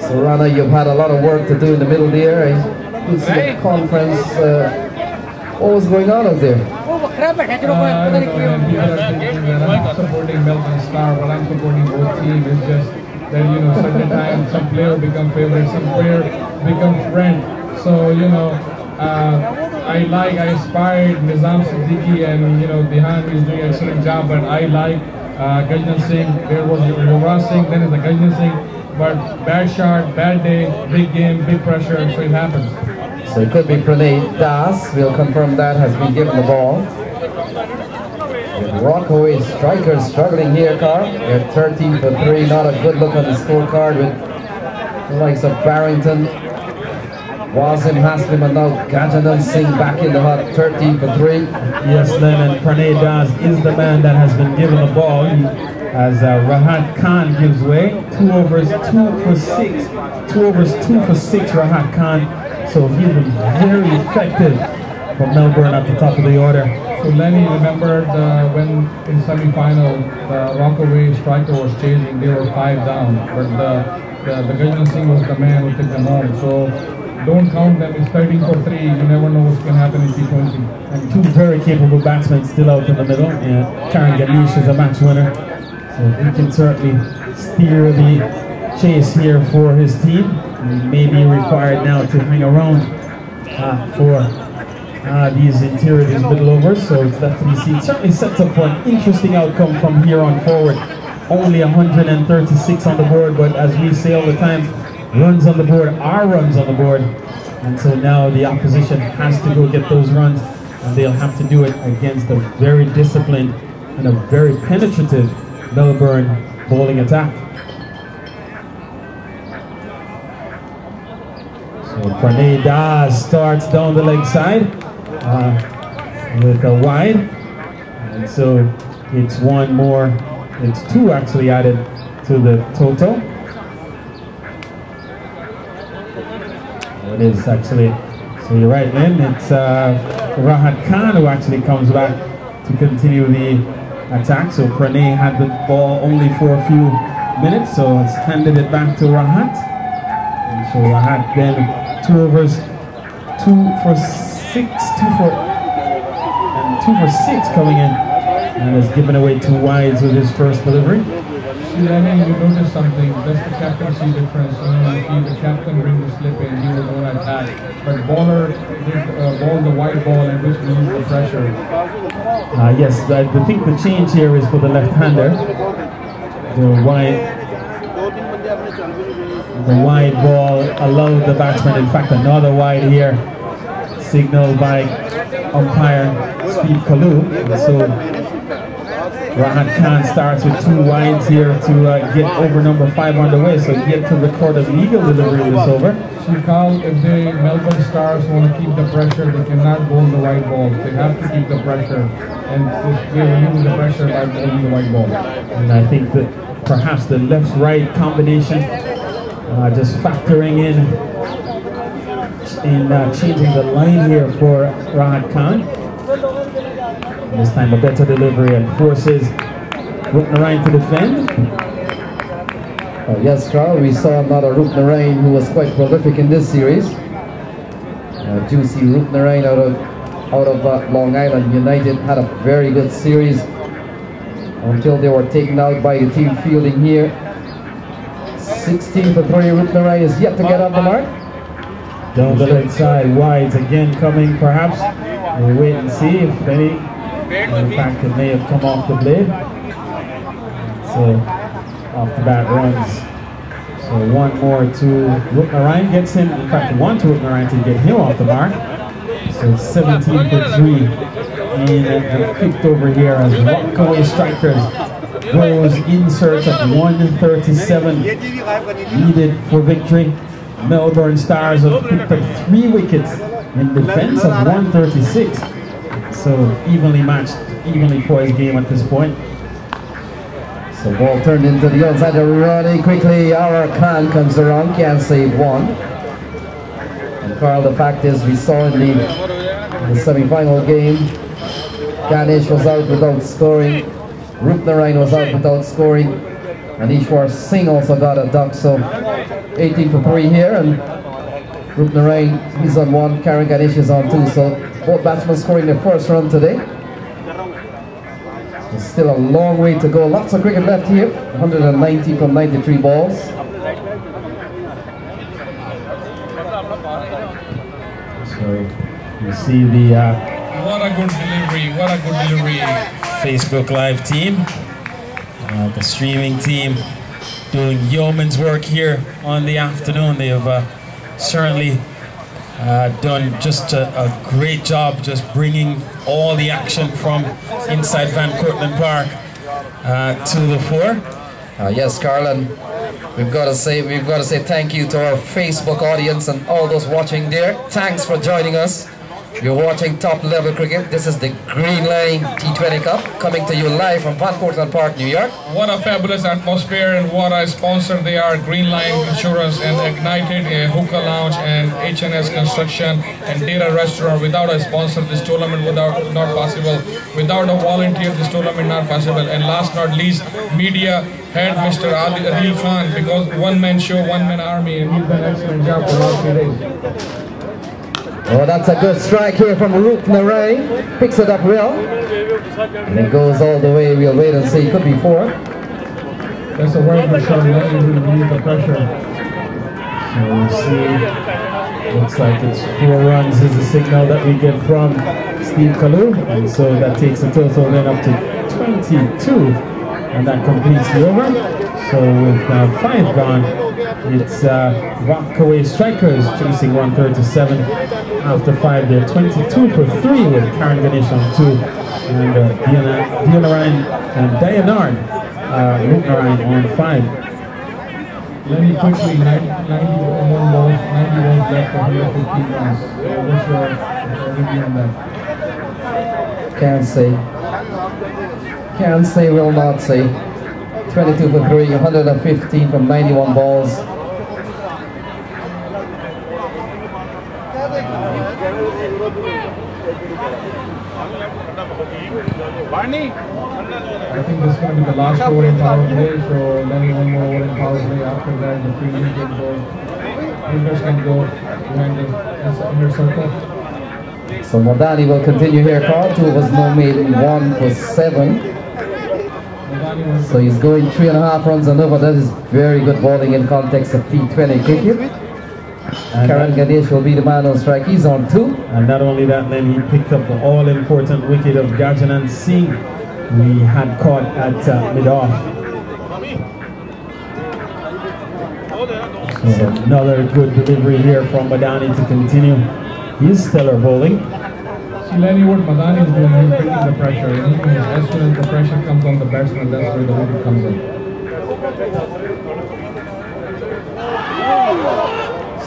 So Rana, you've had a lot of work to do in the middle there. I could see the conference. What was going on out there? I don't know, and people are thinking that I'm supporting Melbourne Star, but I'm supporting both teams. It's just that, you know, certain times some player become favorite, some player become friend. So, you know, I inspired Nizam Siddiqui and, you know, Dehan is doing an excellent job, but I like Gajnan Singh. There was Yuvraj Singh, then it's the Gajnan Singh, but bad shot, bad day, big game, big pressure, so it happens. So it could be Pranay Das, we'll confirm that, has been given the ball. Rockaway strikers struggling here, Carl. They're 13 for 3, not a good look on the scorecard with the likes of Barrington, Wasim Haslim, and now Gajanan Singh back in the hut, 13 for 3. Yes, Len, and Pranay Das is the man that has been given the ball as Rahat Khan gives way. 2 overs, 2 for 6. 2 overs, 2 for 6, Rahat Khan. So he's been very effective for Melbourne at the top of the order. So Lenny remembered when in semi-final the Rockaway striker was chasing, they were 5 down, but the Gajnan Singh was the man who took them home. So don't count them, it's 13 for 3, you never know what's going to happen in T20. And 2 very capable batsmen still out in the middle. Karen Ganesh is a match winner, so he can certainly steer the chase here for his team. He may be required now to hang around for these interior, these middle overs, so it's left to be seen. Certainly sets up for an interesting outcome from here on forward. Only 136 on the board, but as we say all the time, runs on the board are runs on the board, and so now the opposition has to go get those runs, and they'll have to do it against a very disciplined and a very penetrative Melbourne bowling attack. So Pranay Das starts down the leg side with a wide, and so it's 1 more, it's 2 actually added to the total. It is actually, so you're right, Lynn, it's Rahat Khan who actually comes back to continue the attack. So Pranay had the ball only for a few minutes, so it's handed it back to Rahat. And so Rahat then 2 overs, 2 for 6, 2 for 6 coming in, and has given away 2 wides with his first delivery. See, I mean, you notice something, that's the captaincy difference. You know, if the captain brings the slip in, he will go and attack. But bowler ball the wide ball and just release the pressure. Yes, I think the change here is for the left-hander. The wide ball allowed the batsman, in fact another wide here, signaled by umpire Steve Kalu. So Rahat Khan starts with 2 wides here to get over number 5 underway, so yet to record a legal delivery in this over. So Carl, if the Melbourne Stars want to keep the pressure, they cannot bowl the white ball. They have to keep the pressure, and they remove the pressure by bowling the white ball. And I think that perhaps the left-right combination just factoring in changing the line here for Rahat Khan. This time a better delivery and forces Rupnarayan to defend. Yes, Carl, we saw another Rupnarayan who was quite prolific in this series. Juicy Rupnarayan out of Long Island United had a very good series until they were taken out by the team fielding here. 16 for 3, Rupnarayan is yet to get on the mark. Down the left side, wides again coming perhaps. We'll wait and see if any. In fact, it may have come off the blade. So, off the bat runs. So 1 more to Rupnarayan gets him. In fact, 1 to Rupnarayan to get him off the mark. So it's 17 for 3 in the 5th over here as Rockaway strikers goes in search of 137 needed for victory. Melbourne Stars have picked up 3 wickets in defense of 136. So evenly matched, evenly poised game at this point. So ball turned into the outside, running quickly. Our Khan comes around, can't save one. And Carl, the fact is, we saw in the semi-final game, Ganesh was out without scoring, Rooknarayan was out without scoring, and Ishwar Singh also got a duck. So 18 for 3 here, and Rooknarayan is on 1, Karen Ganesh is on 2. So both batsmen scoring their first run today. There's still a long way to go. Lots of cricket left here. 190 from 93 balls. So you see the what a good delivery, Facebook Live team, the streaming team doing yeoman's work here on the afternoon. They have certainly done just a great job just bringing all the action from inside Van Cortlandt Park to the fore. Yes, Carlin, we've got to say thank you to our Facebook audience and all those watching there. Thanks for joining us. You're watching top level cricket. This is the Greenline T20 Cup coming to you live from Van Cortlandt Park, New York. What a fabulous atmosphere, and what a sponsor they are. Greenline Insurance and Ignited Hookah Lounge and HNS Construction and Data Restaurant. Without a sponsor, this tournament would not possible. Without a volunteer, this tournament not possible. And last not least, media head Mr. Adil Khan, because one man show, one man army, and he's done an excellent job for the last 3 days. Oh, that's a good strike here from Rooknarayan. Picks it up well. And it goes all the way. We'll wait and see. Could be 4. That's a very good shot. Let you relieve the pressure. So we'll see. Looks like it's 4 runs is the signal that we get from Steve Kalu. And so that takes the total then up to 22. And that completes the over. So with 5 gone, it's Rockaway Strikers chasing 137. After 5, they're 22 for 3 with Karen Ganesh on 2. And Dianarayan and Dayanard Rooknarayan on 5. Lenny quickly, 91 balls, 90 balls left for 115 runs. So what's your review on that? Can't say, will not say. 22 for 3, 115 from 91 balls. I think this is going to be the last over in power play, so then 1 more over in power play. After that, the fielders can go. Fielders can go behind the inner circle. So Modani will continue here. Carl 2 was no made, 1 was 7. So he's going 3.5 runs and over. That is very good bowling in context of T20 cricket. Karen Ganesh will be the man on strike. He's on 2. And not only that, then he picked up the all-important wicket of Gajanan Singh. We had caught at mid-off. So another good delivery here from Madani to continue his stellar bowling. See, Lenny, what Madani is doing, he's bringing the pressure. As soon as the pressure comes on the batsman, that's where the wicket comes in.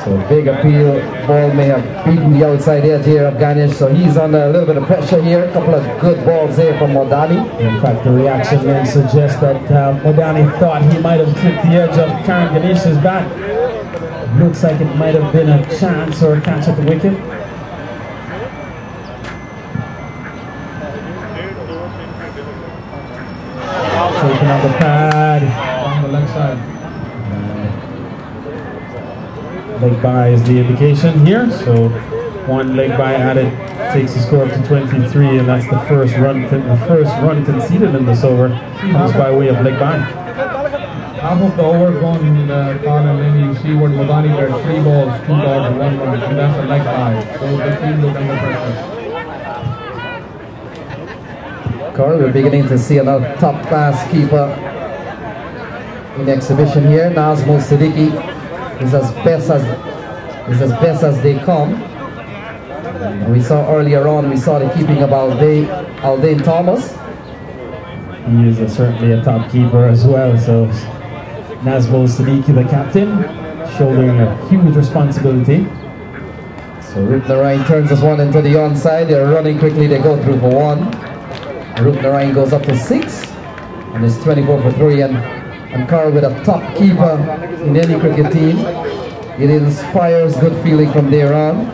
So big appeal, ball may have beaten the outside edge here of Ganesh, so he's under a little bit of pressure here. A couple of good balls here from Modani. In fact, the reaction then suggests that Modani thought he might have clipped the edge of Karen Ganesh's bat. It looks like it might have been a chance or a catch at the wicket. Taking out the pad on the left side. Leg by is the indication here, so 1 leg by added takes the score up to 23, and that's the first run conceded in this over. Comes by way of leg by. Half of the over gone, Khan, and then you see what Modani got 3 balls, 2 dots, 1 run, and that's a leg by. So the team look under pressure. Carl, we're beginning to see another top class keeper in exhibition here. Nazmul Siddiqui is as best as they come. And we saw earlier on, we saw the keeping of Aldain Thomas. He is certainly a top keeper as well. So Nazmul Siddiqui, the captain, shouldering a huge responsibility. So Rockaway turns this one into the onside. They're running quickly. They go through for 1. Rockaway goes up to 6, and it's 24 for 3. And Carl, with a top keeper in any cricket team, it inspires good feeling from there on.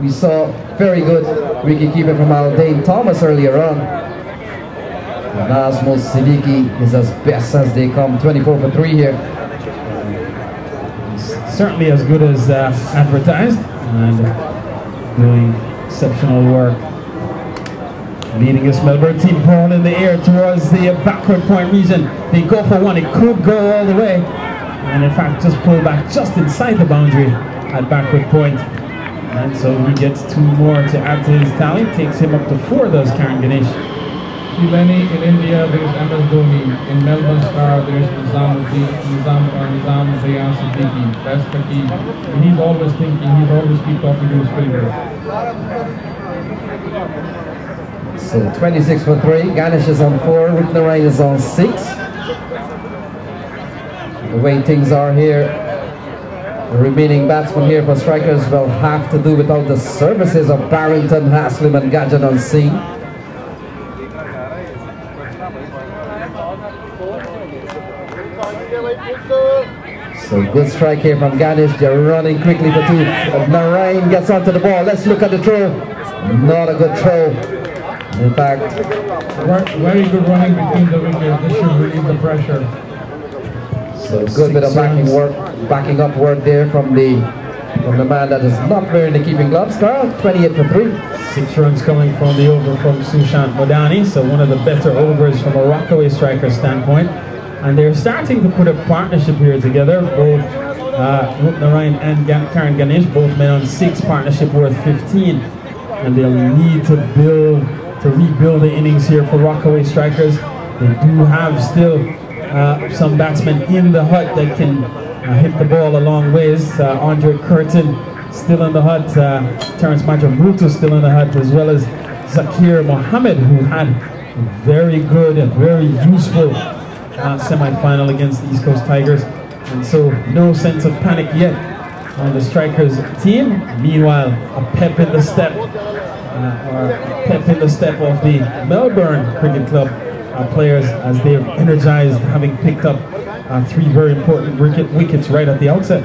We saw very good wicket keeping from Aldane Thomas earlier on. Nazmul Siddiqui is as best as they come. 24 for 3 here. Certainly as good as advertised, and doing exceptional work. Leading this Melbourne team, ball in the air towards the backward point region. They go for 1, it could go all the way, and in fact just pull back just inside the boundary at backward point. And so he gets 2 more to add to his tally, takes him up to 4, does Karan Ganesh. Lenny, in India there's MS Dhoni, in Melbourne Star there's Nizam Zayas Siddiqui. That's the key. And he's always thinking, he's always keep talking to his fingers. So 26 for 3, Ganesh is on 4, Rockaway is on 6. The way things are here, the remaining batsmen here for strikers will have to do without the services of Barrington, Haslam and Gadget Singh. So good strike here from Ganesh. They're running quickly for 2. Narayan gets onto the ball. Let's look at the throw. Not a good throw. In fact, very good running between the wickets. This should relieve the pressure. So good bit of backing up work there from the man that is not wearing the keeping gloves. Carl, 28 for 3. 6 runs coming from the over from Sushant Modani, so one of the better overs from a Rockaway striker standpoint. And they're starting to put a partnership here together, both Rockaway and Karan Ganesh, both men on 6, partnership worth 15. And they'll need to rebuild the innings here for Rockaway strikers. They do have still some batsmen in the hut that can hit the ball a long ways. Andre Curtin still in the hut, Terence Majamutu still in the hut, as well as Zakir Mohammed, who had a very good and very useful semi-final against the East Coast Tigers. And so no sense of panic yet on the strikers team. Meanwhile, a pep in the step of the Melbourne Cricket Club players, as they've energized, having picked up 3 very important wickets right at the outset.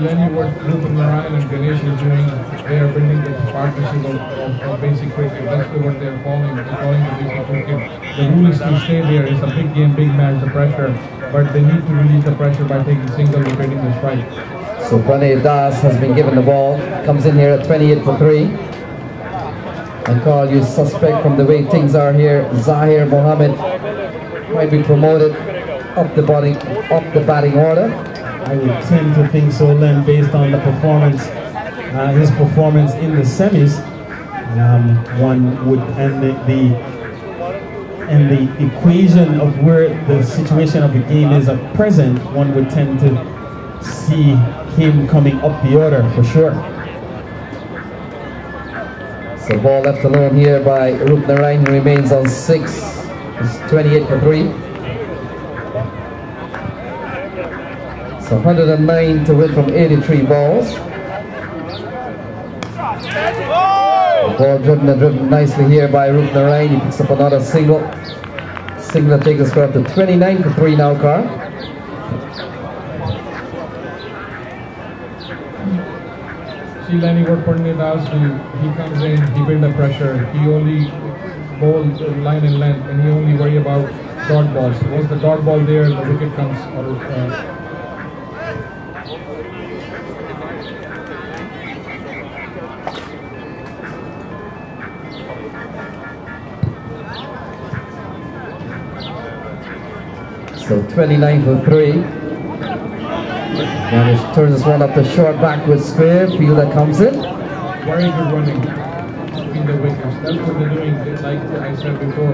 Lenny, what Narayan and Ganesh is doing, they are building this partnership of basic cricket. That's what they're calling the basic cricket. The rule is to stay there. It's a big game, big match, the pressure, but they need to release the pressure by taking single or getting the strike. So Pranay Das has been given the ball, comes in here at 28 for 3. And Carl, you suspect from the way things are here, Zahir Mohammed might be promoted up the batting order. I would tend to think so, Len, based on the performance, his performance in the semis. One would, and the equation of where the situation of the game is at present, one would tend to see him coming up the order for sure. So ball left alone here by Rockaway, who remains on 6. It's 28 for 3. So 109 to win from 83 balls. The ball driven nicely here by Rockaway. He picks up another single. Single takes the score up to 29 for 3 now, Carl. See, Lenny, what Pranay Das do, he comes in, he builds the pressure, he only bowls line and length, and he only worry about dot balls. Once the dot ball there, the wicket comes So 29 for 3. Ganesh turns this one up the short backward square. Fielder comes in. Very good running between the wickets. That's what they're doing. Like I said before,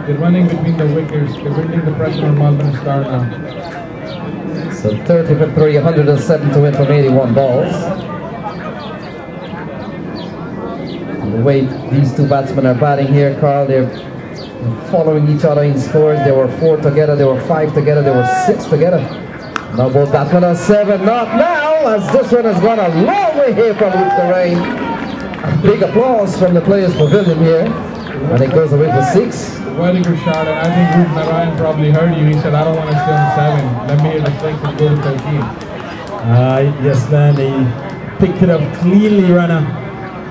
they're running between the wickets. They're building the pressure on Melbourne Star now. So 30 for 3, 107 to win from 81 balls. And the way these 2 batsmen are batting here, Carl, they're following each other in scores. They were 4 together, they were 5 together, they were 6 together. Now about that one on 7, not now, as this one has gone a long way here from Rockaway. A big applause from the players' pavilion here, and it goes away for 6. Very good shot, and I think Ryan probably heard you. He said, I don't want to stay on 7. Let me hear the 6 and go to 13. Yes, then he picked it up cleanly, ran a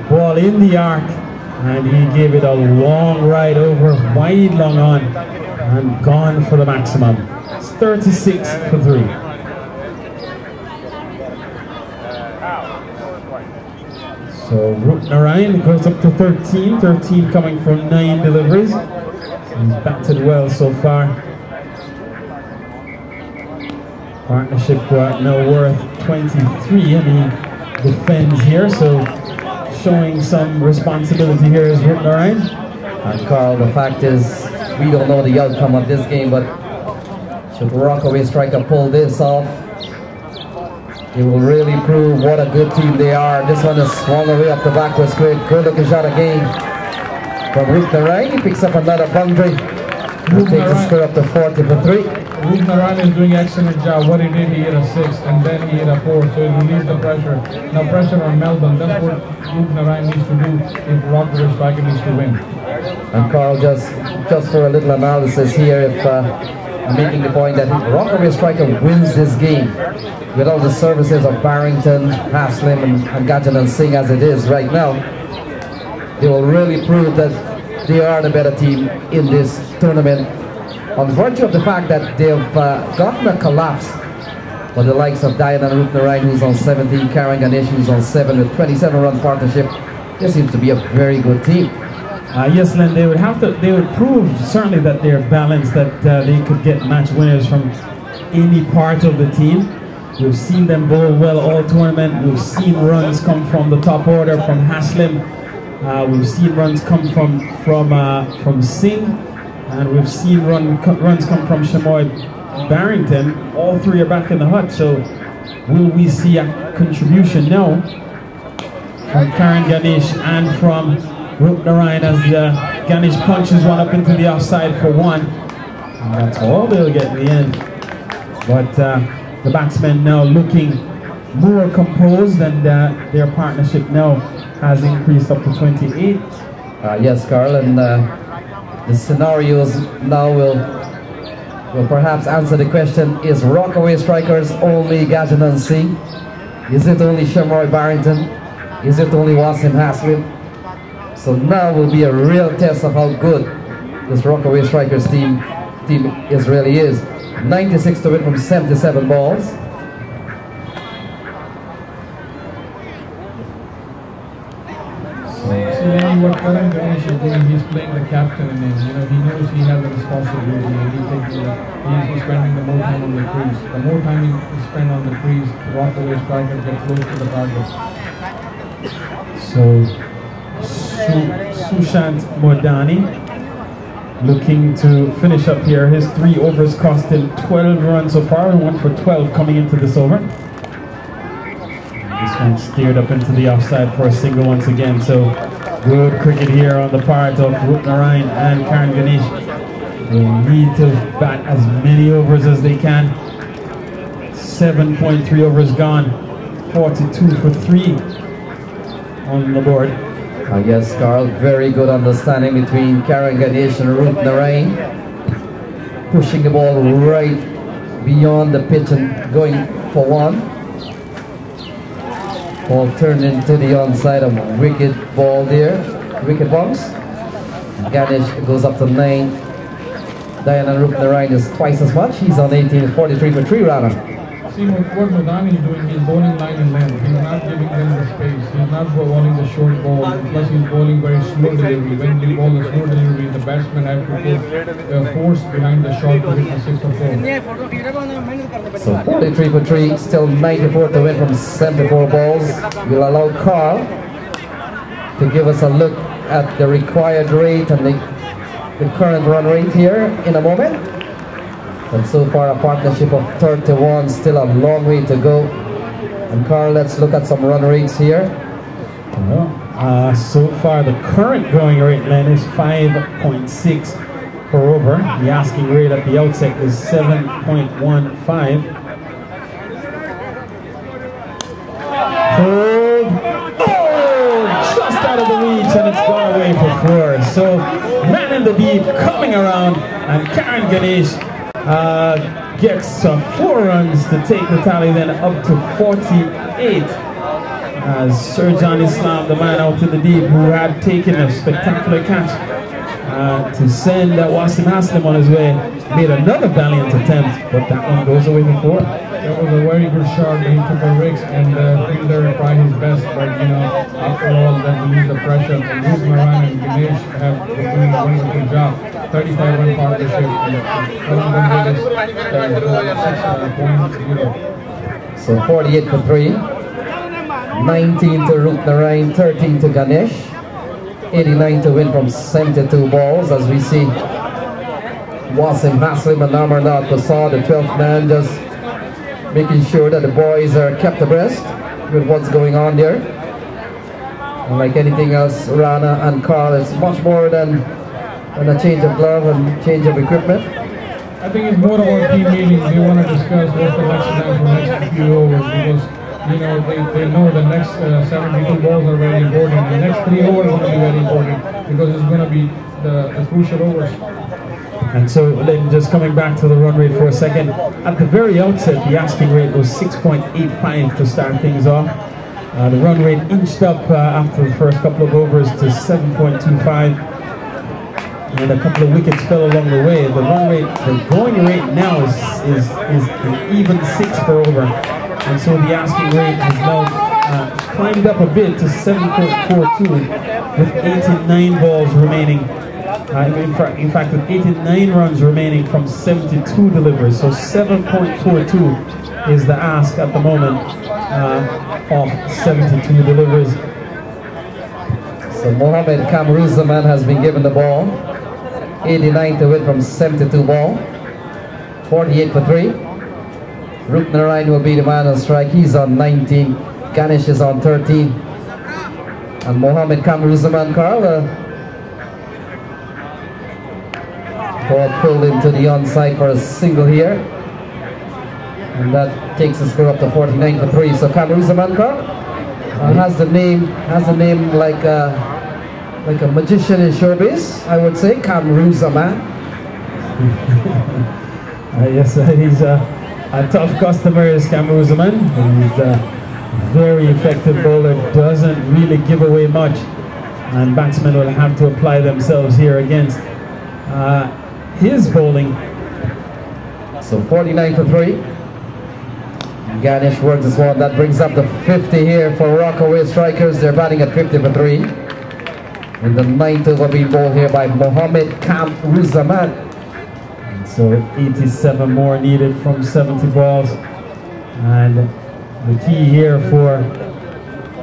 ball in the arc, and he gave it a long ride over, wide long on, and gone for the maximum. It's 36 for 3. So Ryan goes up to 13, 13 coming from 9 deliveries. He's batted well so far. Partnership now worth 23, and he defends here, so showing some responsibility here is Ryan. And Carl, the fact is, we don't know the outcome of this game, but should Rockaway striker pull this off, it will really prove what a good team they are. This one is swung away up the backward square. Good looking shot again from Ryan. He picks up another boundary. He takes the score up to 40 for 3. Ryan is doing an excellent job. What he did, he hit a 6 and then he hit a 4, so he released the pressure. Now pressure on Melbourne. That's what Ryan needs to do if Rockaway striker needs to win. And Carl, just for a little analysis here, if I'm making the point that if Rockaway striker wins this game with all the services of Barrington, Haslam and Gajan Singh as it is right now, they will really prove that they are the better team in this tournament, on virtue of the fact that they've gotten a collapse for the likes of Diana Ryan, who's on 17, Karen Ganesh, who's on 7 with 27-run partnership. This seems to be a very good team. Yes, Len, they would prove certainly that they're balanced, that they could get match winners from any part of the team. We've seen them bowl well all tournament. We've seen runs come from the top order from Haslam. We've seen runs come from Singh, and we've seen runs come from Shamoy Barrington. All three are back in the hut. So, will we see a contribution now from Karen Ganesh and from Ryan as Ganesh punches one up into the offside for 1? And that's all they'll get in the end. But the batsmen now looking more composed, and their partnership now has increased up to 28. Yes, Carl, and the scenarios now will perhaps answer the question: is Rockaway strikers only Gajan Singh? Is it only Shamoy Barrington? Is it only Wasim Haslam? So now will be a real test of how good this Rockaway strikers team really is. 96 to win from 77 balls. What Karan Ganesh is doing, he's playing the captain in him. He knows he has a responsibility, and he's spending the more time on the crease. The more time he spends on the crease, Rockaway strikers get close to the target. So Sushant Modani looking to finish up here. His 3 overs cost him 12 runs so far. He went for 12 coming into this over. This one steered up into the offside for a single once again. So good cricket here on the part of Ryan and Karen Ganesh. They need to bat as many overs as they can. 7.3 overs gone. 42 for 3 on the board. Yes, Carl, very good understanding between Karen Ganesh and Ryan. Pushing the ball right beyond the pitch and going for 1. Ball turned into the onside, a wicket ball there. Wicket bounce. Ganesh goes up to 9. Diana Ryan is twice as much. He's on 18, 43 for 3 rather. See what Modani is doing, he's bowling line and length. He's not giving them the space. He's not bowling the short ball. Plus he's bowling very slow delivery. When you bowl the slow delivery, the batsman have to put force behind the shot to hit the 6 or 4. So 43 for 3, still 94 to win from 74 balls. We'll allow Carl to give us a look at the required rate and the current run rate here in a moment. And so far a partnership of 31, still a long way to go. And Carl, let's look at some run rates here. So far the current going rate, Len, is 5.6 per over. The asking rate at the outset is 7.15. the deep, coming around, and Karen Ganesh gets 4 runs to take the tally then up to 48. As Sir John Islam, the man out in the deep who had taken a spectacular catch to send Wasim Haslim on his way, made another valiant attempt, but that one goes away before. That was a very good shot. He took a risk and the fielder tried his best, but you know, after all, that released the pressure. Ruth Maran and Ganesh have been doing a wonderful job. 35-run partnership. So 48 for 3. 19 to Ruth Narayan, 13 to Ganesh. 89 to win from 72 balls, as we see Wasim Haslim and Amarnath Prasad, the 12th man, just making sure that the boys are kept abreast with what's going on there. And like anything else, Rana and Carl, it's much more than a change of glove and change of equipment. I think it's more about team meetings. They want to discuss what's the next time for the next few overs, because you know they know the next 72 balls are very important. The next 3 overs are going to be very important because it's going to be the crucial overs. And so then just coming back to the run rate for a second, at the very outset the asking rate was 6.85 to start things off. The run rate inched up after the first couple of overs to 7.25, and a couple of wickets fell along the way. The run rate, the going rate now is an even 6 per over, and so the asking rate has now climbed up a bit to 7.42 with 89 balls remaining. In fact, with 89 runs remaining from 72 deliveries, so 7.42 is the ask at the moment of 72 deliveries. So Mohammed Kamruzaman has been given the ball. 89 to win from 72 ball. 48 for 3. Ruth Narayan will be the man on strike. He's on 19. Ganesh is on 13. And Mohammed Kamruzaman, Carl, ball pulled into the onside for a single here, and that takes the score up to 49 for 3. So Kamruzaman has the name like a magician in showbiz, I would say. Kamruzaman. Yes, he's a tough customer, is Kamruzaman. He's a very effective bowler, doesn't really give away much, and batsmen will have to apply themselves here against his bowling. So 49 for 3. Ganesh works this one. That brings up the 50 here for Rockaway strikers. They're batting at 50 for 3. And the 9th over being bowled here by Mohammed Kamruzaman. So 87 more needed from 70 balls. And the key here for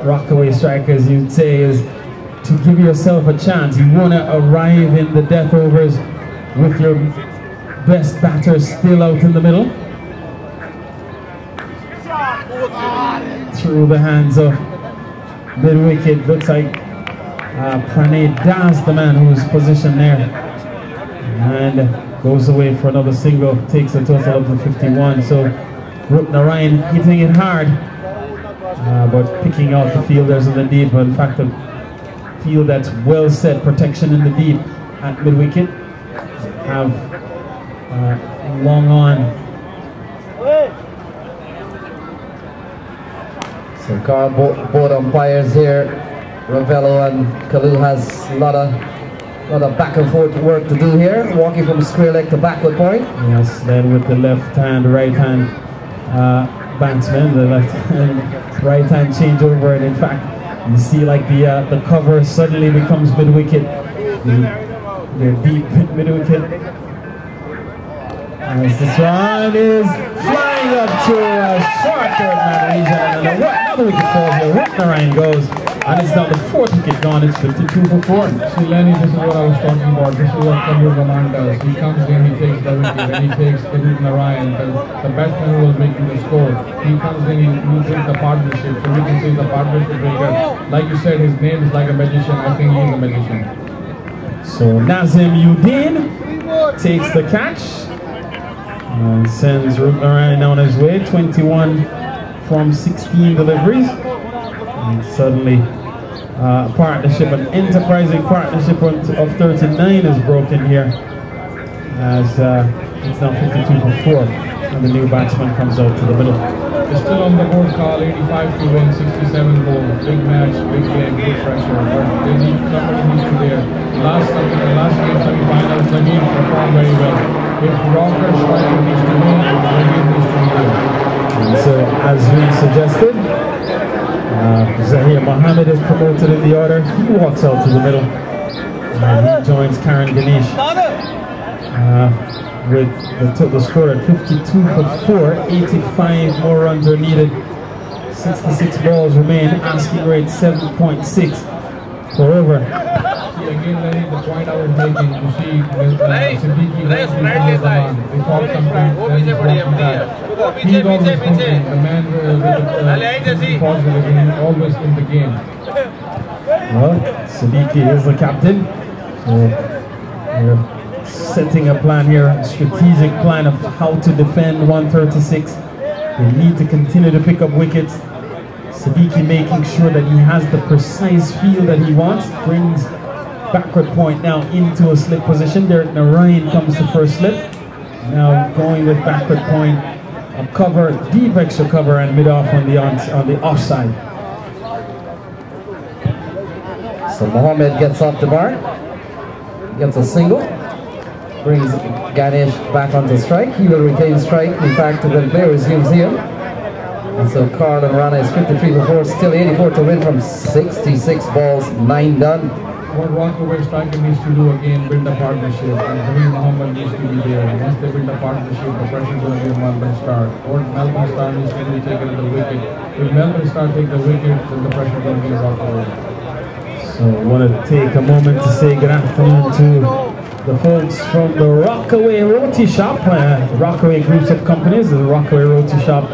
Rockaway strikers, you'd say, is to give yourself a chance. You want to arrive in the death overs with your best batter still out in the middle. Through the hands of mid-wicket, looks like Pranay Das, the man who's positioned there, and goes away for another single, takes a total up to 51. So Ruth Narayan hitting it hard, but picking out the fielders in the deep. In fact, a field that's well set, protection in the deep at mid-wicket. Have long on. So Carl, both umpires here, Ravello and Kalu, has a lot of back and forth work to do here, walking from square leg to backward point. Yes, then with the left hand, right hand batsman, the left hand, right hand changeover, and in fact, you see like the cover suddenly becomes mid-wicket. They're deep mid-wicket. As this one is flying up to a short third man region, and another wicket falls here. Ruth Narayan goes, and it's now the 4th wicket gone. It's 52 for 4. See, Lenny, this is what I was talking about. This is what Kamruzaman does. He comes in, he takes the wicket, and he takes the Ruth Narayan, the batsman who was making the score. He comes in, he brings the partnership, so we can say the partnership breaker. Like you said, his name is like a magician. I think he's a magician. So Nazim Uddin takes the catch and sends Ruth Narayan on his way. 21 from 16 deliveries. And suddenly partnership, an enterprising partnership of 39 is broken here, as it's now 52 for 4, and the new batsman comes out to the middle. It's still on the board, call 85 to win, 67 goal, big match, big game, big pressure, but they need, somebody needs to there. Last game semi-finals, Zahir performed very well. If Rocker striker needs to win, Zahir needs to be there. And so, as we suggested, Zahir Mohammed is promoted in the order. He walks out to the middle, and he joins Karen Ganesh with the score at 52 for 4. 85 more runs are needed. 66 balls remain. Asking rate 7.6 for over. Again, Lenny, the point I was making, you see, Siddiqui has been Zaman. They thought something, then he's walking back. He's always thinking, the man with the positive, always in the game. Well, Siddiqui is the captain. So we're setting a plan here, a strategic plan of how to defend 136. They need to continue to pick up wickets. Siddiqui making sure that he has the precise field that he wants. Brings backward point now into a slip position. Derek Narayan comes to first slip. Now going with backward point, a cover, deep extra cover, and mid off on the offside. So Mohammed gets off the mark, gets a single, brings Ganesh back onto strike. He will retain strike. In fact, the player resumes here. And so Carl and Rana is 53 for 4, still 84 to win from 66 balls, 9 done. What Rockaway striker needs to do again, build a partnership, and Zahir Mohammed needs to be there. Once they build a partnership, the pressure is going to be on Melbourne Star. Or Melbourne Star needs to be taken at the wicket. If Melbourne Star take the wicket, then the pressure is going to be on Rockaway. So I want to take a moment to say good afternoon to the folks from the Rockaway Roti Shop, Rockaway groups of companies, the Rockaway Roti Shop,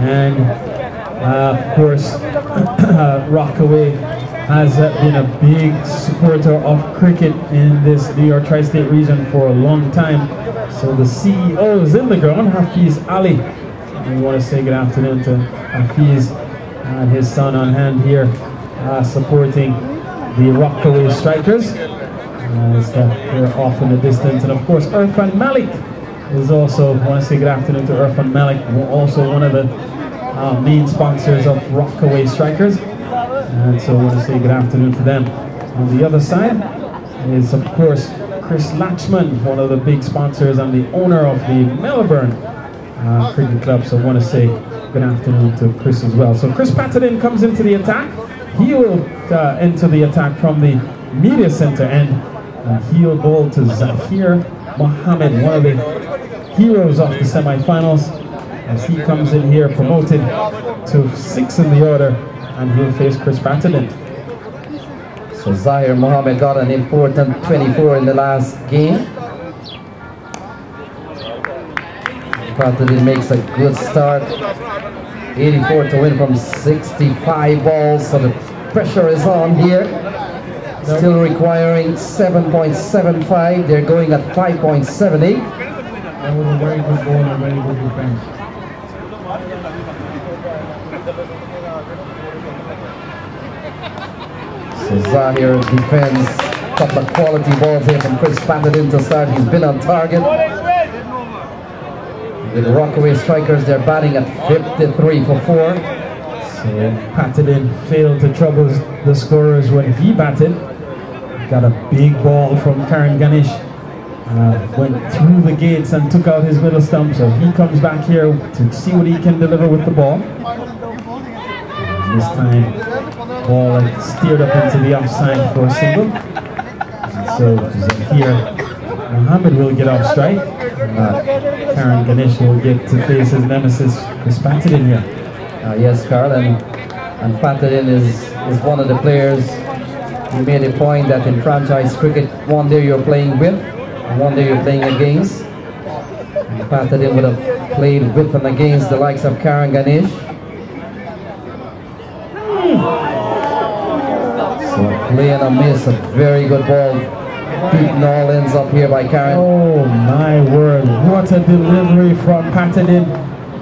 and of course Rockaway has been a big supporter of cricket in this New York Tri-State region for a long time. So the CEO is in the ground, Hafiz Ali. And we want to say good afternoon to Hafiz and his son on hand here, supporting the Rockaway Strikers. They're off in the distance. And of course Irfan Malik is also, I want to say good afternoon to Irfan Malik, also one of the main sponsors of Rockaway Strikers. And so I want to say good afternoon to them. On the other side is of course Chris Latchman, one of the big sponsors and the owner of the Melbourne Cricket Club. So I want to say good afternoon to Chris as well. So Chris Patterson comes into the attack. He will enter the attack from the media center end. He'll bowl to Zahir Mohammed, one of the heroes of the semi-finals, as he comes in here promoted to 6 in the order, and he'll face Chris Patterson. So Zahir Mohammed got an important 24 in the last game. Patterson makes a good start. 84 to win from 65 balls, so the pressure is on here. Still requiring 7.75. They're going at 5.78. That was a very good ball and a very good defense. So Zahir defends. Couple of quality balls here from Chris Patterson to start. He's been on target. With Rockaway Strikers, they're batting at 53 for 4. So Patterson failed to trouble the scorers when he batted. Got a big ball from Karen Ganesh. Went through the gates and took out his middle stump. So he comes back here to see what he can deliver with the ball. And this time, ball steered up into the offside for a single. And so Zahir Mohammed will get off strike. Karen Ganesh will get to face his nemesis, Chris Patterson here. Yes, Carl, and Patterson is one of the players. He made a point that in franchise cricket, one day you're playing with, and one day you're playing against. And Patterson would have played with and against the likes of Karen Ganesh. So play and a miss, a very good ball. Beaten all ends up here by Karen. Oh my word, what a delivery from Patterson.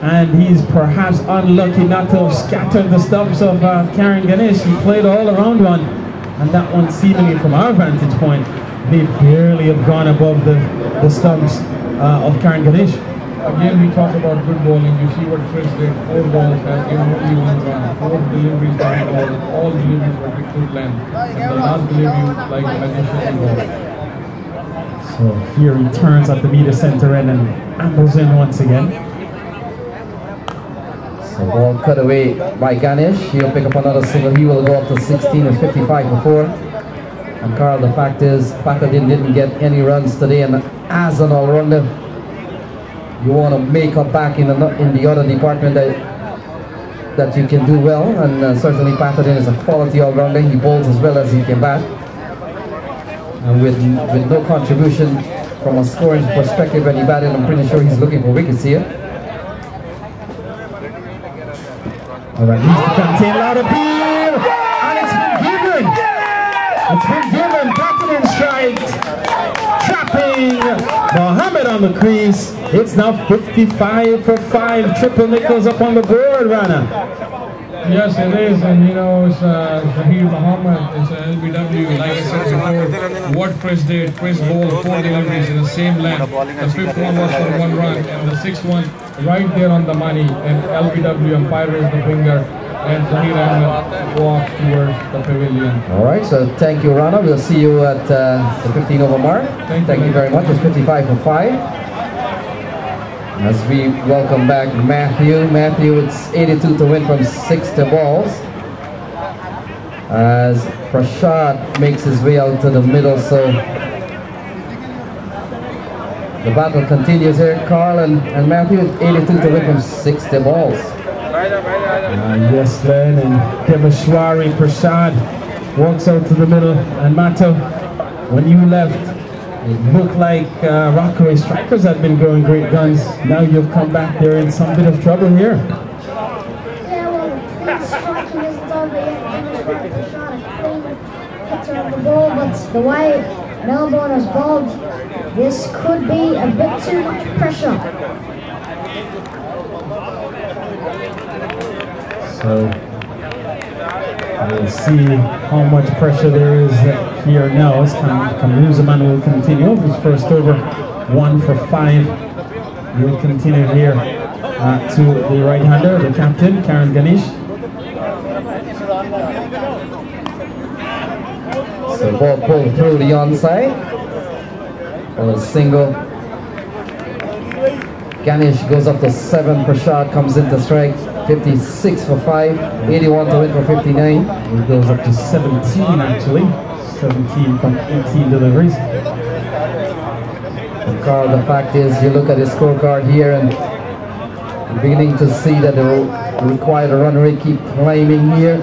and he's perhaps unlucky not to have scattered the stumps of Karen Ganesh. He played all around one, and that one seemingly from our vantage point, they barely have gone above the stumps of Karen Ganesh. Again, we talk about good bowling. You see what Chris did. 4 balls has given only 1 run. 4 deliveries by the ball. All deliveries were with good length. And the last delivery, like additional ball. So here he turns at the meter center end and angles in once again. So ball cut away by Ganesh. He'll pick up another single. He will go up to 16 and 55 before. And Carl, the fact is, Pakadin didn't get any runs today, and as an all-rounder, you want to make up back in the other department that you can do well, and certainly Pakadin is a quality all-rounder. He bowls as well as he can bat. And with no contribution from a scoring perspective when he batted, I'm pretty sure he's looking for wickets here. Alright, needs to contain loud appeal, and it's been given. It's been given. Pakadin strike, trapping Mohammed on the crease. It's now 55 for 5. Triple nickels up on the board, Rana. Yes, it is, and you know, it's Zahir Muhammad, it's LBW, like I said before, what Chris did. Chris bowled 4 deliveries in the same length. The 5th one was for 1 run, and the 6th one right there on the money, and LBW umpire raised the finger, and Zahir Ahmed walked towards the pavilion. Alright, so thank you, Rana. We'll see you at the 15 over mark. Thank you very much. It's 55 for 5. As we welcome back Matthew. Matthew, it's 82 to win from 60 balls. As Prashad makes his way out to the middle, so the battle continues here. Carl and Matthew, 82 to win from 60 balls. Yes, Len, and Devashwari Prashad walks out to the middle. And Mato, when you left, it looked like Rockaway strikers had been growing great guns. Now you've come back there in some bit of trouble here. Yeah, well, the striking isn't over yet. Prashad, a clean hitter of the ball, but the way Melbourne has bowled, this could be a bit too much pressure. So we'll see how much pressure there is here now. As Kamruzaman will continue his first over, 1 for 5. He'll continue here to the right-hander, the captain, Karen Ganesh. So ball pulled through the onside for a single. Ganesh goes up to 7. Prashad comes into strike. 56 for 5, 81 to win for 59. He goes up to 17 actually. 17 from 18 deliveries. And Carl, the fact is, you look at his scorecard here and you're beginning to see that the required run rate keep climbing here.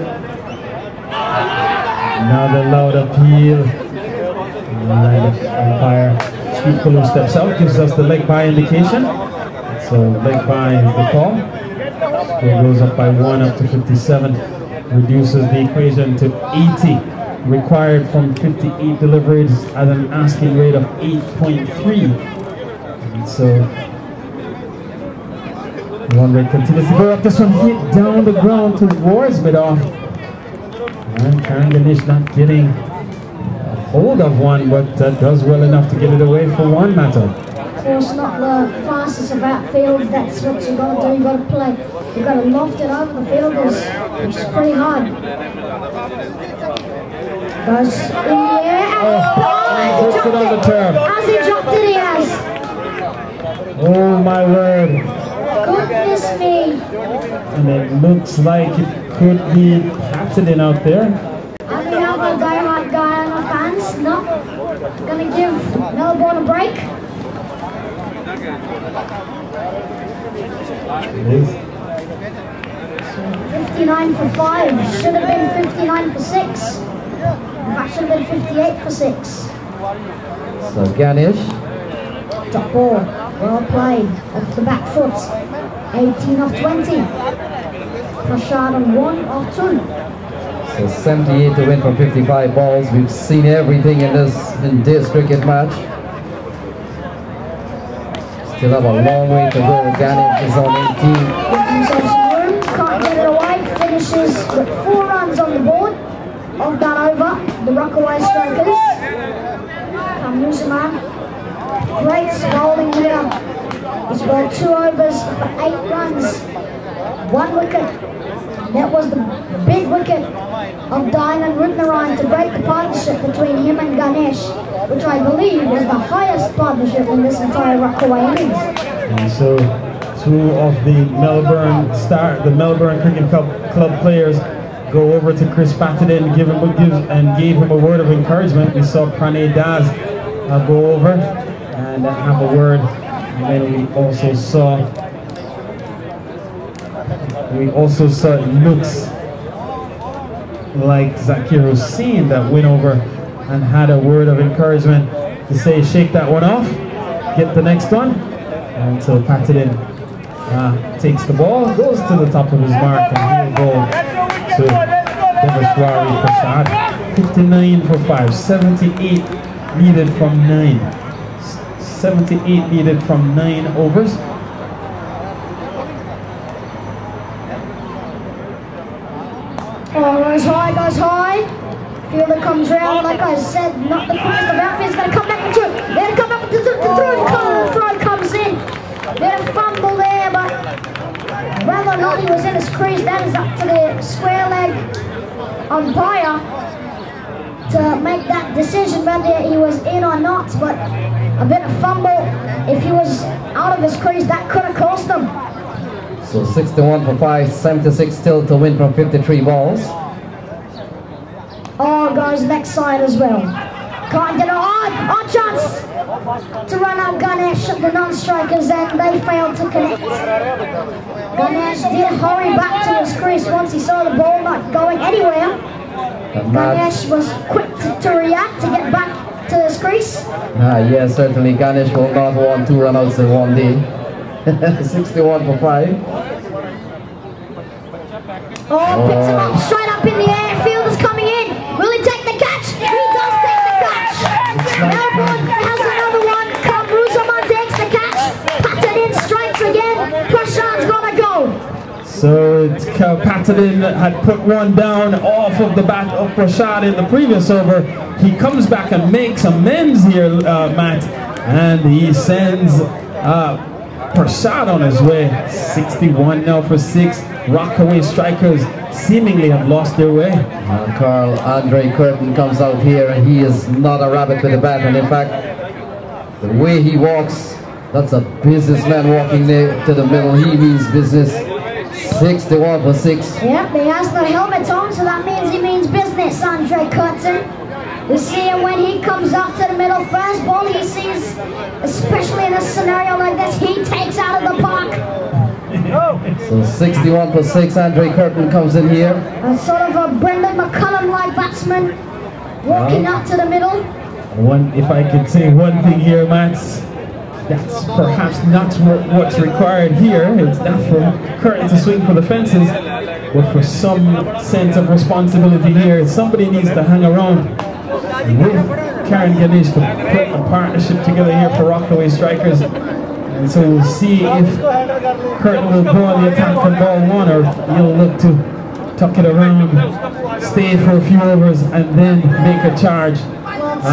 Another loud appeal. And umpire Chief Kalu steps out, gives us the leg by indication. So leg by is the call. Score goes up by 1 up to 57, reduces the equation to 80, required from 58 deliveries at an asking rate of 8.3. So run rate continues to go up. This one hit down the ground towards mid-off. And Karen Ganesh not getting a hold of one, but does well enough to get it away for 1 matter. Of course, not the fastest of outfield. That's what you've got to do. You've got to play. You've got to loft it over the fielders, which is pretty hard. Goes in the air. Puts it on the turf. Has he dropped it? He has. Oh my word. Goodness me. And it looks like it could be Pakadin out there. Have you have a diehard guy on the fans? No. Going to give Melbourne a break. It is. 59 for 5. Should have been 59 for 6. In fact, should have been 58 for 6. So Ganesh. Top ball. Well played. Off the back foot. 18 off 20. Prashad on 1 off 2. So 78 to win from 55 balls. We've seen everything in this cricket match. Still have a long way to go. Ganesh is on 18. Can't get it away. Finishes with 4 runs on the board of that over. The Rockaway Strikers. Kamuzaman. Great bowling leader. He's bowled 2 overs for 8 runs. 1 wicket. That was the big wicket of Diamond Rutnarayan to break the partnership between him and Ganesh, which I believe was the highest partnership in this entire Rockaway innings. And so 2 of the Melbourne Cricket Club players go over to Chris Patterson and gave him a word of encouragement. We saw Pranay Das go over and have a word, and then we also saw looks like Zakir Hussain that went over and had a word of encouragement to say, shake that one off, get the next one. And so Patterson takes the ball, goes to the top of his mark, and he'll go to Devashwari Prasad. 59 for 5, 78 needed from 9. 78 needed from 9 overs. Oh, goes high. Fielder comes round, like I said, not the quickest of outfits, going to come back into it. Then come up to the throw comes in. Bit of fumble there, but whether or not he was in his crease, that is up to the square leg umpire to make that decision whether he was in or not. But a bit of fumble, if he was out of his crease, that could have cost him. So 61 for 5, 76 still to win from 53 balls. Oh, goes next side as well. Can't get it on chance to run out Ganesh at the non-strikers, and they failed to connect. Ganesh did hurry back to his crease once he saw the ball not going anywhere. Ganesh was quick to react to get back to his crease. Yes, certainly Ganesh will not want 2 run-outs in one day. 61 for 5. Oh, picks him up straight up in the air. Fielder's coming in. Will he take the catch? He does take the catch. Melbourne has another one. Kamruzaman takes the catch. Patted in, strikes again. Prashad's gonna go. So Patterson had put one down off of the bat of Prashad in the previous over. He comes back and makes amends here, Matt, and he sends Prashad on his way. 61 now for 6. Rockaway Strikers seemingly have lost their way. Carl, Andre Curtin comes out here, and he is not a rabbit with a bat, and in fact the way he walks, that's a businessman walking there to the middle. He means business. 61 for 6. Yep, he has the helmet on, so that means he means business, Andre Curtin. You see him when he comes up to the middle. First ball he sees, especially in a scenario like this, he takes out of the park. So 61 for 6, Andre Curtin comes in here. A sort of a Brendan McCullum-like batsman walking up to the middle. If I could say one thing here, Matt, that's perhaps not what's required here. It's not for Curtin to swing for the fences, but for some sense of responsibility here, somebody needs to hang around with Karen Ganesh to put a partnership together here for Rockaway Strikers. And so we'll see if Curtin will go on the attack for ball 1, or he'll look to tuck it around, stay for a few overs, and then make a charge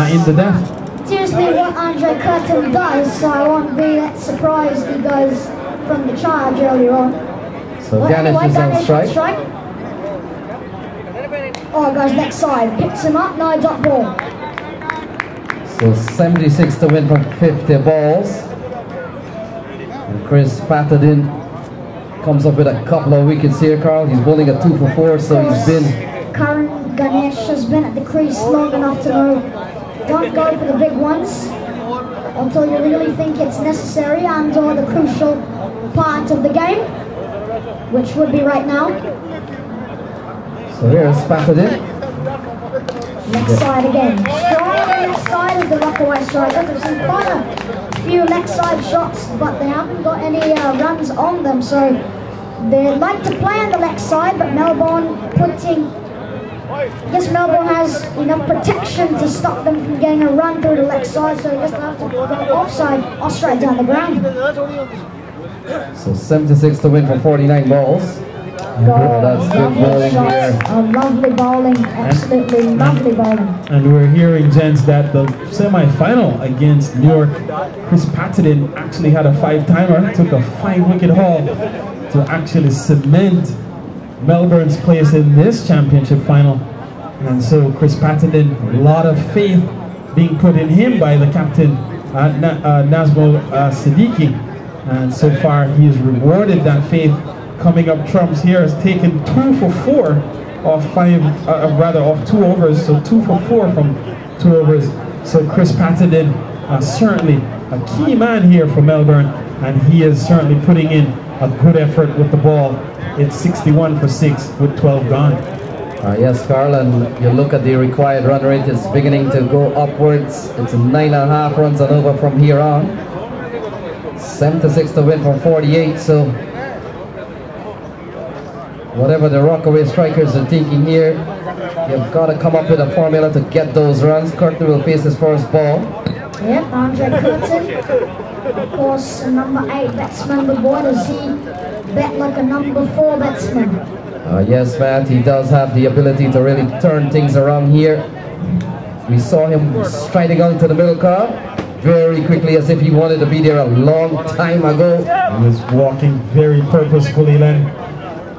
in the death. Seriously, what Andre Curtin does, so I won't be that surprised he goes from the charge earlier on. So Ganesh is on strike. Oh, goes next side, picks him up, no dot ball. So 76 to win from 50 balls. And Chris Patterson comes up with a couple of wickets here, Carl. He's bowling a 2 for 4, so he's been... Karan Ganesh has been at the crease long enough to know, don't go for the big ones until you really think it's necessary and or the crucial part of the game, which would be right now. So here's Patterson. Next side again. Strong on the left side of the Rockaway Strikers. There's some quite a few left side shots, but they haven't got any runs on them, so they like to play on the left side, but Melbourne putting guess Melbourne has enough protection to stop them from getting a run through the left side, so I guess they'll have to go offside or straight down the ground. So 76 to win for 49 balls. That's good bowling here. Lovely bowling, absolutely lovely bowling. And we're hearing, gents, that the semi-final against New York, Chris Patterson actually had a 5-timer, took a 5-wicket haul to actually cement Melbourne's place in this championship final. And so Chris Patterson, a lot of faith being put in him by the captain, Nazmul Siddiqui. And so far he has rewarded that faith. Coming up trumps here, has taken 2 for 4 off 2 overs, so 2 for 4 from 2 overs. So Chris Patterson, certainly a key man here for Melbourne, and he is certainly putting in a good effort with the ball. It's 61 for 6 with 12 gone. Yes, Carl, and you look at the required run rate, it's beginning to go upwards. It's 9.5 runs and over from here on. 76 to win from 48, so whatever the Rockaway strikers are thinking here, you've got to come up with a formula to get those runs. Curtin will face his first ball. Yep, Andre Curtin, of course, number 8 batsman, but boy does he bat like a number 4 batsman. Yes, Matt, he does have the ability to really turn things around here. We saw him striding out to the middle car very quickly, as if he wanted to be there a long time ago. He was walking very purposefully then,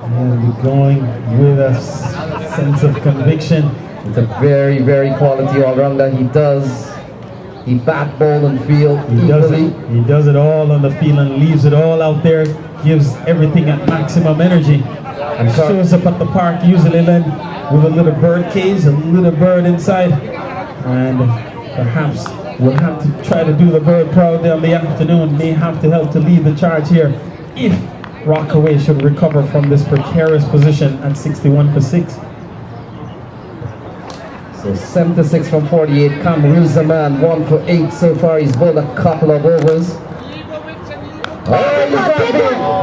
and going with a sense of conviction. It's a very, very quality all-rounder. He bat, bowl and field equally. He does it all on the field and leaves it all out there, gives everything at maximum energy. And shows up at the park usually then with a little bird cage, a little bird inside. And perhaps we'll have to try to do the bird proud in the afternoon. May have to help to lead the charge here if Rockaway should recover from this precarious position at 61 for 6. So 76 from 48. Kamrul Zaman 1 for 8 so far. He's bowled a couple of overs.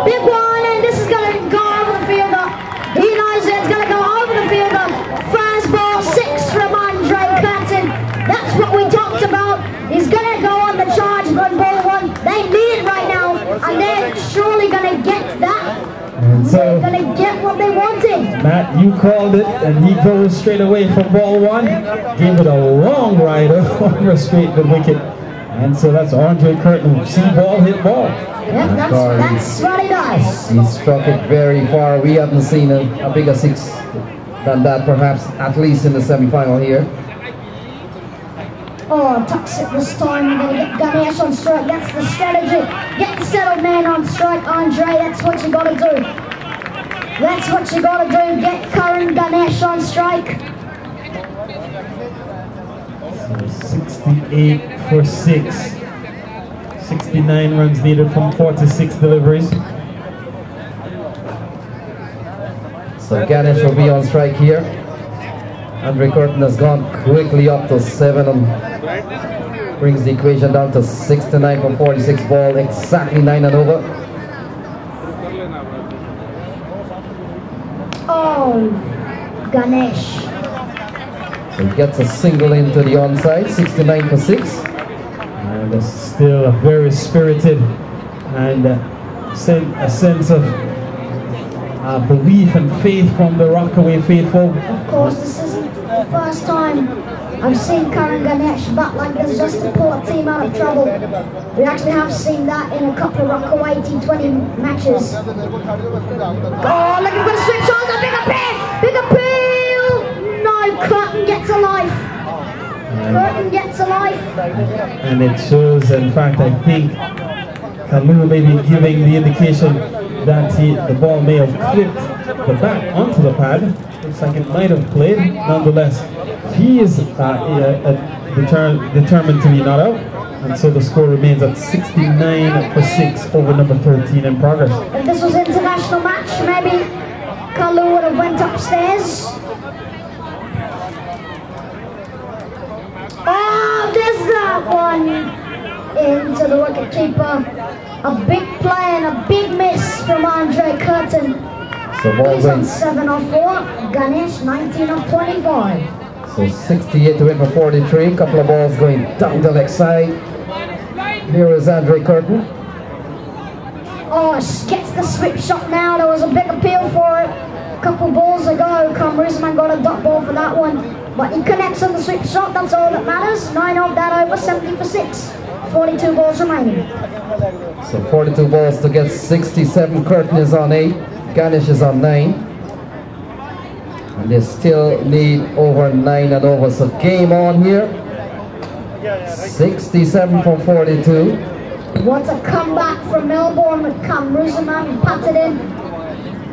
Big one, and this is going to go over the fielder. He knows it's going to go over the fielder. First ball 6 from Andre Curtin. That's what we talked about. He's going to go on the charge, run ball 1. They need it right now, and they're surely going to get that. And so, they're going to get what they wanted. Matt, you called it, and he goes straight away from ball 1. Gave it a long ride over straight the wicket. And so that's Andre Curtin. See ball, hit ball. Yep, that's what he does. He struck it very far. We haven't seen a bigger 6 than that, perhaps, at least in the semi-final here. Oh, tucks it this time. We're going to get Ganesh on strike. That's the strategy. Get the settled man on strike, Andre. That's what you got to do. That's what you got to do. Get Karan Ganesh on strike. So 68 for 6. 69 runs needed from 46 deliveries. So Ganesh will be on strike here. Andre Curtin has gone quickly up to 7 and brings the equation down to 69 from 46 ball, exactly 9 and over. Oh, Ganesh. So he gets a single into the onside, 69 for 6. And it's still a very spirited and a sense of belief and faith from the Rockaway faithful. Of course, this isn't the first time I've seen Karan Ganesh bat like this just to pull a team out of trouble. We actually have seen that in a couple of Rockaway T20 matches. Oh, look, we've got to switch on, big appeal! No, Curtin gets a life. Curtin gets a life. And it shows, in fact, I think Kalu may be giving the indication that the ball may have clipped the bat onto the pad. Looks like it might have played. Nonetheless, he is determined to be not out. And so the score remains at 69 for 6 over number 13 in progress. If this was an international match, maybe Kalu would have went upstairs. Oh, there's that one into the wicketkeeper. A big play and a big miss from Andre Curtin. So ball He's on going 7 of 4. Ganesh 19 of 25. So 68 to win for 43. Couple of balls going down the left side. Here is Andre Curtin. Oh, gets the swip shot now. There was a big appeal for it a couple balls ago. Rizman got a dot ball for that one. But he connects on the swip shot. That's all that matters. 9 of that over, 70 for 6. 42 balls remaining. So 42 balls to get 67. Curtin is on 8. Ganesh is on 9. And they still need over 9 and over. So game on here. 67 for 42. What a comeback from Melbourne with Rizman patted in.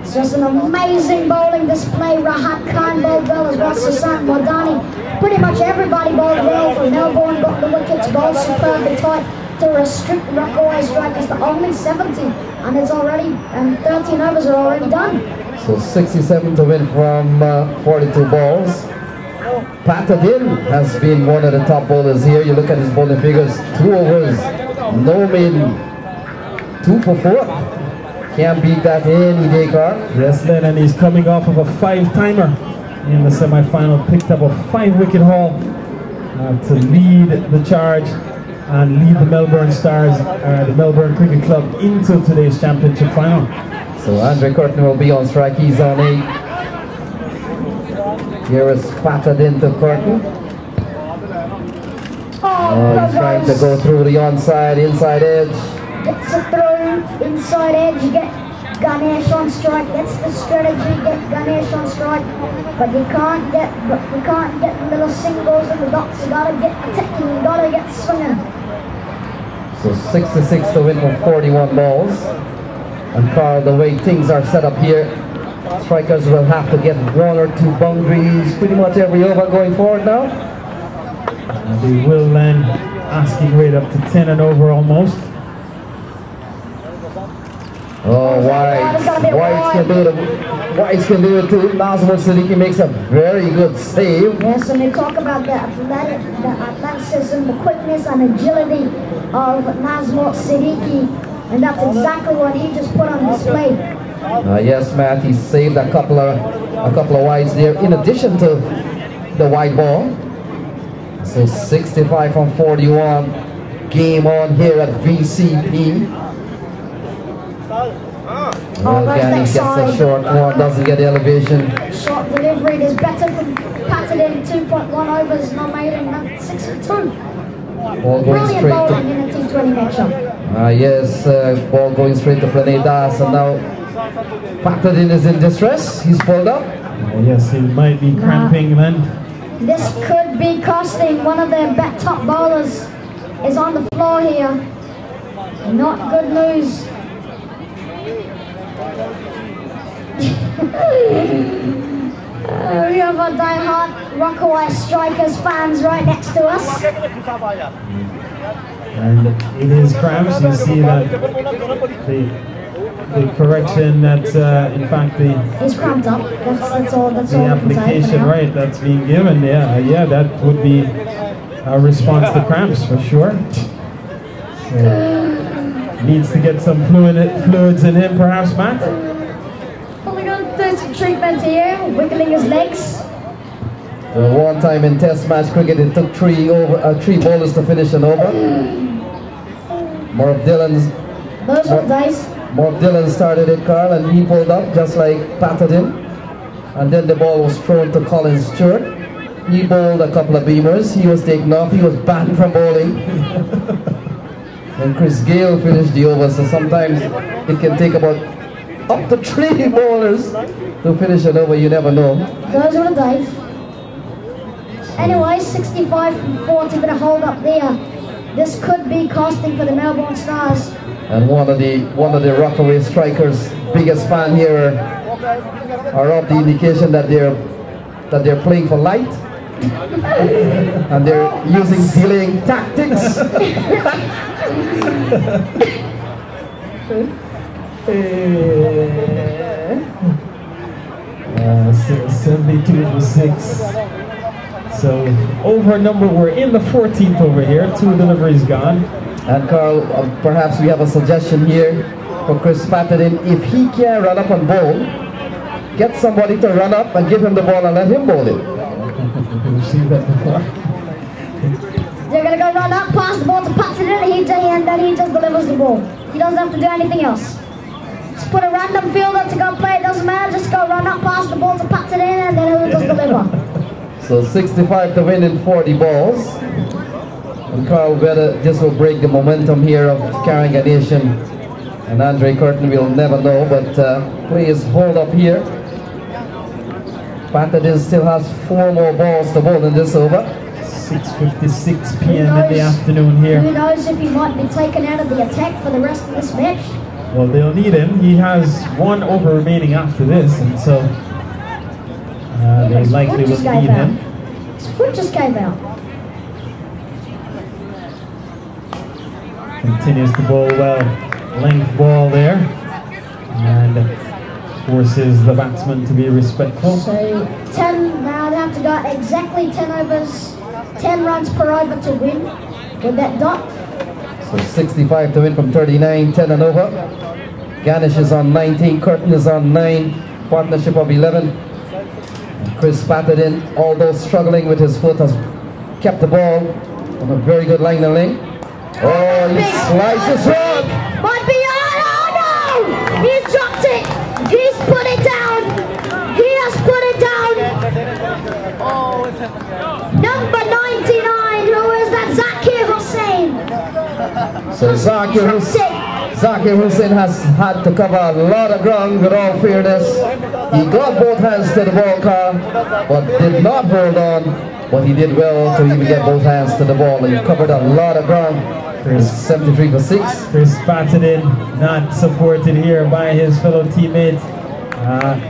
It's just an amazing bowling display. Rahat Khan bowled well as well. Susan Wadani. Pretty much everybody bowled well for Melbourne. Got the wickets, bowled superbly tight to restrict Rockaway strikers to only 70. And it's already, 13 overs are already done. So 67 to win from 42 balls. Patadin has been one of the top bowlers here. You look at his bowling figures, 2 overs, no maiden, 2 for 4. Can't beat that any day, Carl. Yes, Len, and he's coming off of a 5-timer in the semi-final. Picked up a 5-wicket haul to lead the charge and lead the Melbourne Stars, the Melbourne Cricket Club, into today's championship final. So Andre Curtin will be on strike. He's on 8. Here is Patadin to Curtin. Oh, he's trying to go through the onside, inside edge. Gets it through, inside edge, you get Ganesh on strike. That's the strategy, get Ganesh on strike. But you can't get little singles in the dots. You gotta get attacking, you gotta get swinging. So 66 to win for 41 balls. And Carl, the way things are set up here, strikers will have to get 1 or 2 boundaries pretty much every over going forward now. And they will then asking rate up to 10 and over almost. Oh, White can do it too. Nazmur Siddiqui makes a very good save. Yes, and they talk about the athleticism, the quickness and agility of Nazmur Siddiqui, and that's exactly what he just put on display. Yes, Matt, he saved a couple of wides there in addition to the wide ball. So 65 from 41. Game on here at VCP. Again, he gets a short one, doesn't get the elevation. Short delivery is better from Patadin. 2.1 overs, not made in 62. Ball going straight bowling in a T20 matchup. Yes, ball going straight to Pranay Das, and now Patadin is in distress. He's pulled up. Yes, he might be cramping then. This could be costing. One of their top bowlers is on the floor here. Not good news. We have our die-hard Rockaway Strikers fans right next to us. And in his cramps, you see that the correction that, in fact, he's cramped up. That's all. That's the all application, right? That's being given. Yeah, that would be a response to cramps for sure. So, needs to get some fluids in him, perhaps, Matt. We're going to do some treatment here, wiggling his legs. One time in Test match cricket, it took 3 bowlers to finish an over. Marv Dillon started it, Carl, and he pulled up just like Patadin. And then the ball was thrown to Colin Stewart. He bowled a couple of beamers. He was taken off. He was banned from bowling. And Chris Gale finished the over. So sometimes it can take about up to 3 bowlers to finish an over. You never know. Those are the days. Anyway, 65 from 40, but a hold up there. This could be costing for the Melbourne Stars. And one of the Rockaway Strikers' biggest fan here are of the indication that they're playing for light. And they're using delaying tactics. 72 for 6. So over number, we're in the 14th over here. 2 deliveries gone. And Carl, perhaps we have a suggestion here for Chris Patadin. If he can run up and bowl, get somebody to run up and give him the ball and let him bowl it. We've seen that before. They're going to go run up, pass the ball to Patton, and then he just delivers the ball. He doesn't have to do anything else. Just put a random fielder to go play, it doesn't matter, just go run up, pass the ball to Patton, and then he'll just deliver. So 65 to win in 40 balls. And Carl, whether this will break the momentum here of carrying a nation and Andre Curtin, we'll never know, but please hold up here. Patton still has 4 more balls to bowl in this over. 6:56 p.m. in the afternoon here. Who knows if he might be taken out of the attack for the rest of this match? Well, they'll need him. He has 1 over remaining after this, and so they likely will need him. His foot just gave out. Continues to bowl well. Length ball there. And forces the batsman to be respectful. So 10, now they have to go exactly 10 overs, 10 runs per over to win with that dot. So 65 to win from 39, 10 and over. Ganesh is on 19, Curtin is on 9, partnership of 11. And Chris Patton, although struggling with his foot, has kept the ball on a very good line and length. Oh, he slices wrong! Might be, oh no! He's dropped it! He's put it down! He has put it down! Number 99, who is that? Zakir Hussain! So Zakir Hussain has had to cover a lot of ground with all fairness. He got both hands to the ball, Carl, but did not hold on. But he did well to even get both hands to the ball. He covered a lot of ground. 73 for 6. Chris Patton not supported here by his fellow teammates.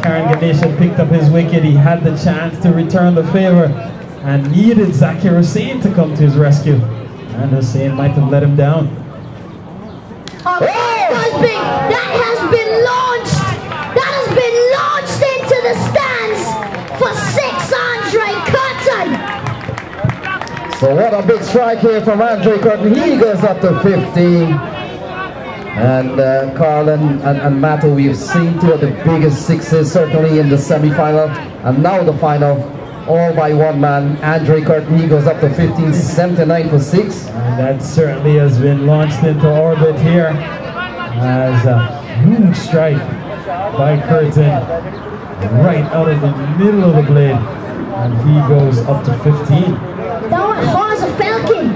Karan Ganesh had picked up his wicket. He had the chance to return the favor and needed Zakir Hussain to come to his rescue. And Hussain might have let him down. Oh, that has been launched! That has been launched into the stands for 6, Andre Curtin! So what a big strike here from Andre Curtin. He goes up to 15. And Carl and Matto, we've seen 2 of the biggest sixes, certainly in the semi-final and now the final, all by one man. Andre Curtin, he goes up to 15, 79 for 6. And that certainly has been launched into orbit here as a huge strike by Curtin right out of the middle of the blade. And he goes up to 15. That hard as a falcon.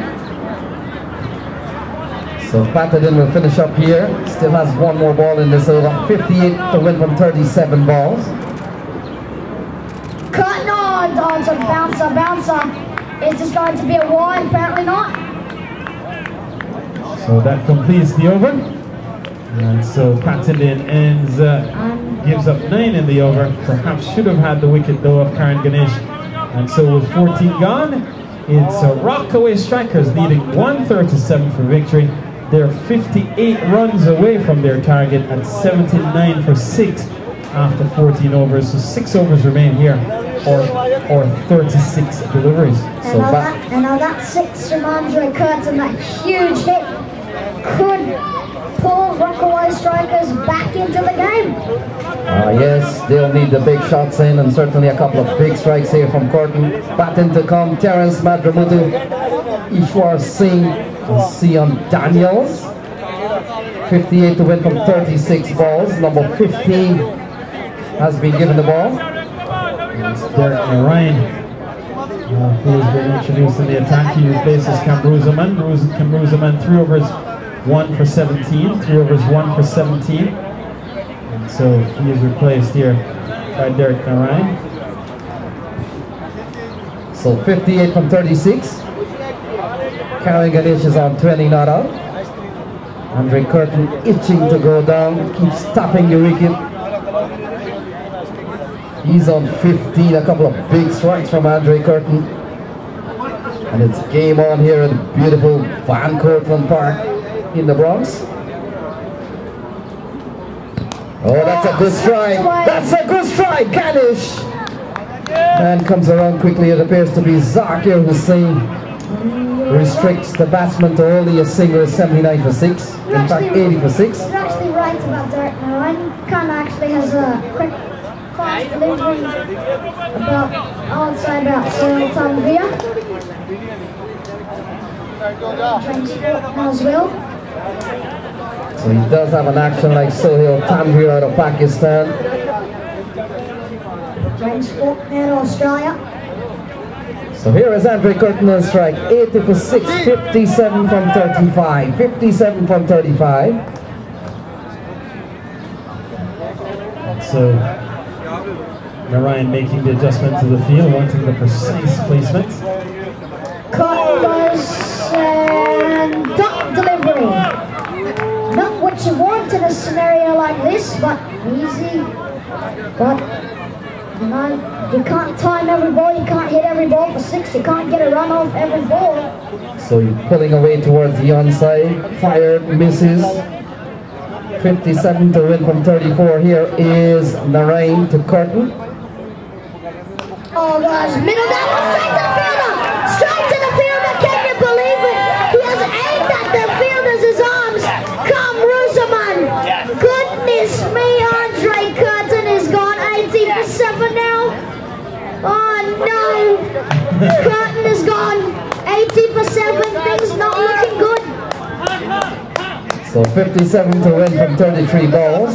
So Patton will finish up here. Still has 1 more ball in this over. 58 to win from 37 balls. Curtin on, it's a bouncer. Is this going to be a wide? Apparently not. So that completes the over. And so Patton ends, gives up 9 in the over. Perhaps should have had the wicket though of Karan Ganesh. And so with 14 gone, it's Rockaway Strikers leading 137 for victory. They're 58 runs away from their target at 79 for 6 after 14 overs. So 6 overs remain here, or 36 deliveries. And now that 6 from Andre Curtin, that huge hit, could pull Rockaway Strikers back into the game. Yes, they'll need the big shots in, and certainly a couple of big strikes here from Curtin. Patton to come, Terence Madramutu, Ishwar Singh, and Sion Daniels. 58 to win from 36 balls. Number 15 has been given the ball. It's Derek Ryan, who has been introduced in the attack. He replaces Kamru Zaman. Kamru Zaman 3 overs, 1 for 17. 3 overs, 1 for 17. And so he is replaced here by Derek Ryan. So 58 from 36. Karan Ganesh is on 20 not out. Andre Curtin itching to go down, keeps tapping the wicket. He's on 15, a couple of big strikes from Andre Curtin. And it's game on here at the beautiful Van Cortlandt Park in the Bronx. Oh, that's a good strike. That's a good strike, Ganesh. Man comes around quickly. It appears to be Zakir Hussain. Restricts the batsman to only a single, 79 for 6. In fact, 80 for 6. You're actually right about Derek Ryan. Khan actually has a quick fast delivery, about, I would say about Sohail Tanvir. As well. So he does have an action like Sohail Tanvir out of Pakistan. James Faulkner, Australia. So here is Andre Curtin on strike, 80 for 6, 57 from 35, 57 from 35. So Narayan making the adjustment to the field, wanting the precise placement. Cut goes and duck delivery. Not what you want in a scenario like this, but easy. But you know, you can't time every ball, you can't hit every ball for 6, you can't get a run off every ball. So you're pulling away towards the onside, fired, misses. 57 to win from 34. Here is Narayan to Curtin. Oh gosh, middle down, straight to the fielder! Straight to the fielder, can you believe it? He has aimed at the fielder's arms. Come, Rusaman! Goodness me, Andre Curtin is gone 80 for 7 now. Oh no! Curtin is gone 80 for 7, things not looking good. So 57 to win from 33 balls.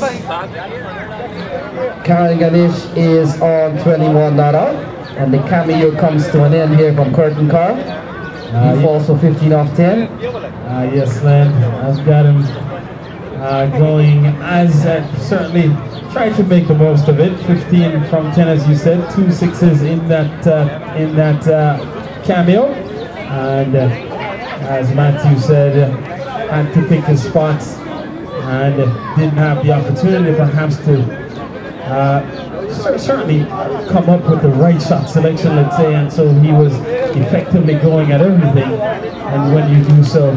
Karen Ganesh is on 21 not out. And the cameo comes to an end here from Curtin Carr. He falls for 15 off 10. Yes, Len, I've got him going as certainly tried to make the most of it. 15 from 10, as you said, 2 sixes in that cameo. And as Matthew said, had to pick his spots and didn't have the opportunity perhaps to certainly come up with the right shot selection, let's say, and so he was effectively going at everything, and when you do so,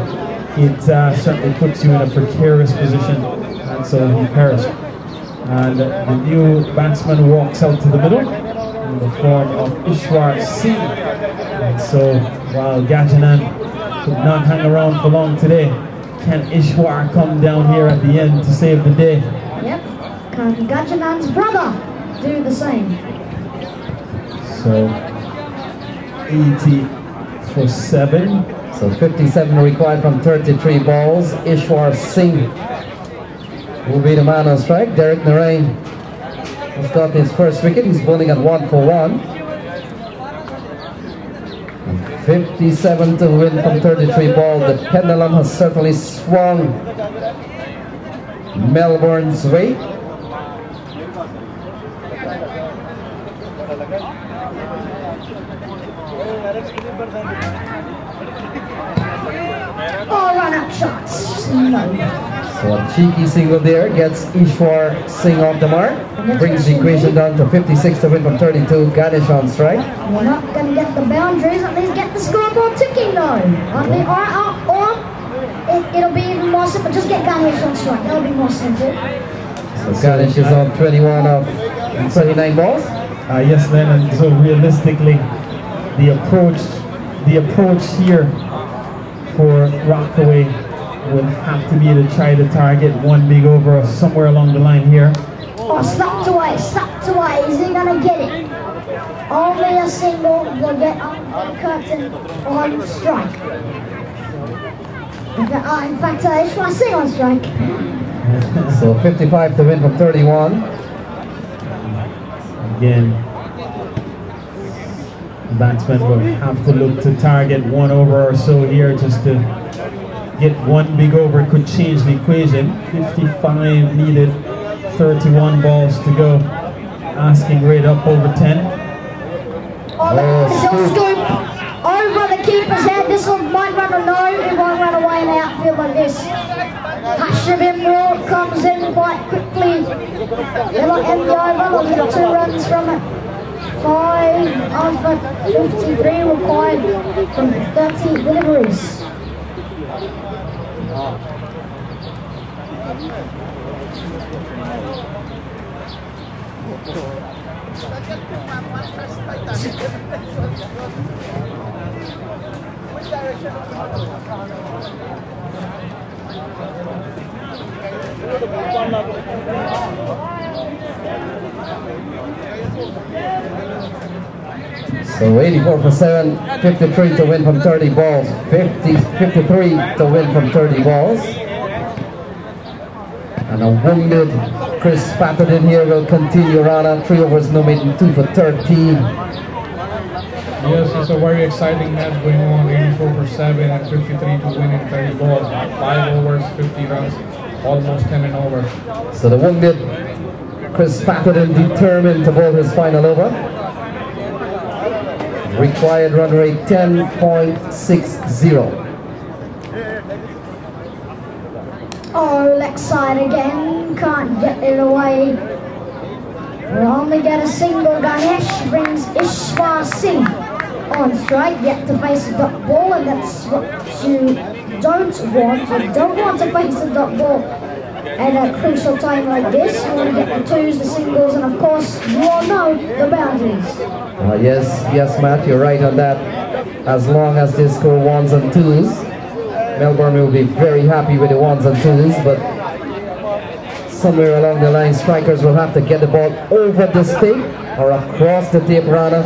it certainly puts you in a precarious position, and so he perished. And the new batsman walks out to the middle in the form of Ishwar Singh, and so while Gajanan could not hang around for long today, can Ishwar come down here at the end to save the day? Yep, can Gajanan's brother do the same? So 80 for 7. So 57 required from 33 balls. Ishwar Singh will be the man on strike. Derek Narayan has got his first wicket. He's bowling at 1 for 1. 57 to win from 33 ball. The pendulum has certainly swung Melbourne's way. Oh, run out shots. No. So a cheeky single there gets Ishwar Singh off the mark. Brings the equation down to 56 to win from 32. Ganesh on strike. We're not going to get the boundaries, at least get the scoreboard ticking though. Or it'll be even more simple. Just get Ganesh on strike. That'll be more simple. So Ganesh is on 21 of 39 balls. Yes, Len, and so realistically, the approach here for Rockaway will have to be to try to target one big over somewhere along the line here. Oh, slapped away. Is he going to get it? Only a single will get on Curtin on strike. In fact, Ishwar Singh on strike. So 55 to win from 31. Again, the batsman will have to look to target one over or so here just to get one big over. Could change the equation. 55 needed, 31 balls to go. Asking rate up over 10. Oh, he'll scoop over the keeper's head. This one might run a no. It won't run away in the outfield like this. Hashabim comes in quite quickly. They'll end the over. They'll get 2 runs from it. 5 over 53 required from 30 deliveries. So 84 for 7, 53 to win from 30 balls, 53 to win from 30 balls. And a wounded Chris Patterson here will continue Rana, 3 overs, no making 2 for 13. Yes, it's a very exciting match going on, 84 for 7 and 53 to win in 30 balls, 5 overs, 50 runs, almost 10 and over. So the wounded Chris Patterson determined to bowl his final over. Required run rate 10.60. Oh, leg side again, can't get it away. We'll only get a single. Ganesh brings Ishwar Singh on strike, yet to face a dot ball, and that's what you don't want. You don't want to face a dot ball at a crucial time like this. You want to get the twos, the singles, and of course, you all know the boundaries. Yes, Matt, you're right on that. As long as they score 1s and 2s, Melbourne will be very happy with the 1s and 2s, but somewhere along the line, strikers will have to get the ball over the stake or across the tape runner.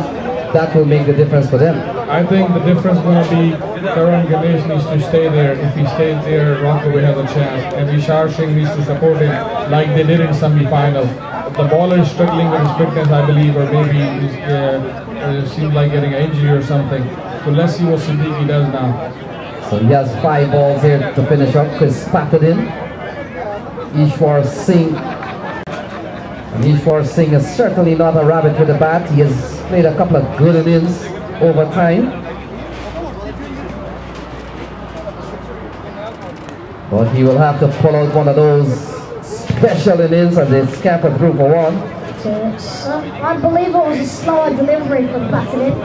That will make the difference for them. I think the difference will be Karan Ganesh needs to stay there. If he stays there, Rockaway has a chance. And Vishar Singh needs to support him like they did in semi-final. The bowler is struggling with his fitness, I believe, or maybe it seems like getting an injury or something. So let's see what Siddiqui does now. So he has 5 balls here to finish up. Chris Patterson, Ishwar Singh. And Ishwar Singh is certainly not a rabbit with a bat. He has played a couple of good innings over time. But he will have to pull out one of those special innings and they scamper through for 1. I believe it was a slower delivery for Patterson.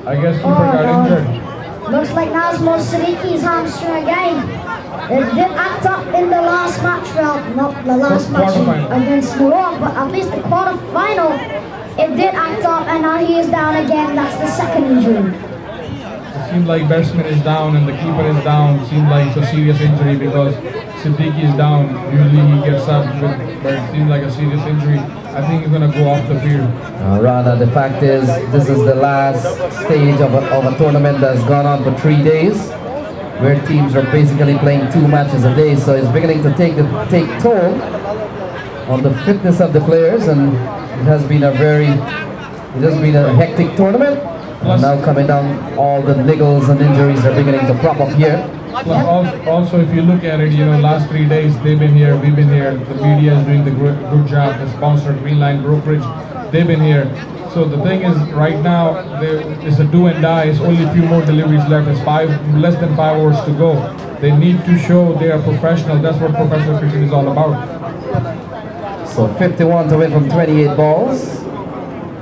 I guess he got injured. Looks like Nazmul Siddiqui's hamstring again. It did act up in the last match, well, not the last match against Morocco, but at least the quarter-final, it did act up, and now he is down again. That's the second injury. It seems like batsman is down and the keeper is down. It seems like it's a serious injury because Siddiqui is down. Usually he gets up, but it seems like a serious injury. I think he's going to go off the field. Rana, the fact is, this is the last stage of a tournament that's gone on for 3 days, where teams are basically playing 2 matches a day. So it's beginning to take toll on the fitness of the players, and it has been a hectic tournament. And now coming down, all the niggles and injuries are beginning to prop up here. Also, if you look at it, last 3 days they've been here, we've been here. The media is doing the good job. The sponsor, Greenline brokerage, they've been here. So the thing is, right now, it's a do and die. It's only a few more deliveries left. It's less than 5 hours to go. They need to show they are professional. That's what professional cricket is all about. So 51 to win from 28 balls.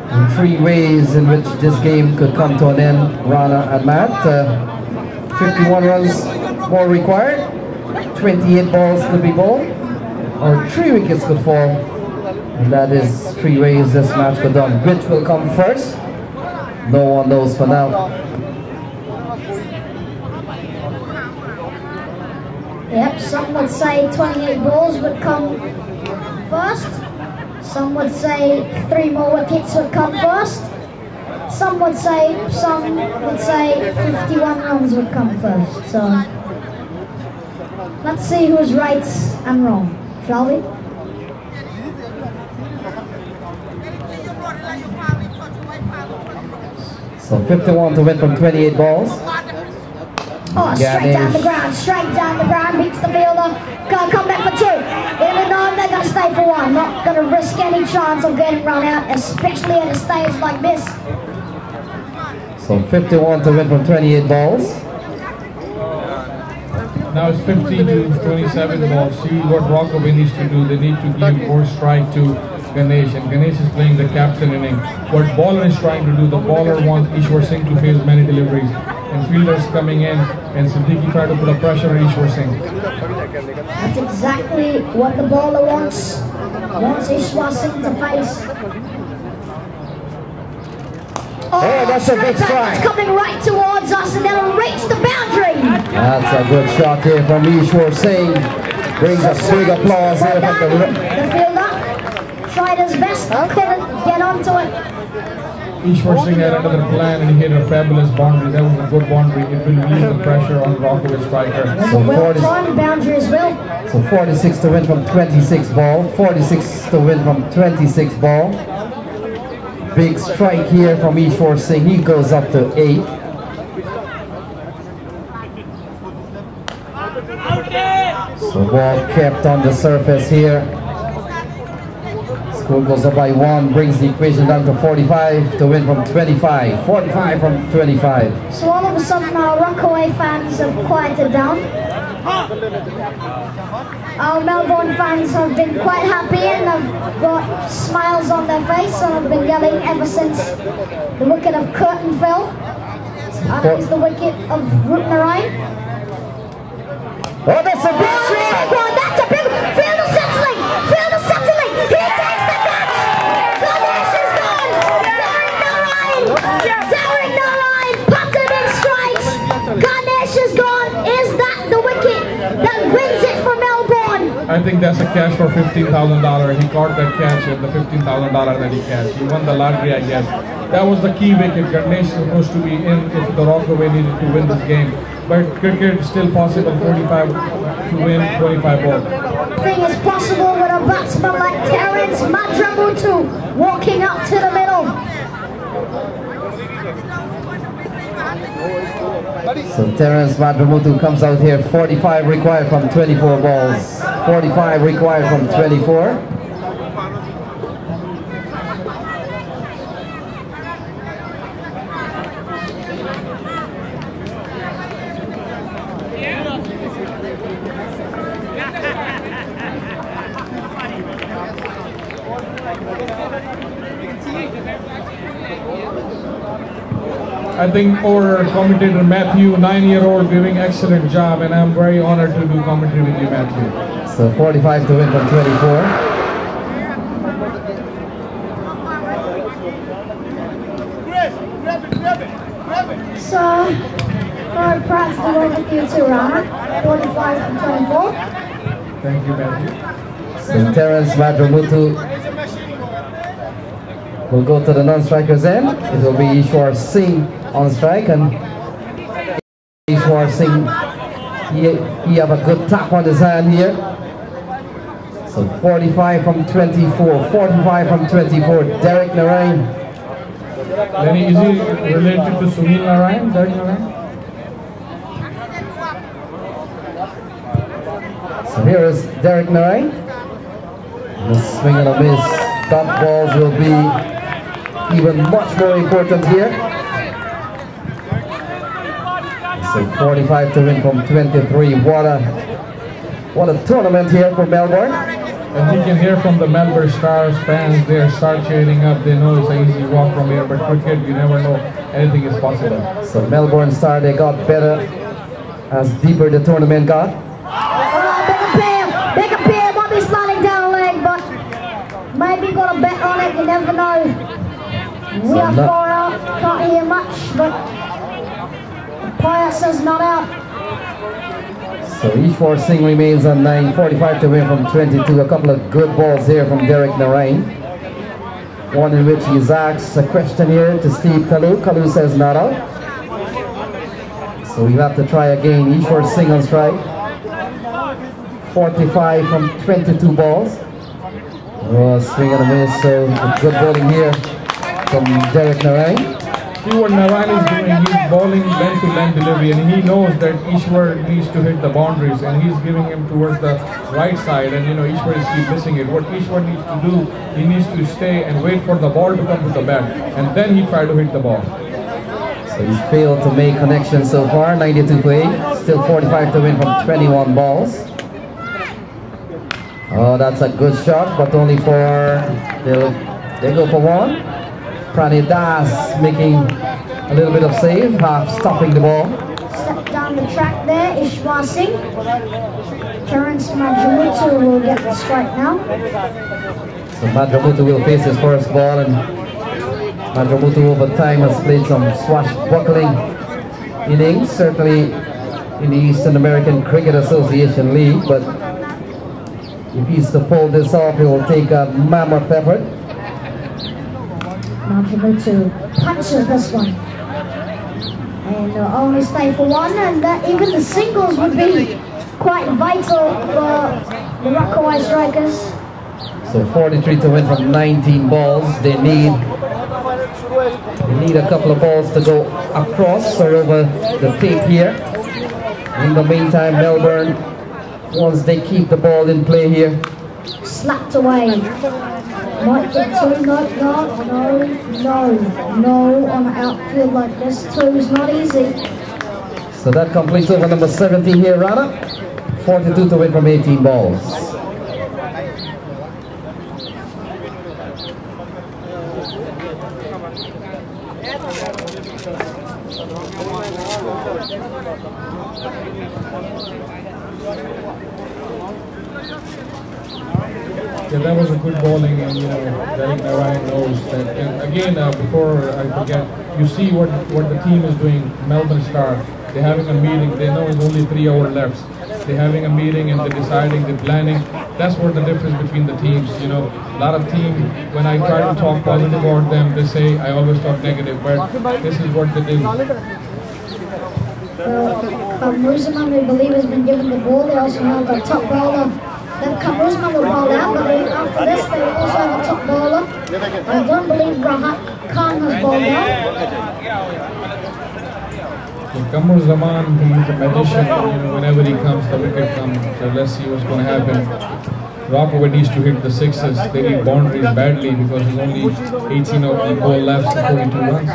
And 3 ways in which this game could come to an end, Rana and Matt. 51 runs more required. 28 balls could be bowled. Or 3 wickets could fall. And that is 3 ways this match could done. Which will come first? No one knows for now. Yep, some would say 28 balls would come first. Some would say 3 more wickets would come first. Some would say 51 runs would come first. So let's see who's right and wrong, shall we? So 51 to win from 28 balls. Oh, straight down the ground, beats the fielder. Gonna come back for 2. Even though they're gonna stay for 1. Not gonna risk any chance of getting run out, especially at a stage like this. So 51 to win from 28 balls. Now it's 15 to 27 balls. See what Rockaway needs to do. They need to give more strike to Ganesh, and Ganesh is playing the captain inning. What bowler is trying to do, the bowler wants Ishwar Singh to face many deliveries, and fielders coming in, and Siddiqui try to put a pressure on Ishwar Singh. That's exactly what the bowler wants. Wants Ishwar Singh to face. Oh, that's a good strike. It's coming right towards us, and it'll reach the boundary. That's a good shot here from Ishwar Singh. Brings a big applause here from the fielder. Try tried his best, couldn't get onto it. Ishwar Singh had another plan and he hit a fabulous boundary. That was a good boundary. It will relieve the pressure on Rockaway striker. So well-timed boundary as well. So 46 to win from 26 ball. 46 to win from 26 ball. Big strike here from Ishwar Singh. He goes up to 8. So ball kept on the surface here. Score goes up by 1, brings the equation down to 45 to win from 25. 45 from 25. So all of a sudden our Rockaway fans have quieted down. Our Melbourne fans have been quite happy and have got smiles on their face and have been yelling ever since the wicket of Curtin fell. And it was the wicket of Rockaway. Oh, that's a big strike! That's a big fielder settling! Fielder settling! He takes the catch! Ganesh is gone! Derek Narayan! Derek Narayan patted in strikes! Ganesh is gone! Is that the wicket that wins it for Melbourne? I think that's a catch for $15,000. He caught that catch and the $15,000 that he catch. He won the lottery, I guess. That was the key wicket. Ganesh is supposed to be in if the Rockaway needed to win this game. But cricket is still possible, 45 to win, 25 balls. Nothing is possible with a batsman like Terence Madramutu walking up to the middle. So Terence Madramutu comes out here, 45 required from 24 balls. 45 required from 24. I think our commentator Matthew, 9-year-old, doing excellent job, and I'm very honored to do commentary with you, Matthew. So 45 to win from 24. So, very proud to work with you too, Rana. 45 from 24. Thank you, Matthew. So Terence Madramutu will go to the non-striker's end. It will be Ishwar Singh on strike, and Ishwar Singh, he have a good tap on his hand here. So 45 from 24, 45 from 24, Derek Narayan. Lenny, is he related to Sunil Narayan, Derek Narayan? So here is Derek Narayan. The swing and a miss. Top balls will be even much more important here. So 45 to win from 23. What a tournament here for Melbourne. And you can hear from the Melbourne Stars fans, they start cheering up. They know it's an easy walk from here, but cricket, you never know, anything is possible. So Melbourne Star, they got better as deeper the tournament got. Big appeal, might be sliding down a leg, but maybe got a bet on it, you never know. We are far out, can't hear much, but Payat says not out. So Ishwar Singh remains on 9, 45 to win from 22. A couple of good balls here from Derek Narayan. One in which he's asked a question here to Steve Kalu. Kalu says not out. So we have to try again. Ishwar Singh on strike. 45 from 22 balls. Oh, swing and a miss. So good bowling here from Derek Narayan. See what Narayan is doing, he's bowling length-to-length delivery, and he knows that Ishwar needs to hit the boundaries, and he's giving him towards the right side, and Ishwar is keep missing it. What Ishwar needs to do, he needs to stay and wait for the ball to come to the bat, and then he try to hit the ball. So he's failed to make connection so far, 92 to 8, still 45 to win from 21 balls. Oh, that's a good shot, but only for, they go for one. Pranay Das making a little bit of save, half stopping the ball. Step down the track there, Ishwar Singh. Terence Madramutu will get the strike now. So Madramutu will face his first ball, and Madramutu over time has played some swashbuckling innings, certainly in the Eastern American Cricket Association League, but If he's to pull this off, it will take a mammoth effort. Madrimutu punches this one. And only stay for one, and even the singles would be quite vital for the Rockaway strikers. So 43 to win from 19 balls. They need a couple of balls to go across or over the tape here. In the meantime, Melbourne, once they keep the ball in play here, slapped away. Might get two, no, on an outfield like this. Two is not easy. So that completes over number 70 here, Rana. 42 to win from 18 balls. Yeah, that was a good bowling, and Derek Narine knows that. And again, before I forget, you see what the team is doing. Melbourne Star, they're having a meeting. They know it's only 3 hours left. They're having a meeting and they're deciding, they're planning. That's what the difference between the teams. A lot of teams, when I try to talk positive about them, they say I always talk negative. But this is what they do. Kamruzzaman, we believe, has been given the ball. They also have a top bowler. Kamruzzaman will bowl out, but after this they also have a top bowler. I don't believe Rahat Khan has bowled out. Kamruzzaman, he's a magician. Whenever he comes, the wicket comes. So let's see what's going to happen. Rockaway needs to hit the sixes. They need boundaries badly because there's only 18 of the ball left, 42 runs.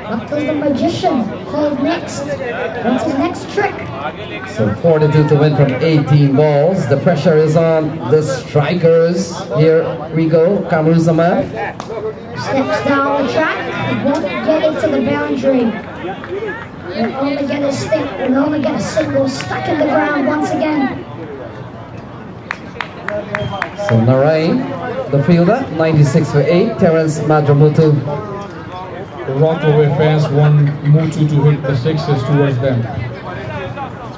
What does the magician hold next? What's his next trick? So 42 to win from 18 balls. The pressure is on the strikers. Here we go. Kamruzzaman steps down the track. Won't get it to the boundary. Will only get a stick. Will only get a single stuck in the ground once again. So Narine, the fielder, 96 for 8. Terence Madrimutu. The Rockaway fans want Mutu to hit the sixes towards them.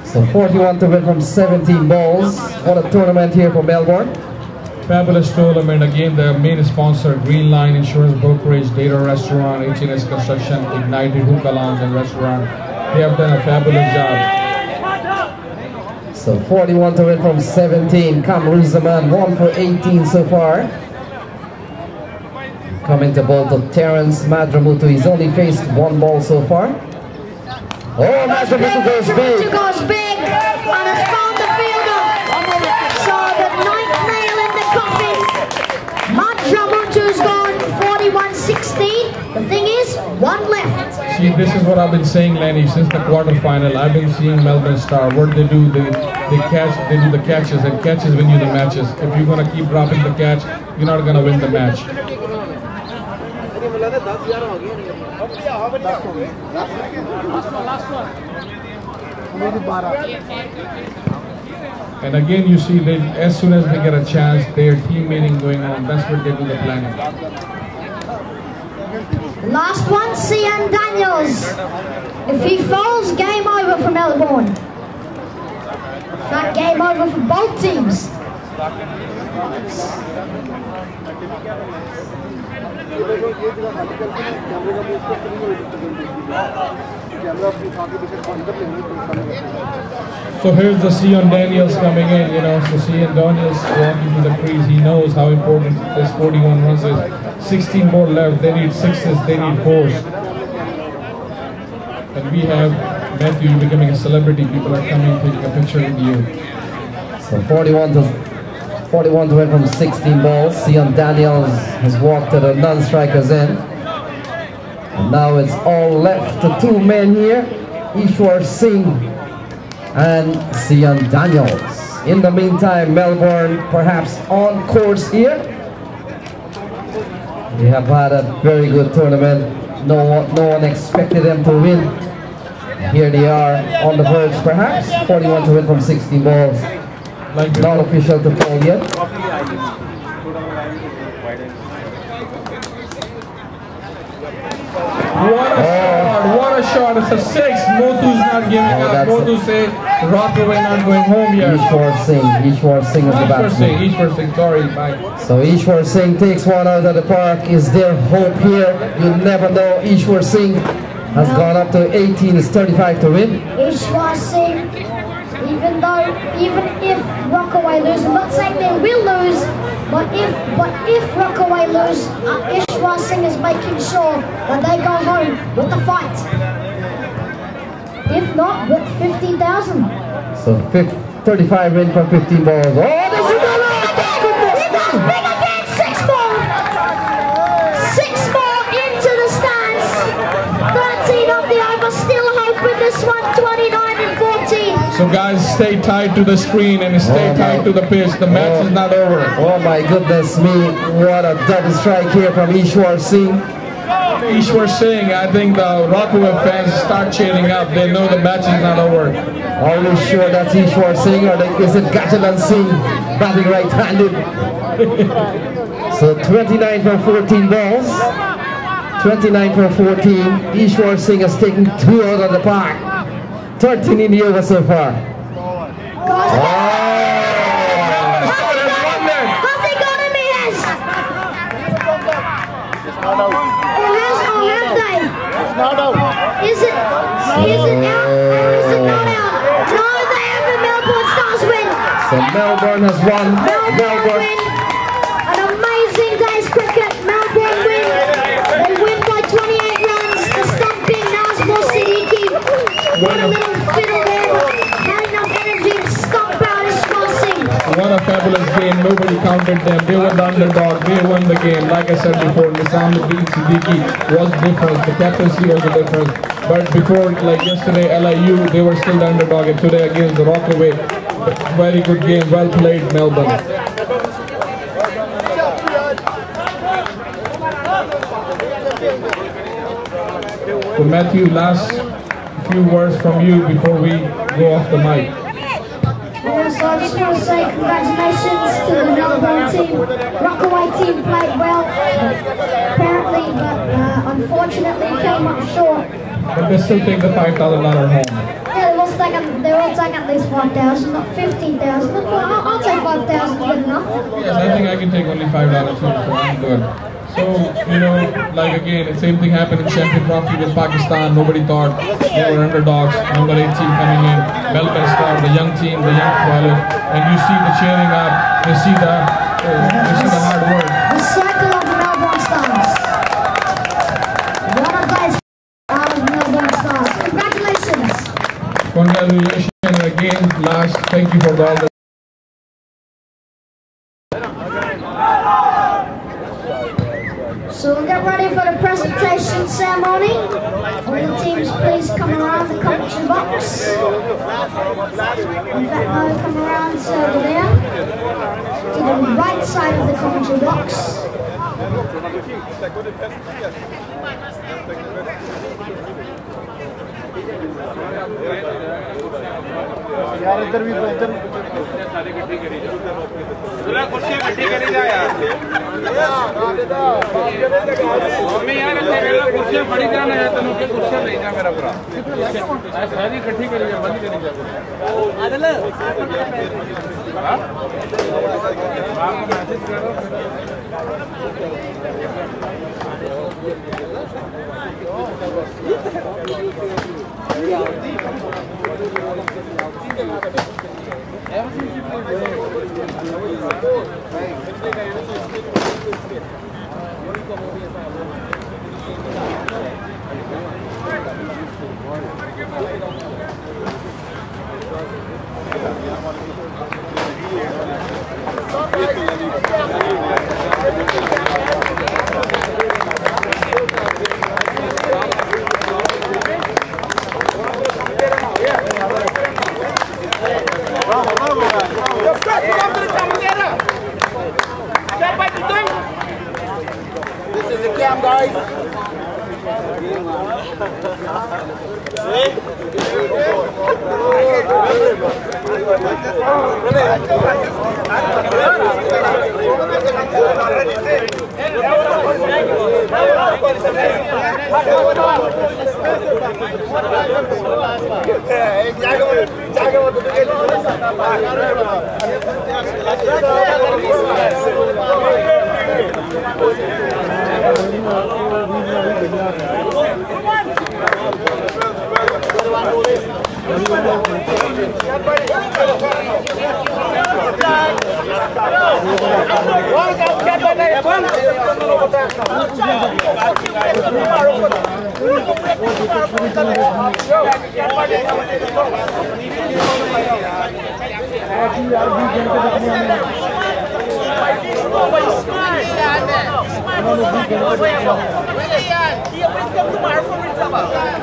So 41 to win from 17 balls. What a tournament here for Melbourne. Fabulous tournament. Again, the main sponsor, Greenline Insurance Brokerage, Data Restaurant, H&S Construction, Ignited Hookah Lounge and Restaurant. They have done a fabulous job. So 41 to win from 17. Kamruzzaman, 1 for 18 so far. Coming to bowl to Terence Madrimutu. He's only faced 1 ball so far. Oh, Madrimutu goes big. Madrimutu goes big and has found the fielder. So the 9th nail in the coffin. Madrimutu's gone 41-16. The thing is, 1 left. See, this is what I've been saying, Lenny, since the quarterfinal. I've been seeing Melbourne Star. What they do, they catch, they do the catches, and catches win you the matches. If you're going to keep dropping the catch, you're not going to win the match. And again, you see, as soon as they get a chance, their team meeting going on. That's what they do the planning. Last one, Cian Daniels. If he falls, game over for Melbourne. That game over for both teams. So here's the Cian Daniels coming in, so Cian Daniels walking to the crease. He knows how important this 41 runs is. 16 more left, they need sixes, they need 4s. And we have Matthew becoming a celebrity. People are coming taking a picture with you. So 41 to win from 16 balls. Cian Daniels has walked to the non-strikers end. And now it's all left to 2 men here. Ishwar Singh and Cian Daniels. In the meantime, Melbourne perhaps on course here. They have had a very good tournament. No one expected them to win. Here they are on the verge perhaps. 41 to win from 16 balls. Not official to call yet. What a first shot. It's a 6. Mothu's not giving up. Mothu say Rockaway not going home yet. Ishwar Singh is the batsman. Ishwar Singh, sorry, bye. So Ishwar Singh takes one out of the park. Is there hope here? You never know. Ishwar Singh has gone up to 18. It's 35 to win. Ishwar Singh, even if Rockaway lose, I'm not saying they will lose, but if Rockaway lose, Ishwar Singh is making sure that they go home with the fight. If not, with 15,000. So 35 win from 15 balls. Oh, this is big again, 6 more. 6 more into the stands. 13 of the over, still hoping this one, 29 and 14. So guys, stay tight to the screen and stay tight to the pitch. The match is not over. Oh my goodness me, what a double strike here from Ishwar Singh. Ishwar Singh, I think the Rockaway fans start cheering up. They know the match is not over. Are we sure that's Ishwar Singh or is it Gajalan Singh batting right-handed? So 29 for 14 balls. 29 for 14. Ishwar Singh has taken 2 out of the park. 13 in the over so far. Is it out or is it not out? No, they have the Melbourne Stars win. So Melbourne has won. Melbourne win. An amazing day's cricket. Melbourne win. They win by 28 runs. The stumping Nazmur Siddiqui. What a little fiddle there. Had enough energy to stump out Ishwar Singh. What a fabulous game. Nobody counted them. They were the underdog. They won the game. Like I said before, Nazmur Siddiqui was different. The captaincy was the difference. But before, like yesterday, LIU, they were still the underdog. And today against the Rockaway, very good game. Well played, Melbourne. So Matthew, last few words from you before we go off the mic. Yes, I just want to say congratulations to the Melbourne team. Rockaway team played well, apparently, but unfortunately came up short. But they still take the $5,000 home. Yeah, they will take at least 5,000, not 15,000. I'll take 5,000, good enough. Yes, I think I can take only $5 too, so I'm good. So, you know, like again, the same thing happened in Champion Trophy with Pakistan. Nobody thought they were underdogs. Number 18 coming in, Melbourne Star, the young team, the young 12, and you see the cheering up. You see the hard work. The circle of the Melbourne Stars. What a place out of Melbourne Stars. Congratulations. Congratulations again. Last, thank you for all the. So we'll get ready for the presentation ceremony. All the teams please come around the commentary box. In fact, now come around over there to the right side of the commentary box. This is the cam, guys.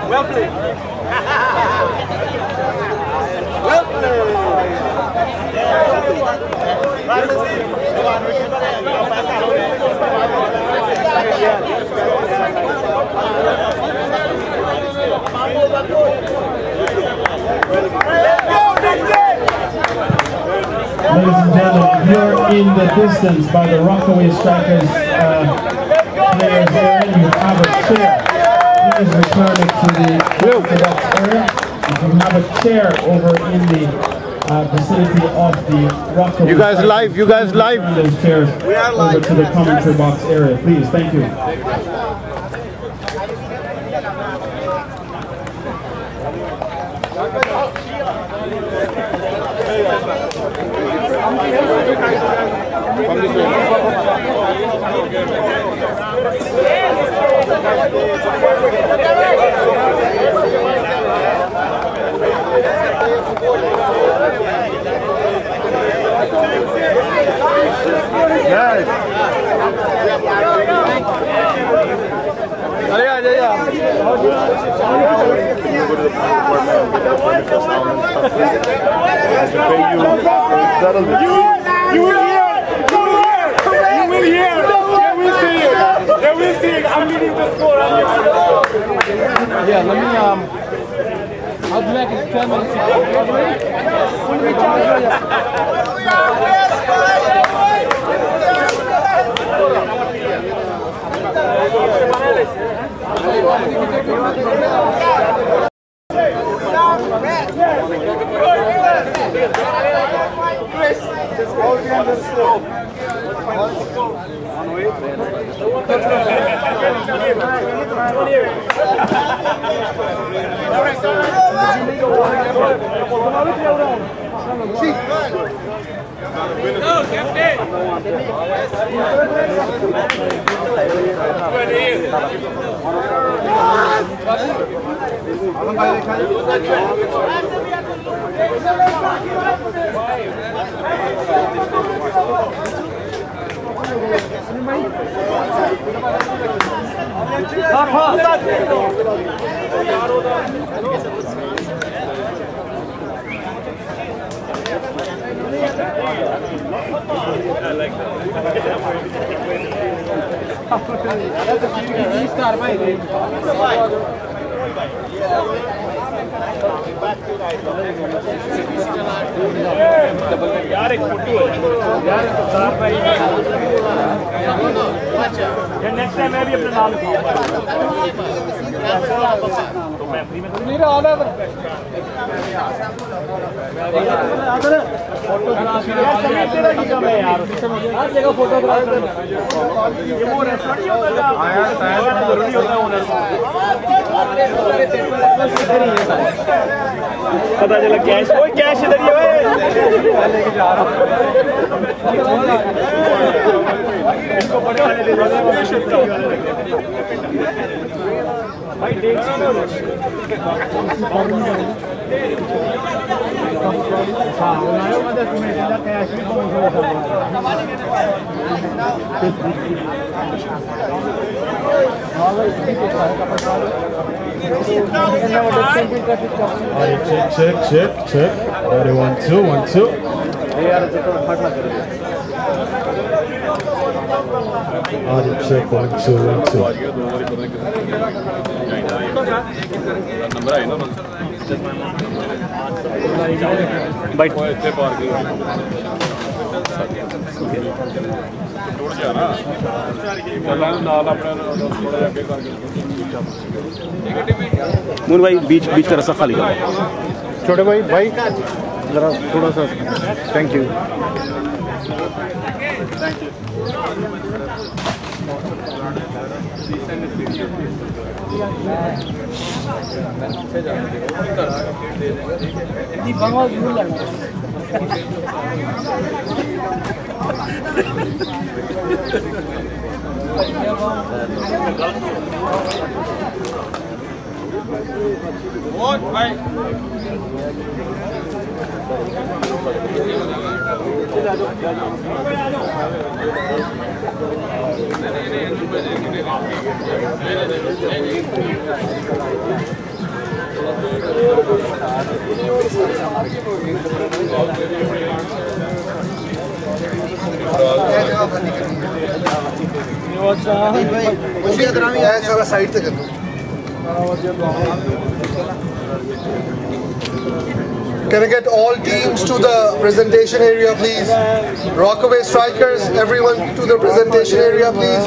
Well played. Well Ladies and gentlemen, if you're in the distance by the Rockaway Strikers players area, you have a chair. Please return it to the box area. If you have a chair over in the vicinity of the Rockaway. You guys live, you guys live. Those chairs over to the commentary box area, please. Thank you. You will hear. They will see it. I'm leading the score. Yeah, let me I'll be back in 10 minutes. Next time मैं भी अपना नाम लिखूंगा तो मैं free में नहीं रहा ऑर्डर फोटोग्राफी तेरा की काम है यार हर जगह फोटोग्राफी ये वो रेस्टोरेंट होता है आया शायद जरूरी होता है ओनर पता चला कैश कोई कैश इधर ही है लेके जा रहा हूं इसको बड़े वाले दे दो भाई देख हां बनायो मदद में ज्यादा कैश भी कौन Check. Ready, 1, 2, 1, 2. Check, 1, 2, 1, 2. मून भाई बीच का रास्ता खाली करो। छोटे भाई जरा थोड़ा सा थैंक यू। साइड से कर दो। Can I get all teams to the presentation area, please? Rockaway strikers, everyone to the presentation area, please.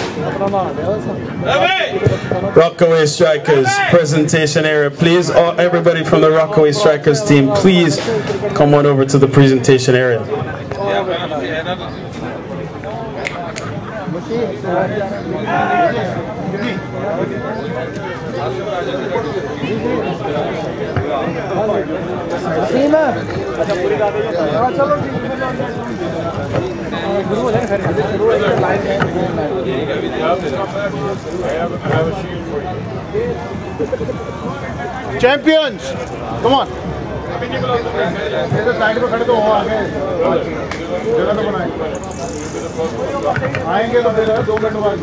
Rockaway strikers, presentation area, please. Everybody from the Rockaway strikers team, please come on over to the presentation area. Champions, come on. Side पे खड़े तो हो आगे जगह तो बनाए आएंगे तो फिर 2 मिनट बाद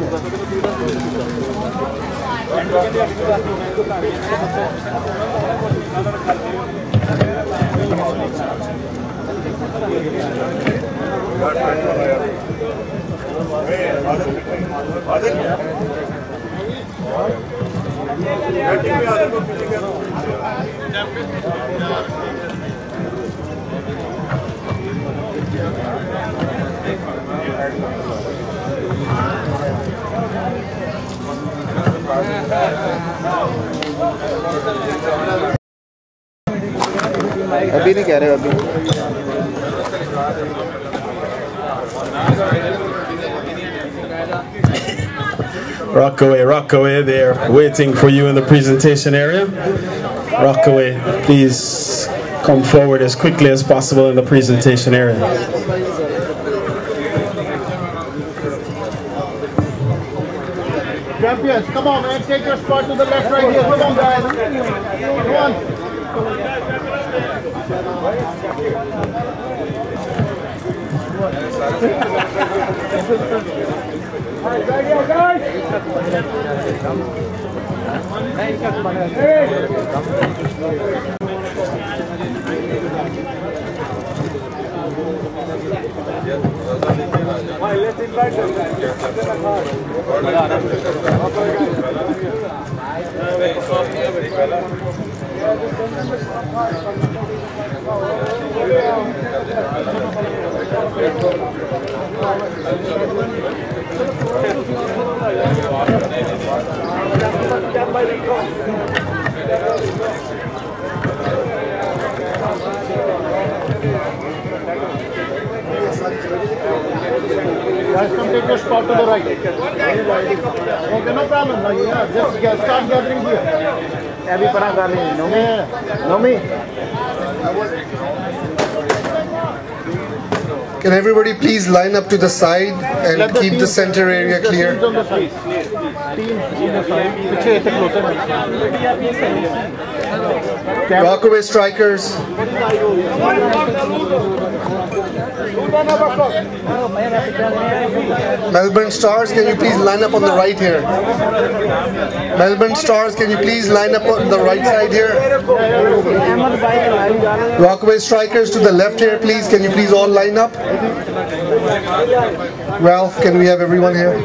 अभी नहीं कह रहे अभी Rockaway, they're waiting for you in the presentation area. Rockaway, please come forward as quickly as possible in the presentation area. Champions, come on man, take your spot to the left right here. Come on guys. Come on. Let's invite them. Guys, come take your spot to the right. Okay, no problem. Yeah, just start gathering here. No me. Can everybody please line up to the side and keep the center area clear? Rockaway strikers. Melbourne Stars, can you please line up on the right here? Melbourne Stars, can you please line up on the right side here? Rockaway strikers to the left here, please. Can you please all line up? Ralph, can we have everyone here?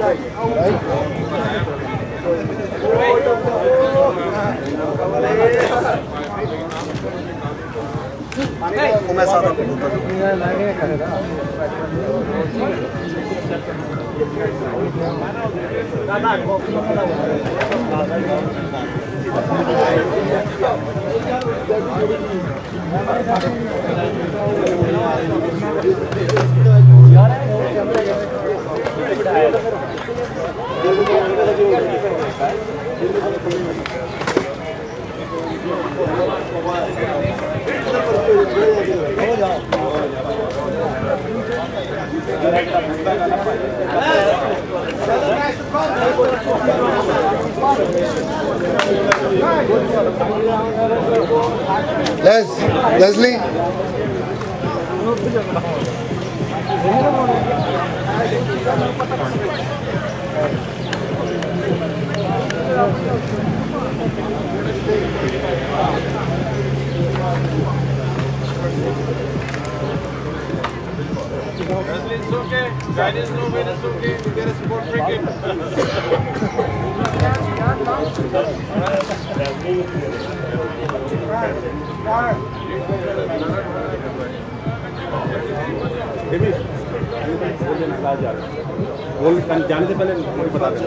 Leslie. It's okay. Guidance no way, it's okay. We get a support cricket. जाने से पहले बता दें।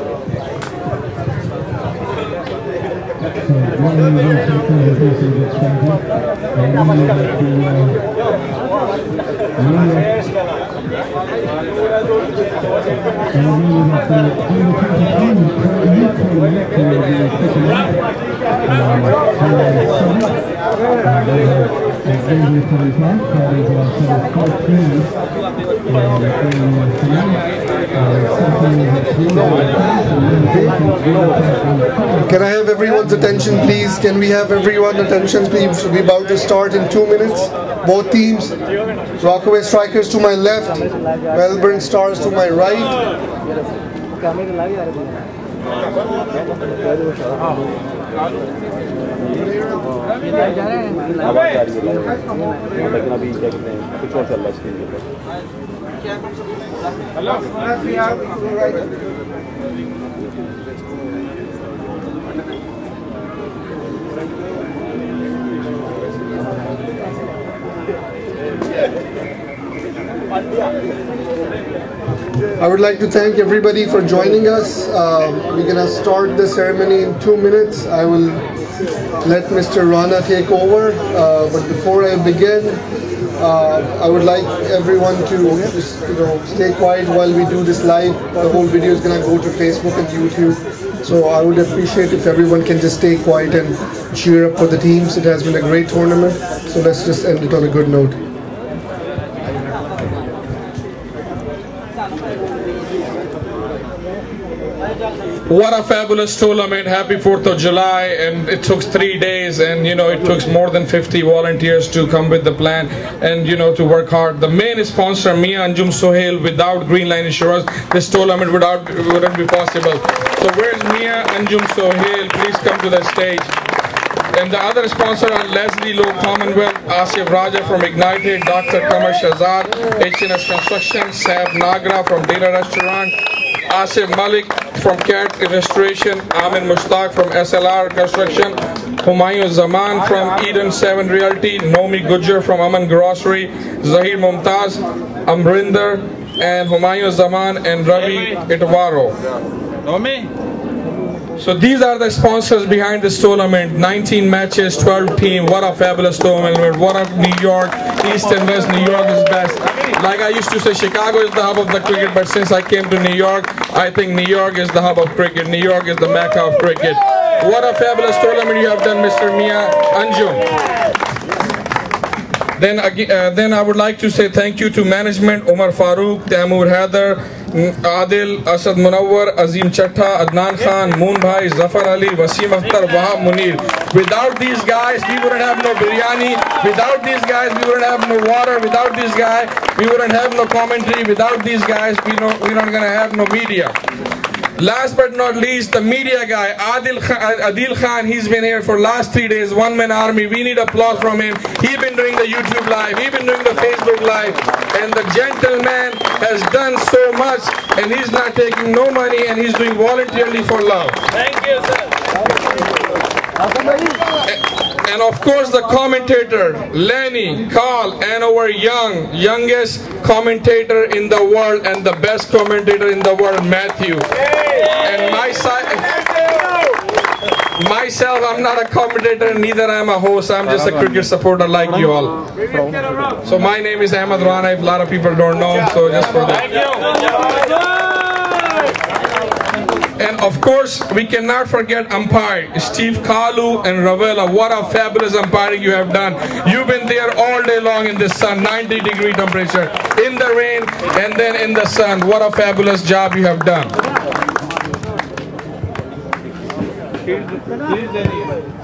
Can I have everyone's attention, please? Can we have everyone's attention, please? We're about to start in 2 minutes. Both teams. Rockaway Strikers to my left, Melbourne Stars to my right. I would like to thank everybody for joining us. We're going to start the ceremony in 2 minutes. I will let Mr. Rana take over. But before I begin, I would like everyone to just, stay quiet while we do this live. The whole video is going to go to Facebook and YouTube. So I would appreciate if everyone can just stay quiet and cheer up for the teams. It has been a great tournament. So let's just end it on a good note. What a fabulous tournament. Happy 4th of July, and it took 3 days, and it took more than 50 volunteers to come with the plan and to work hard. The main sponsor, Mia Anjum Sohail, without Greenline Insurance, this tournament wouldn't be possible. So where's Mia Anjum Sohail? Please come to the stage. And the other sponsor are Leslie Low Commonwealth, Asif Raja from Ignited, Dr. Kamar Shahzad, HNS Construction, Sab Nagra from Data Restaurant, Asif Malik from Cat Restoration, Amin Mushtaq from SLR Construction, Humayun Zaman from Eden 7 Realty, Nomi Gujjar from Aman Grocery, Zahir Mumtaz, Amrinder, and Humayun Zaman and Ravi Itwaro. Nomi? So these are the sponsors behind this tournament. 19 matches, 12 teams. What a fabulous tournament. What a New York, East and West. New York is best. Like I used to say, Chicago is the hub of the cricket, but since I came to New York, I think New York is the hub of cricket. New York is the mecca of cricket. What a fabulous tournament you have done, Mr. Mia Anjum. Then I would like to say thank you to management, Omar Farooq, Taimur Haider, Adil, Asad Munawwar, Azim Chatta, Adnan Khan, Moon Bhai, Zafar Ali, Wasim Akhtar, Wahab Munir. Without these guys, we wouldn't have no biryani. Without these guys, we wouldn't have no water. Without these guys, we wouldn't have no commentary. Without these guys, we're not gonna have no media. Last but not least, the media guy, Adil Khan, he's been here for last 3 days, one-man army. We need applause from him. He's been doing the YouTube live, he's been doing the Facebook live, and the gentleman has done so much, and he's not taking no money, and he's doing voluntarily for love. Thank you, sir. And of course the commentator, Lenny, Carl, and our youngest commentator in the world and the best commentator in the world, Matthew. And myself, I'm not a commentator, neither I'm a host, I'm just a cricket supporter like you all. So my name is Ahmed Rana, if a lot of people don't know, so just for that. And of course, we cannot forget umpire, Steve Kalu and Ravella. What a fabulous umpiring you have done. You've been there all day long in the sun, 90-degree temperature, in the rain, and then in the sun. What a fabulous job you have done.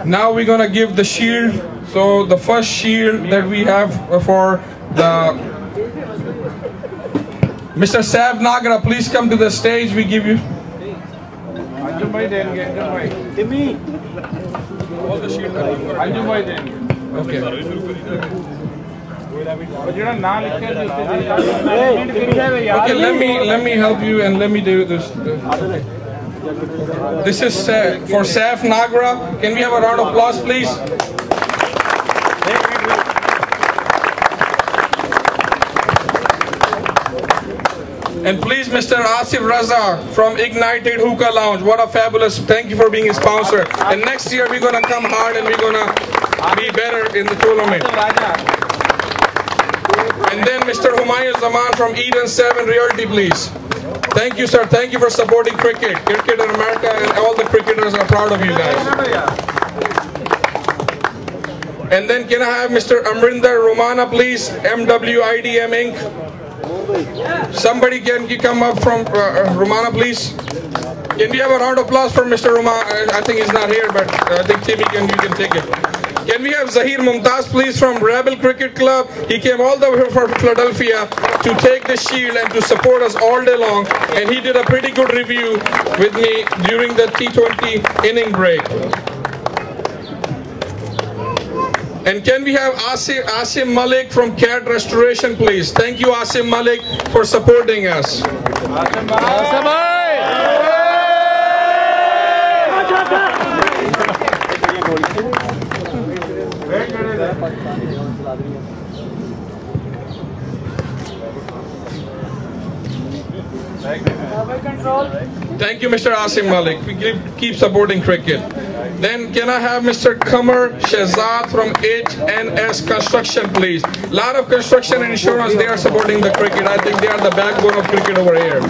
Now we're gonna give the shield. So the first shield that we have for the Mr. Sav Nagra, please come to the stage. We give you all the shield. Okay. Okay, let me help you and let me do this. This is for Saif Nagra. Can we have a round of applause, please? And please, Mr. Asif Raza from Ignited Hookah Lounge. What a fabulous, thank you for being a sponsor. And next year we're going to come hard and we're going to be better in the tournament. And then Mr. Humayun Zaman from Eden 7 Realty, please. Thank you, sir. Thank you for supporting cricket. Cricket in America, and all the cricketers are proud of you guys. And then can I have Mr. Amrinder Romana, please? MWIDM Inc. Somebody can come up from Romana, please? Can we have a round of applause for Mr. Romana? I think he's not here, but I think Timmy you can take it. Can we have Zahir Mumtaz, please, from Rebel Cricket Club? He came all the way from Philadelphia to take the shield and to support us all day long. And he did a pretty good review with me during the T20 inning break. And can we have Asim Malik from Cat Restoration, please? Thank you, Asim Malik, for supporting us. Thank you, Mr. Asim Malik. We keep supporting cricket. Then can I have Mr. Qamar Shehzad from HNS Construction, please? A lot of construction and insurance, they are supporting the cricket. I think they are the backbone of cricket over here.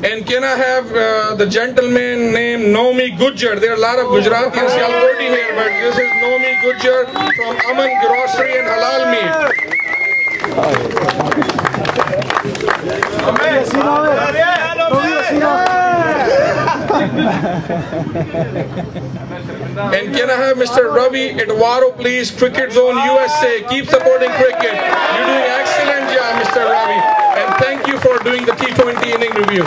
And can I have the gentleman named Nomi Gujjar? There are a lot of Gujaratians already here, but this is Nomi Gujjar from Aman Grocery and Halal Meat. And can I have Mr. Ravi Edwaro, please? Cricket Zone USA. Keep supporting cricket. You're doing an excellent job, Mr. Ravi. And thank you for doing the T20 inning review.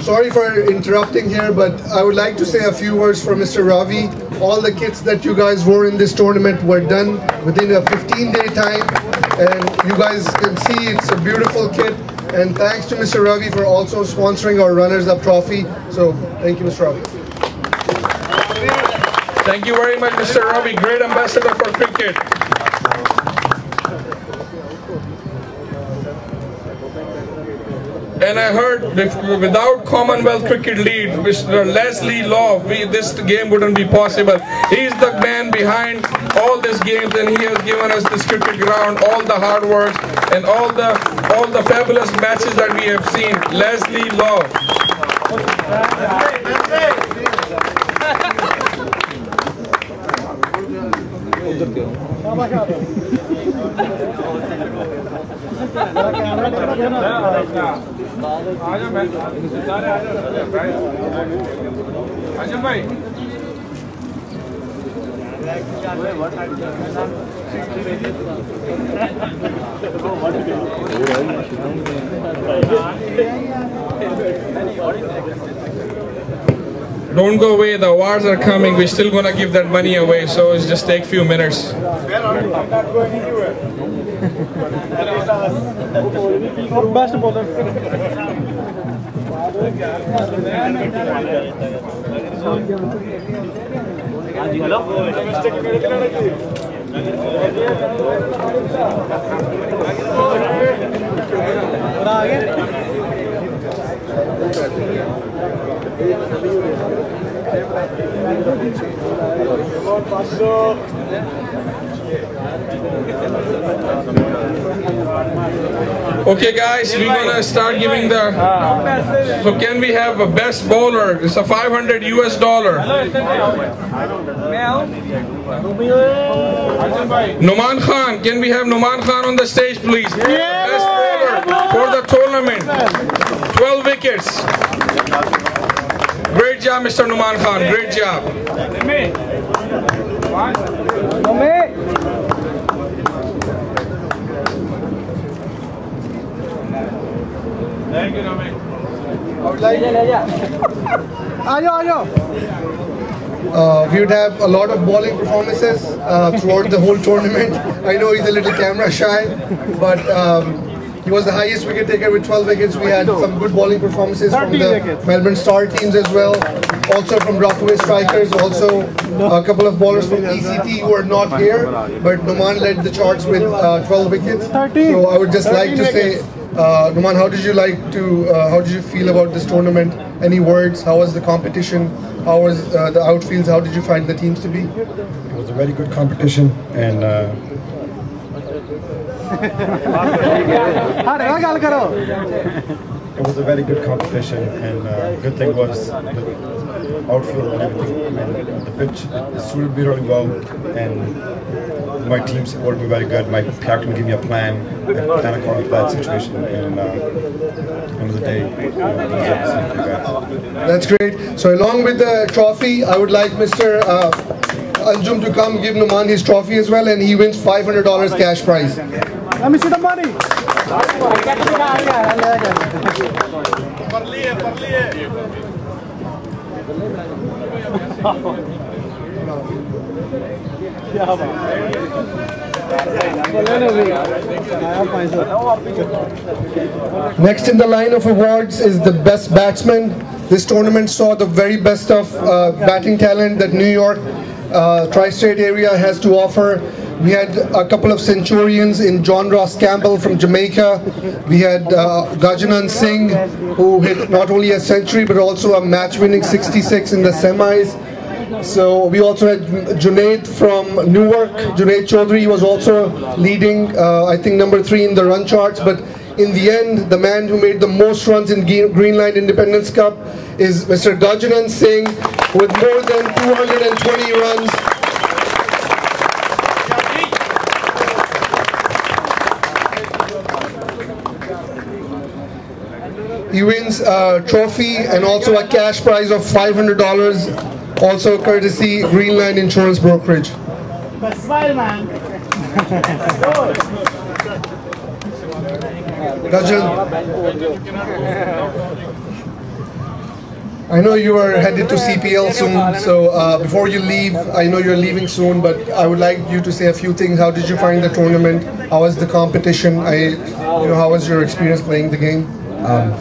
Sorry for interrupting here, but I would like to say a few words for Mr. Ravi. All the kits that you guys wore in this tournament were done within a 15-day time, and you guys can see it's a beautiful kit. And thanks to Mr. Ravi for also sponsoring our runners-up trophy. So thank you, Mr. Ravi. Thank you very much, Mr. Ravi. Great ambassador for cricket. And I heard without Commonwealth Cricket lead, Mr. Leslie Law, this game wouldn't be possible. He's the man behind all these games, and he has given us this cricket ground, all the hard work, and all the fabulous matches that we have seen. Leslie Law. Don't go away, the awards are coming. We're still gonna give that money away, so it's just take a few minutes. I'm not going anywhere. Best bowler. Okay guys, we're gonna start giving the, so can we have a best bowler? It's a $500 US. Numan Khan, can we have Numan Khan on the stage please? Best bowler for the tournament. 12 wickets. Great job Mr. Numan Khan, great job. Thank you, Ramesh. We would have a lot of bowling performances throughout the whole tournament. I know he's a little camera shy, but he was the highest wicket taker with 12 wickets. We had some good bowling performances from the Melbourne Star teams as well. Also from Rockaway Strikers, also a couple of bowlers from ECT who are not here, but Numan led the charts with 12 wickets. So I would just like to say, Numan, how did you feel about this tournament? Any words? How was the competition? How was the outfields? How did you find the teams to be? It was a very good competition, and it was a very good competition, and good thing was the outfield and everything, and the pitch suited me really well, and my team supported me very good. My captain gave me a plan according to that situation, and at the end of the day, That's great. So along with the trophy, I would like Mr. Anjum to come give Numan his trophy as well, and he wins $500 cash prize. Let me see the money. Next in the line of awards is the best batsman. This tournament saw the very best of batting talent that New York tri-state area has to offer. We had a couple of centurions in John Ross Campbell from Jamaica. We had Gajanan Singh, who hit not only a century but also a match-winning 66 in the semis. So we also had Junaid from Newark. Junaid Chaudhary was also leading, I think number 3 in the run charts. But in the end, the man who made the most runs in Greenline Independence Cup is Mr. Gajanan Singh with more than 220 runs. He wins a trophy and also a cash prize of $500, also courtesy Greenline Insurance Brokerage. Smile, man. Gajan, I know you are headed to CPL soon, so before you leave, I know you're leaving soon, but I would like you to say a few things. How did you find the tournament? How was the competition? How was your experience playing the game?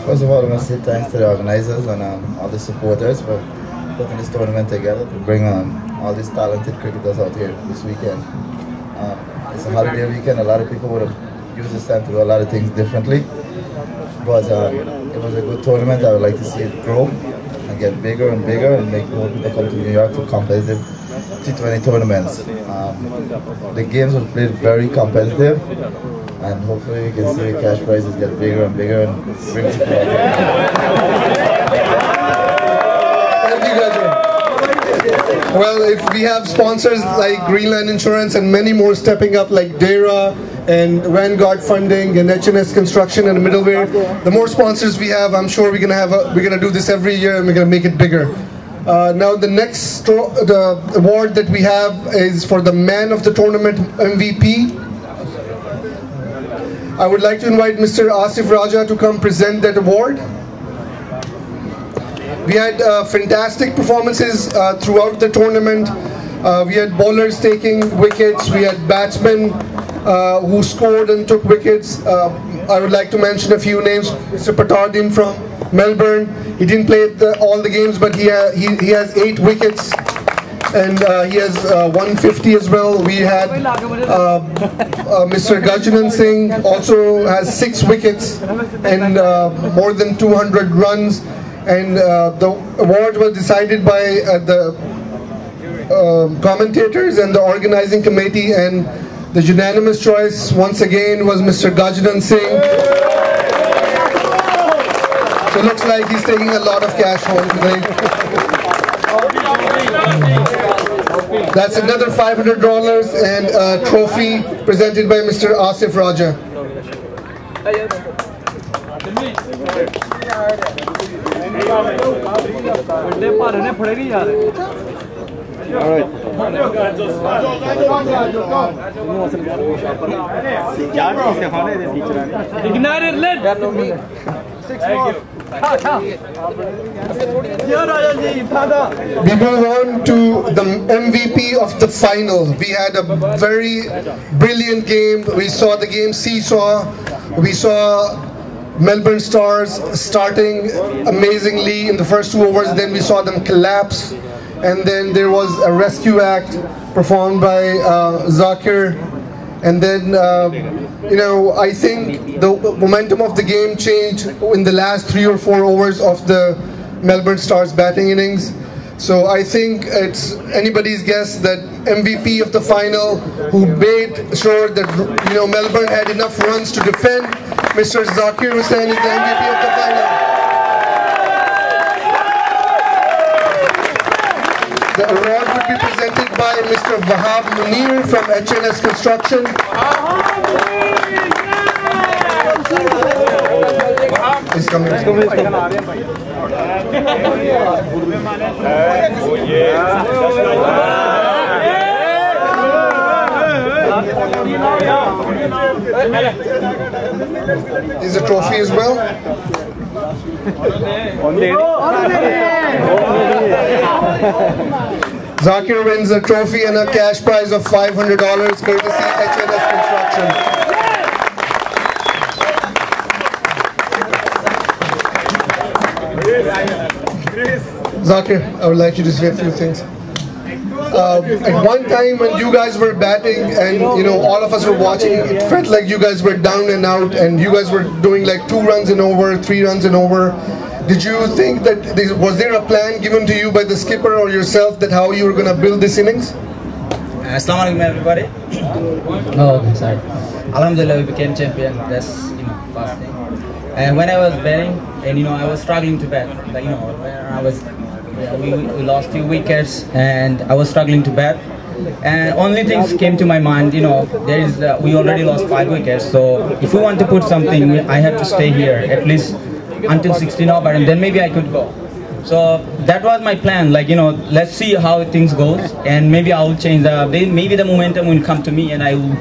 First of all, I want to say thanks to the organizers and all the supporters for putting this tournament together to bring all these talented cricketers out here this weekend. It's a holiday weekend. A lot of people would have used this time to do a lot of things differently, but it was a good tournament. I would like to see it grow and get bigger and bigger and make more people come to New York for competitive T20 tournaments. The games were played very competitive, and hopefully we can see the cash prizes get bigger and bigger and bring people out. Thank you, Gajan. Well, if we have sponsors like Greenline Insurance and many more stepping up like DERA and Vanguard Funding and HNS Construction and Middleware, the more sponsors we have, I'm sure we're gonna do this every year and we're gonna make it bigger. Now the next the award that we have is for the Man of the Tournament MVP. I would like to invite Mr. Asif Raja to come present that award. We had fantastic performances throughout the tournament. We had bowlers taking wickets. We had batsmen who scored and took wickets. I would like to mention a few names. Mr. Patardin from Melbourne. He didn't play all the games, but he has 8 wickets. And he has 150 as well. We had Mr. Gajanan Singh also has 6 wickets and more than 200 runs. And the award was decided by the commentators and the organizing committee, and the unanimous choice once again was Mr. Gajanan Singh. So it looks like he's taking a lot of cash home today. That's another $500 and a trophy presented by Mr. Asif Raja. Ignited lead. We move on to the MVP of the final. We had a very brilliant game. We saw the game seesaw. We saw Melbourne Stars starting amazingly in the first 2 overs. Then we saw them collapse. And then there was a rescue act performed by Zakir. And then, I think the momentum of the game changed in the last 3 or 4 overs of the Melbourne Stars batting innings. So I think it's anybody's guess that MVP of the final, who made sure that Melbourne had enough runs to defend, Mr. Zakir Hussain is the MVP of the final. The award will be presented by Mr. Wahab Munir from HNS Construction. He's coming. Is a trophy as well. Zakir wins a trophy and a cash prize of $500 courtesy HNS Construction. Zakir, I would like you to say a few things. At one time when you guys were batting and all of us were watching, it felt like you guys were down and out and you guys were doing like 2 runs in over, 3 runs in over. Did you think that was there a plan given to you by the skipper or yourself that how you were going to build this innings? Assalamu alaikum everybody. Oh, okay, sorry. Alhamdulillah, we became champion. That's first thing. And when I was batting, and I was struggling to bat. Like when I was, we lost 2 wickets, and I was struggling to bat. And only things came to my mind. We already lost 5 wickets. So if we want to put something, I have to stay here at least until 16 over, and then maybe I could go. So that was my plan. Like let's see how things goes, and maybe I will change maybe the momentum will come to me, and I will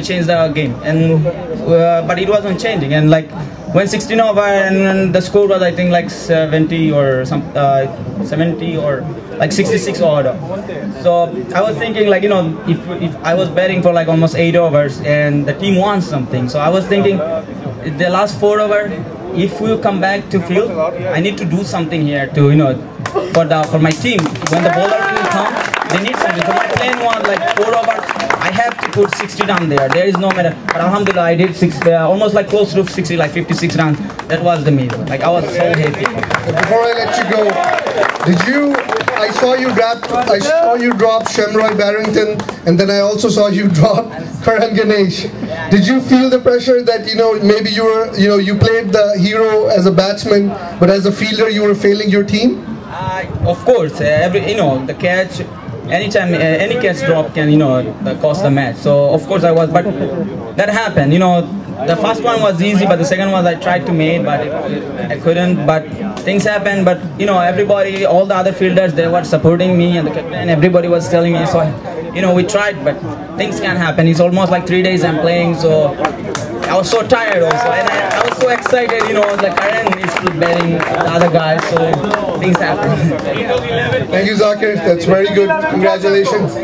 change the game. And but it wasn't changing. And like when 16 over, and the score was I think like 70 or 70 or like 66 order. So I was thinking like if I was batting for like almost 8 overs and the team wants something, so I was thinking the last 4 over, if we come back to field, I need to do something here to for my team. When the bowler will come, they need something. So my plan was like 4 overs. I have to put 60 down there. There is no matter. But alhamdulillah, I did almost like close to 60, like 56 runs. That was the meal. Like I was so happy. Before I let you go, I saw you drop Shamroy Barrington, and then I also saw you drop Karan Ganesh. Did you feel the pressure that maybe you were you played the hero as a batsman, but as a fielder you were failing your team? Of course, the catch. Anytime any catch drop can cost the match. So of course I was, but that happened. The first one was easy, but the second one I tried to make, but I couldn't. But things happened. But everybody, all the other fielders, they were supporting me, and the captain, everybody was telling me. So you know, we tried, but things can happen. It's almost like 3 days I'm playing, so I was so tired also, and I was so excited, you know, like Karen is still betting the other guys, so things happen. Thank you, Zakir. That's very good. Congratulations.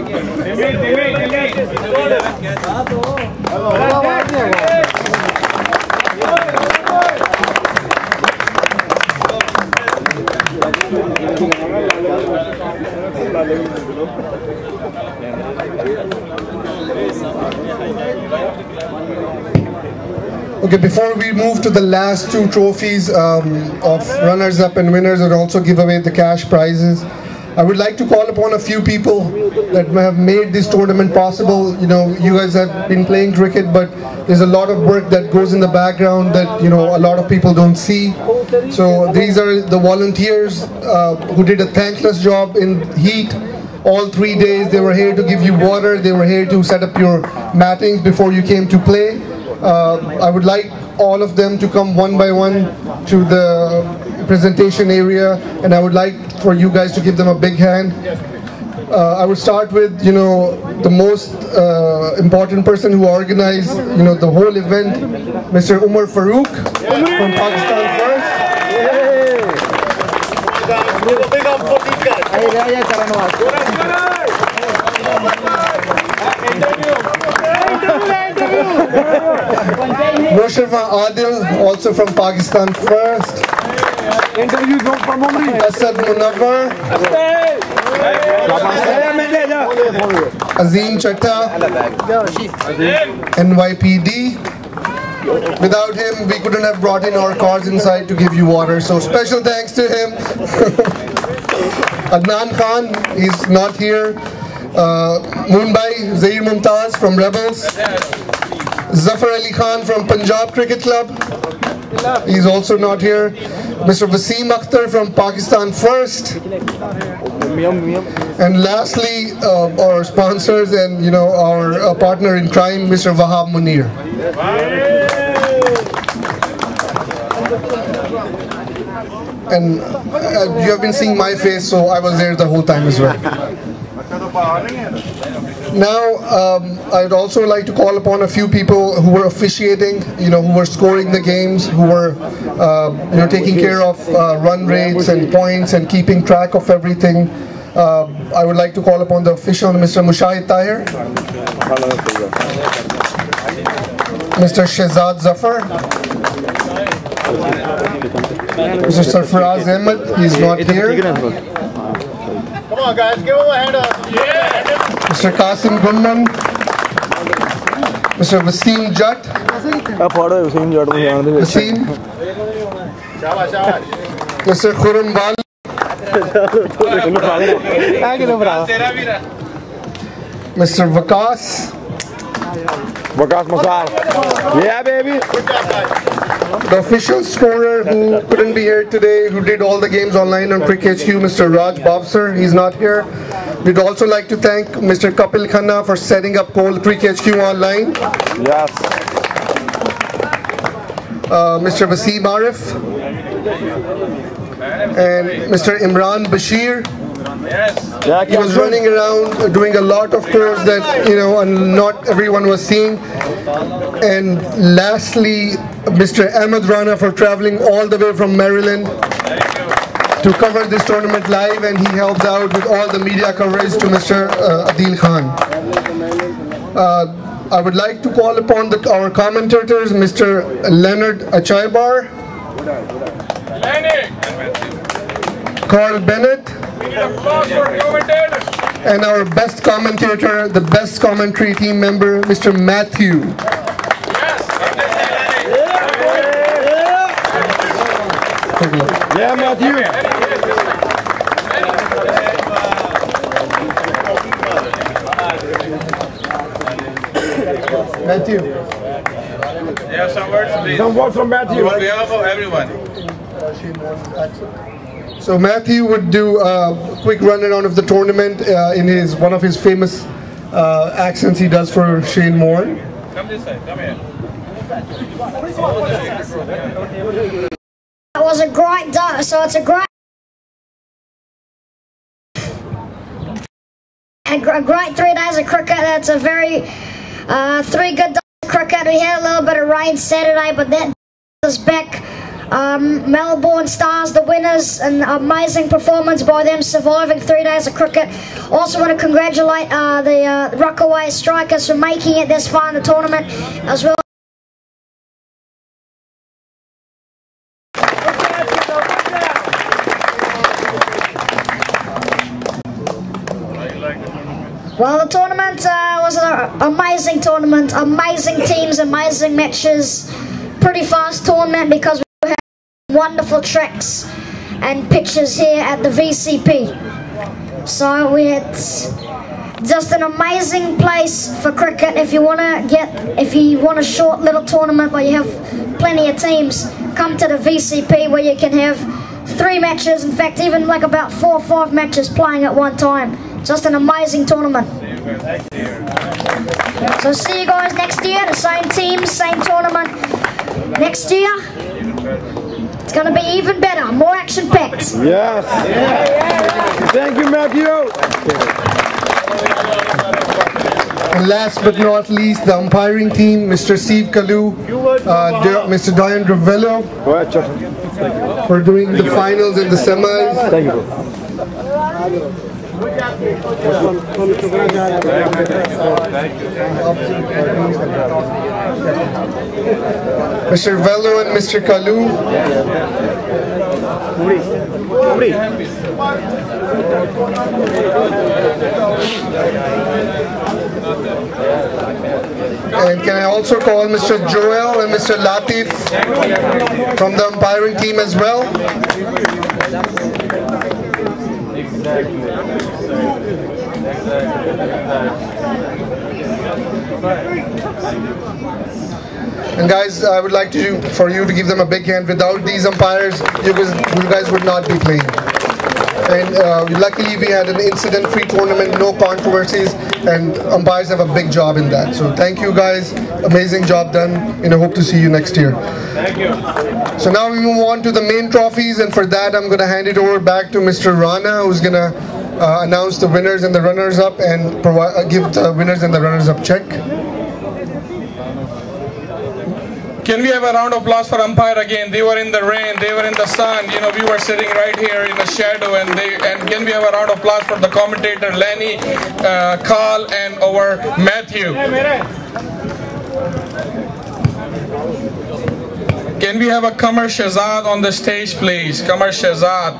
Okay, before we move to the last two trophies of runners-up and winners and also give away the cash prizes, I would like to call upon a few people that have made this tournament possible. You know, you guys have been playing cricket, but there's a lot of work that goes in the background that, you know, a lot of people don't see. So these are the volunteers who did a thankless job in heat. All 3 days they were here to give you water, they were here to set up your mattings before you came to play. I would like all of them to come one by one to the presentation area, and I would like for you guys to give them a big hand. I would start with, you know, the most important person who organized, you know, the whole event, Mr. Umar Farooq from Pakistan First. Rosharfa Adil, also from Pakistan First. Asad Munawar. Azim Chatta, NYPD. Without him, we couldn't have brought in our cars inside to give you water. So special thanks to him. Adnan Khan, he's not here. Moonbai Zair Mumtaz from Rebels. Zafar Ali Khan from Punjab Cricket Club. He's also not here. Mr. Wasim Akhtar from Pakistan First. And lastly, our sponsors and, you know, our partner in crime, Mr. Wahab Munir. And you have been seeing my face, so I was there the whole time as well. Now, I'd also like to call upon a few people who were officiating, you know, who were scoring the games, who were, you know, taking care of run rates and points and keeping track of everything. I would like to call upon the official, Mr. Mushahid Tahir, Mr. Shehzad Zafar, Mr. Sarfaraz Ahmed, he's not here. Come on, guys, give him a hand up. Yeah. Mr. Qasim Gunman, Mr. Wasim Jatt, Wasim, Mr. Khurram Wali, Mr. Vakas, Masal. Yeah, baby. The official scorer who couldn't be here today, who did all the games online on Cricket HQ, Mr. Raj Babsar, he's not here. We'd also like to thank Mr. Kapil Khanna for setting up Cricket HQ online. Yes. Mr. Wasim Arif and Mr. Imran Bashir. Yes. He was running around doing a lot of chores that, you know, and not everyone was seeing. And lastly, Mr. Ahmed Rana for traveling all the way from Maryland to cover this tournament live, and he helped out with all the media coverage to Mr. Adil Khan. I would like to call upon our commentators, Mr. Leonard Achaibar, Carl Bennett, and our best commentator, the best commentary team member, Mr. Matthew. Yeah, Matthew. Matthew. Yeah, some words, please. Some words from Matthew. On behalf of everyone. So Matthew would do a quick run around of the tournament in one of his famous accents he does for Shane Moore. Come this side, come here. That was a great day, so it's a great a great 3 days of cricket. It's a very 3 good days of cricket. We had a little bit of rain Saturday, but that is back. Melbourne Stars, the winners, an amazing performance by them, surviving 3 days of cricket. Also want to congratulate the Rockaway Strikers for making it this far in the tournament as well. Well, the tournament was an amazing tournament, amazing teams, amazing matches, pretty fast tournament because we had wonderful tracks and pitches here at the VCP. So we had just an amazing place for cricket. If you want a short little tournament but you have plenty of teams, come to the VCP where you can have 3 matches, in fact even like about 4 or 5 matches playing at one time. Just an amazing tournament. So see you guys next year, the same teams, same tournament. Next year, it's going to be even better, more action-packed. Yes. Thank you, Matthew. And last but not least, the umpiring team, Mr. Steve Kalu, Mr. Diane Ravello, for doing the finals and the semis. Thank you. Mr. Vello and Mr. Kalu. And can I also call Mr. Joel and Mr. Latif from the umpiring team as well? And guys, I would like for you to give them a big hand. Without these umpires, you guys would not be playing. And luckily we had an incident-free tournament, no controversies, and umpires have a big job in that. So thank you guys, amazing job done, and I hope to see you next year. Thank you. So now we move on to the main trophies, and for that I'm going to hand it over back to Mr. Rana, who's going to announce the winners and the runners-up and give the winners and the runners-up check. Can we have a round of applause for umpire again? They were in the rain, they were in the sun, you know, we were sitting right here in the shadow, and can we have a round of applause for the commentator Lenny, Carl, and our Matthew? Can we have a Qamar Shahzad on the stage, please? Qamar Shahzad.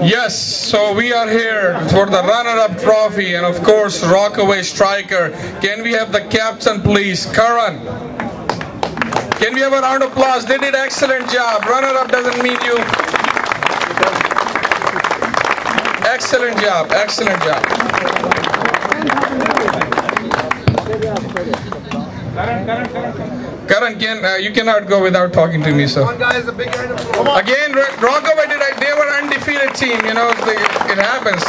Yes, so we are here for the runner-up trophy and of course Rockaway striker. Can we have the captain please, Karan? Can we have a round of applause? They did excellent job. Runner-up doesn't mean you. Excellent job, excellent job. Karan, you cannot go without talking to me, so. Again, Rockaway they were an undefeated team, you know, it happens.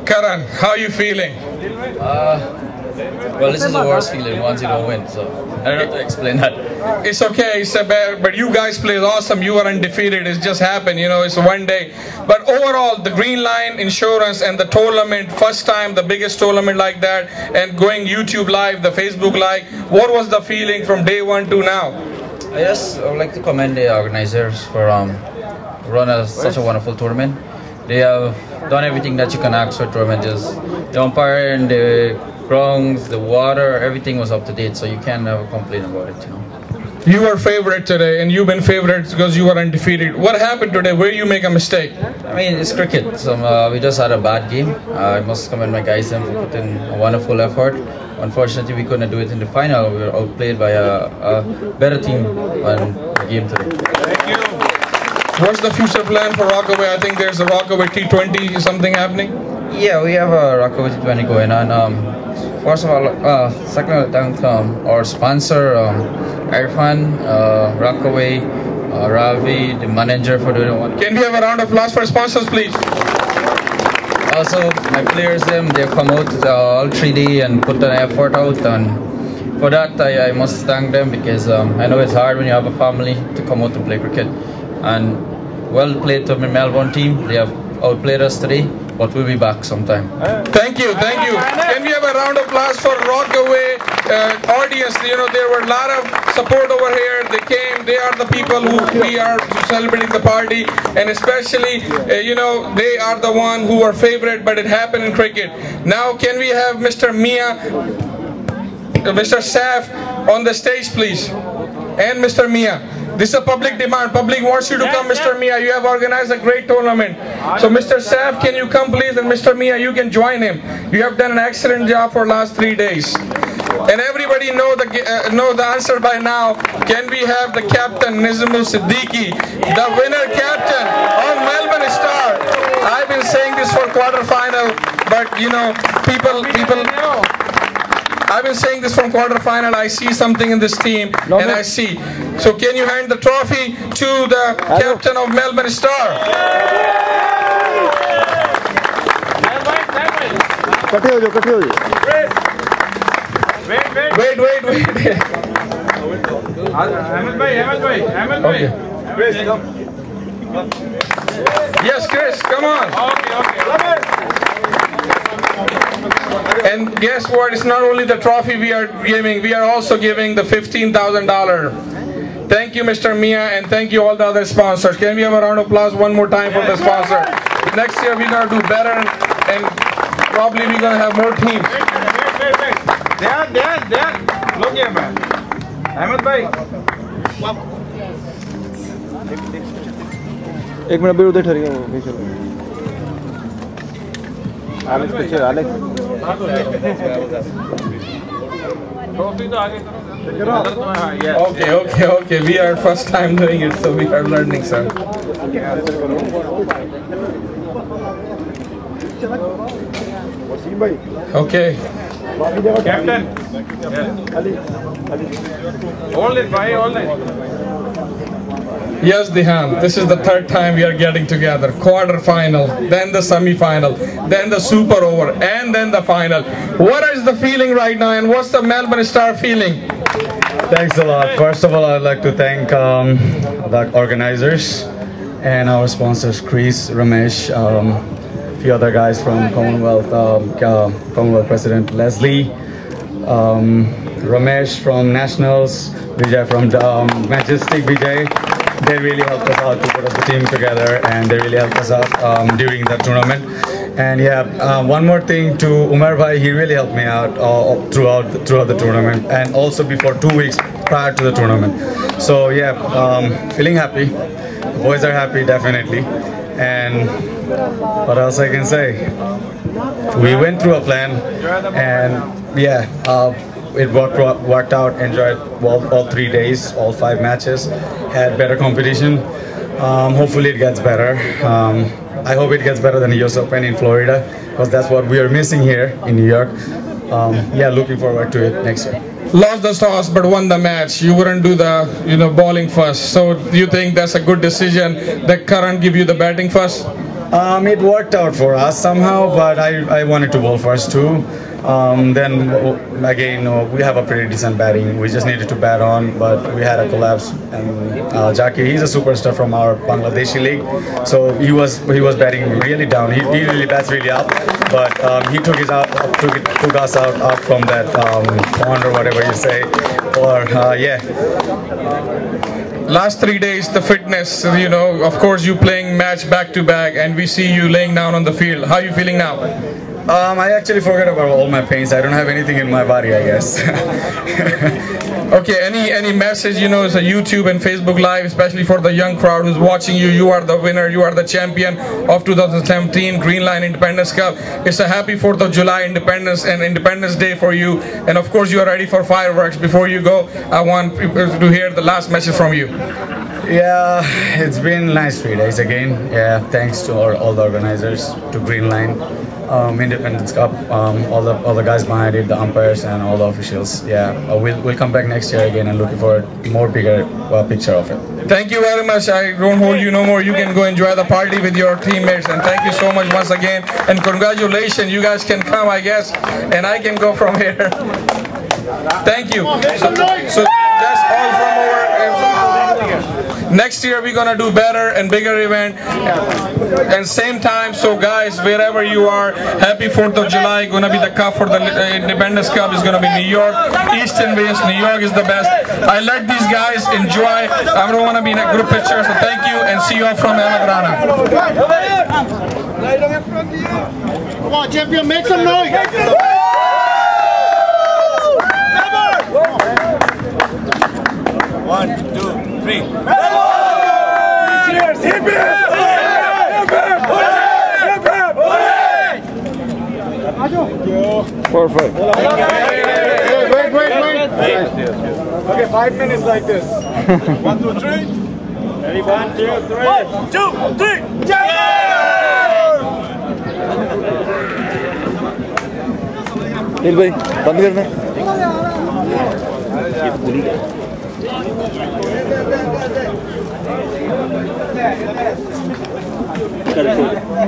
Karan, how are you feeling? Well, this is the worst feeling once you don't win, so I don't know how to explain that. It's okay, but you guys played awesome. You were undefeated. It just happened, you know, it's one day. But overall, the Greenline insurance and the tournament, first time, the biggest tournament like that, and going YouTube live, the Facebook live, what was the feeling from day 1 to now? Yes, I would like to commend the organizers for running such a wonderful tournament. They have done everything that you can ask for a tournament. Just the umpire and the grounds, the water, everything was up to date, so you can't never complain about it, you know. You were favorite today, and you've been favorite because you were undefeated. What happened today? Where you make a mistake? I mean, it's cricket. So we just had a bad game. I must commend my guys for putting a wonderful effort. Unfortunately, we couldn't do it in the final. We were outplayed by a better team on the game today. Thank you. What's the future plan for Rockaway? I think there's a Rockaway T20 something happening. Yeah, we have a Rockaway T20 going on. First of all, second thank our sponsor, Irfan, Rockaway, Ravi, the manager for doing one. Can we have a round of applause for sponsors, please? also my players, they come out all 3D and put an effort out, and for that I must thank them, because I know it's hard when you have a family to come out and play cricket. And well played to the Melbourne team. They have outplayed us today, but we'll be back sometime. Thank you, thank you. Can we have a round of applause for Rockaway audience? You know, there were a lot of support over here. They came, they are the people who we are celebrating the party, and especially, you know, they are the one who are favorite, but it happened in cricket. Now, can we have Mr. Mia, Mr. Saf on the stage, please? And Mr. Mia. This is a public demand. Public wants you to come, Mr. Mia. You have organized a great tournament. So Mr. Saf, can you come please? And Mr. Mia, you can join him. You have done an excellent job for last 3 days. And everybody know the answer by now. Can we have the captain, Nizamul Siddiqui, the winner captain of Melbourne Star? I've been saying this for quarterfinal, but you know, I've been saying this from quarterfinal. I see something in this team, and I see. So can you hand the trophy to the captain of Melbourne Star? Wait. Okay. Chris, come. Yes, Chris, come on. Okay. And guess what? It's not only the trophy we are giving, we are also giving the $15,000. Thank you, Mr. Mia, and thank you all the other sponsors. Can we have a round of applause one more time for the sponsor? Next year we're going to do better, and probably we're going to have more teams. Dad, look here, man. Ahmed bhai. एक minute उधर ठहरिए वो भी चलो Alex पीछे Alex Okay. We are first time doing it, so we are learning, sir. Okay. Captain. Hold it, bhai, hold it. Yes, Dihan, this is the third time we are getting together. Quarter-final, then the semi-final, then the super over, and then the final. What is the feeling right now, and what's the Melbourne Star feeling? Thanks a lot. First of all, I'd like to thank the organizers and our sponsors, Chris, Ramesh, a few other guys from Commonwealth, Commonwealth President Leslie, Ramesh from Nationals, Vijay from Majestic Vijay. They really helped us out to put the team together, and they really helped us out during the tournament. And yeah, one more thing to Umar Bhai, he really helped me out throughout the tournament, and also before 2 weeks prior to the tournament. So yeah, feeling happy. The boys are happy, definitely. And what else I can say? We went through a plan, and yeah, it worked out. Enjoyed all 3 days, all 5 matches. Had better competition. Hopefully it gets better. I hope it gets better than the US Open in Florida, because that's what we are missing here in New York. Yeah, looking forward to it next year. Lost the toss but won the match. You wouldn't do the bowling first. So do you think that's a good decision that Karan give you the batting first? It worked out for us somehow, but I wanted to bowl first too. Then again, we have a pretty decent batting. We just needed to bat on, but we had a collapse. And Jackie, he's a superstar from our Bangladeshi league, so he was batting really down. He really bats really up, but he took us out from that pond or whatever you say. Or yeah. Last 3 days, the fitness, of course you playing match back to back, and we see you laying down on the field. How are you feeling now? I actually forgot about all my pains. I don't have anything in my body, I guess. Okay, any message, it's a YouTube and Facebook Live, especially for the young crowd who's watching you. You are the winner, you are the champion of 2017 Greenline Independence Cup. It's a happy 4th of July Independence and Independence Day for you. And of course you are ready for fireworks. Before you go, I want people to hear the last message from you. Yeah, it's been nice 3 days again. Yeah, thanks to all the organizers, to Greenline. Independence Cup. All the guys behind it, the umpires and all the officials. Yeah, we'll come back next year again and looking for a bigger picture of it. Thank you very much. I don't hold you no more. You can go enjoy the party with your teammates. And thank you so much once again. And congratulations. You guys can come, I guess, and I can go from here. Thank you. So that's all from our. Next year we're gonna do better and bigger event, and same time. So guys, wherever you are, happy 4th of July. Gonna be the cup for the Independence Cup is gonna be New York, East and West. New York is the best. I let these guys enjoy. I don't want to be in a group picture. So thank you and see you all from Elagrana. Come on, champion, make some noise. 1, 2, 3. Cheers! Hip hip! Perfect. Wait. Okay, 5 minutes like this. 1, 2, 3. Ready? 1, 2, 3. 1, 2, 3. दिल भाई बंद करना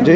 जी